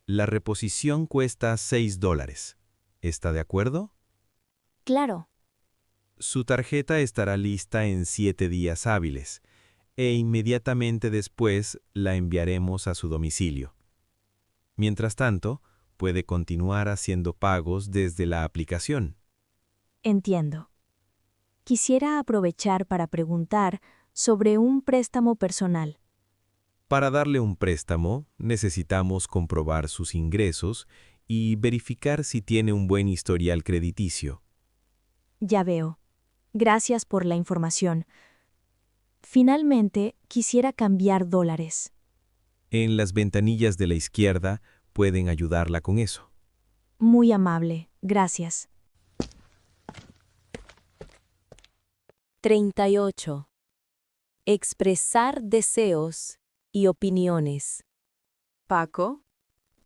La reposición cuesta $6. ¿Está de acuerdo? Claro. Su tarjeta estará lista en 7 días hábiles e inmediatamente después la enviaremos a su domicilio. Mientras tanto, puede continuar haciendo pagos desde la aplicación. Entiendo. Quisiera aprovechar para preguntar sobre un préstamo personal. Para darle un préstamo, necesitamos comprobar sus ingresos y verificar si tiene un buen historial crediticio. Ya veo. Gracias por la información. Finalmente, quisiera cambiar dólares. En las ventanillas de la izquierda pueden ayudarla con eso. Muy amable. Gracias. 38. Expresar deseos y opiniones. Paco,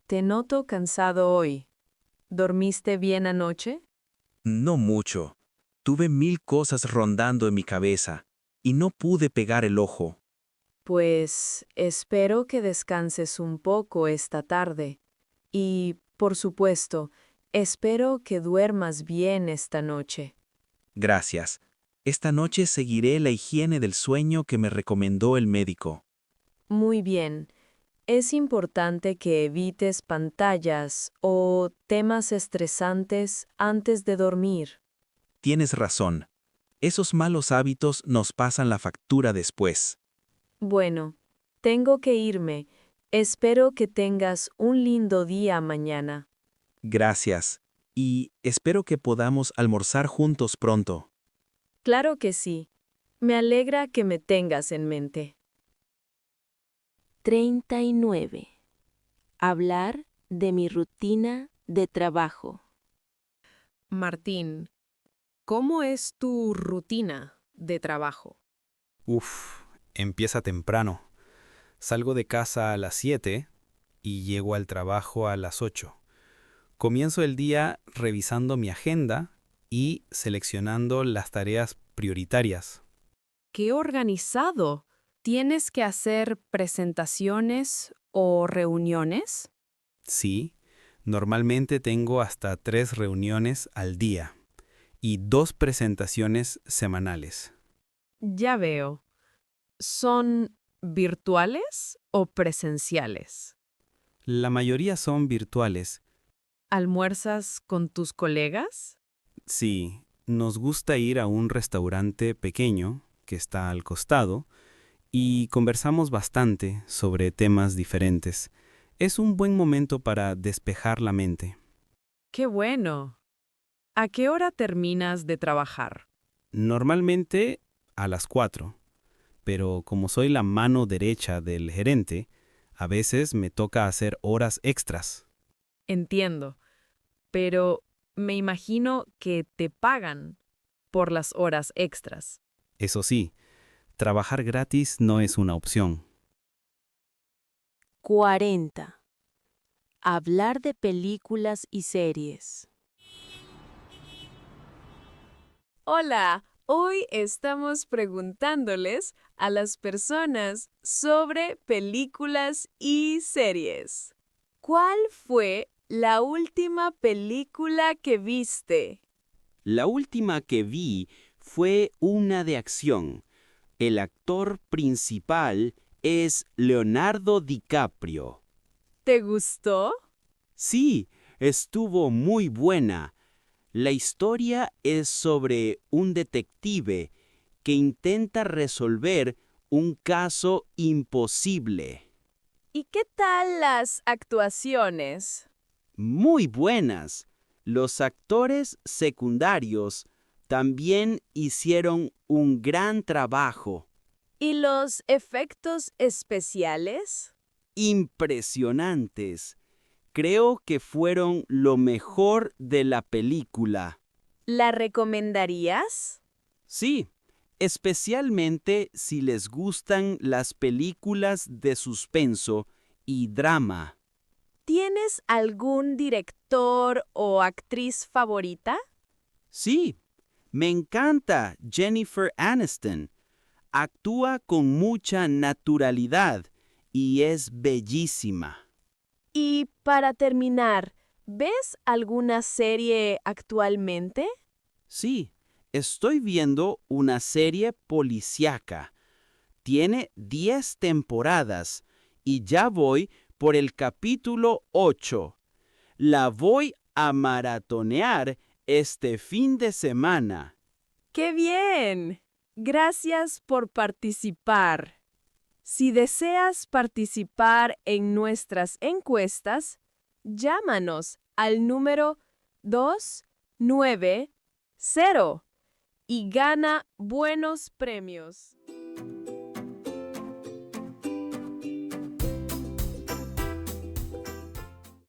te noto cansado hoy. ¿Dormiste bien anoche? No mucho. Tuve 1000 cosas rondando en mi cabeza y no pude pegar el ojo. Pues espero que descanses un poco esta tarde. Y, por supuesto, espero que duermas bien esta noche. Gracias. Esta noche seguiré la higiene del sueño que me recomendó el médico. Muy bien. Es importante que evites pantallas o temas estresantes antes de dormir. Tienes razón. Esos malos hábitos nos pasan la factura después. Bueno, tengo que irme. Espero que tengas un lindo día mañana. Gracias. Y espero que podamos almorzar juntos pronto. Claro que sí. Me alegra que me tengas en mente. 39. Hablar de mi rutina de trabajo. Martín, ¿cómo es tu rutina de trabajo? Empieza temprano. Salgo de casa a las 7 y llego al trabajo a las 8. Comienzo el día revisando mi agenda y seleccionando las tareas prioritarias. ¡Qué organizado! ¿Tienes que hacer presentaciones o reuniones? Sí, normalmente tengo hasta 3 reuniones al día y 2 presentaciones semanales. Ya veo. ¿Son virtuales o presenciales? La mayoría son virtuales. ¿Almuerzas con tus colegas? Sí, nos gusta ir a un restaurante pequeño que está al costado y conversamos bastante sobre temas diferentes. Es un buen momento para despejar la mente. ¡Qué bueno! ¿A qué hora terminas de trabajar? Normalmente a las 4, pero como soy la mano derecha del gerente, a veces me toca hacer horas extras. Entiendo, pero me imagino que te pagan por las horas extras. Eso sí, trabajar gratis no es una opción. 40. Hablar de películas y series. Hola, hoy estamos preguntándoles a las personas sobre películas y series. ¿Cuál fue la última película que viste? La última que vi fue una de acción. El actor principal es Leonardo DiCaprio. ¿Te gustó? Sí, estuvo muy buena. La historia es sobre un detective que intenta resolver un caso imposible. ¿Y qué tal las actuaciones? Muy buenas. Los actores secundarios también hicieron un gran trabajo. ¿Y los efectos especiales? Impresionantes. Creo que fueron lo mejor de la película. ¿La recomendarías? Sí, especialmente si les gustan las películas de suspenso y drama. ¿Tienes algún director o actriz favorita? Sí, me encanta Jennifer Aniston. Actúa con mucha naturalidad y es bellísima. Y para terminar, ¿ves alguna serie actualmente? Sí, estoy viendo una serie policíaca. Tiene 10 temporadas y ya voy por el capítulo 8. La voy a maratonear este fin de semana. ¡Qué bien! Gracias por participar. Si deseas participar en nuestras encuestas, llámanos al número 290 y gana buenos premios.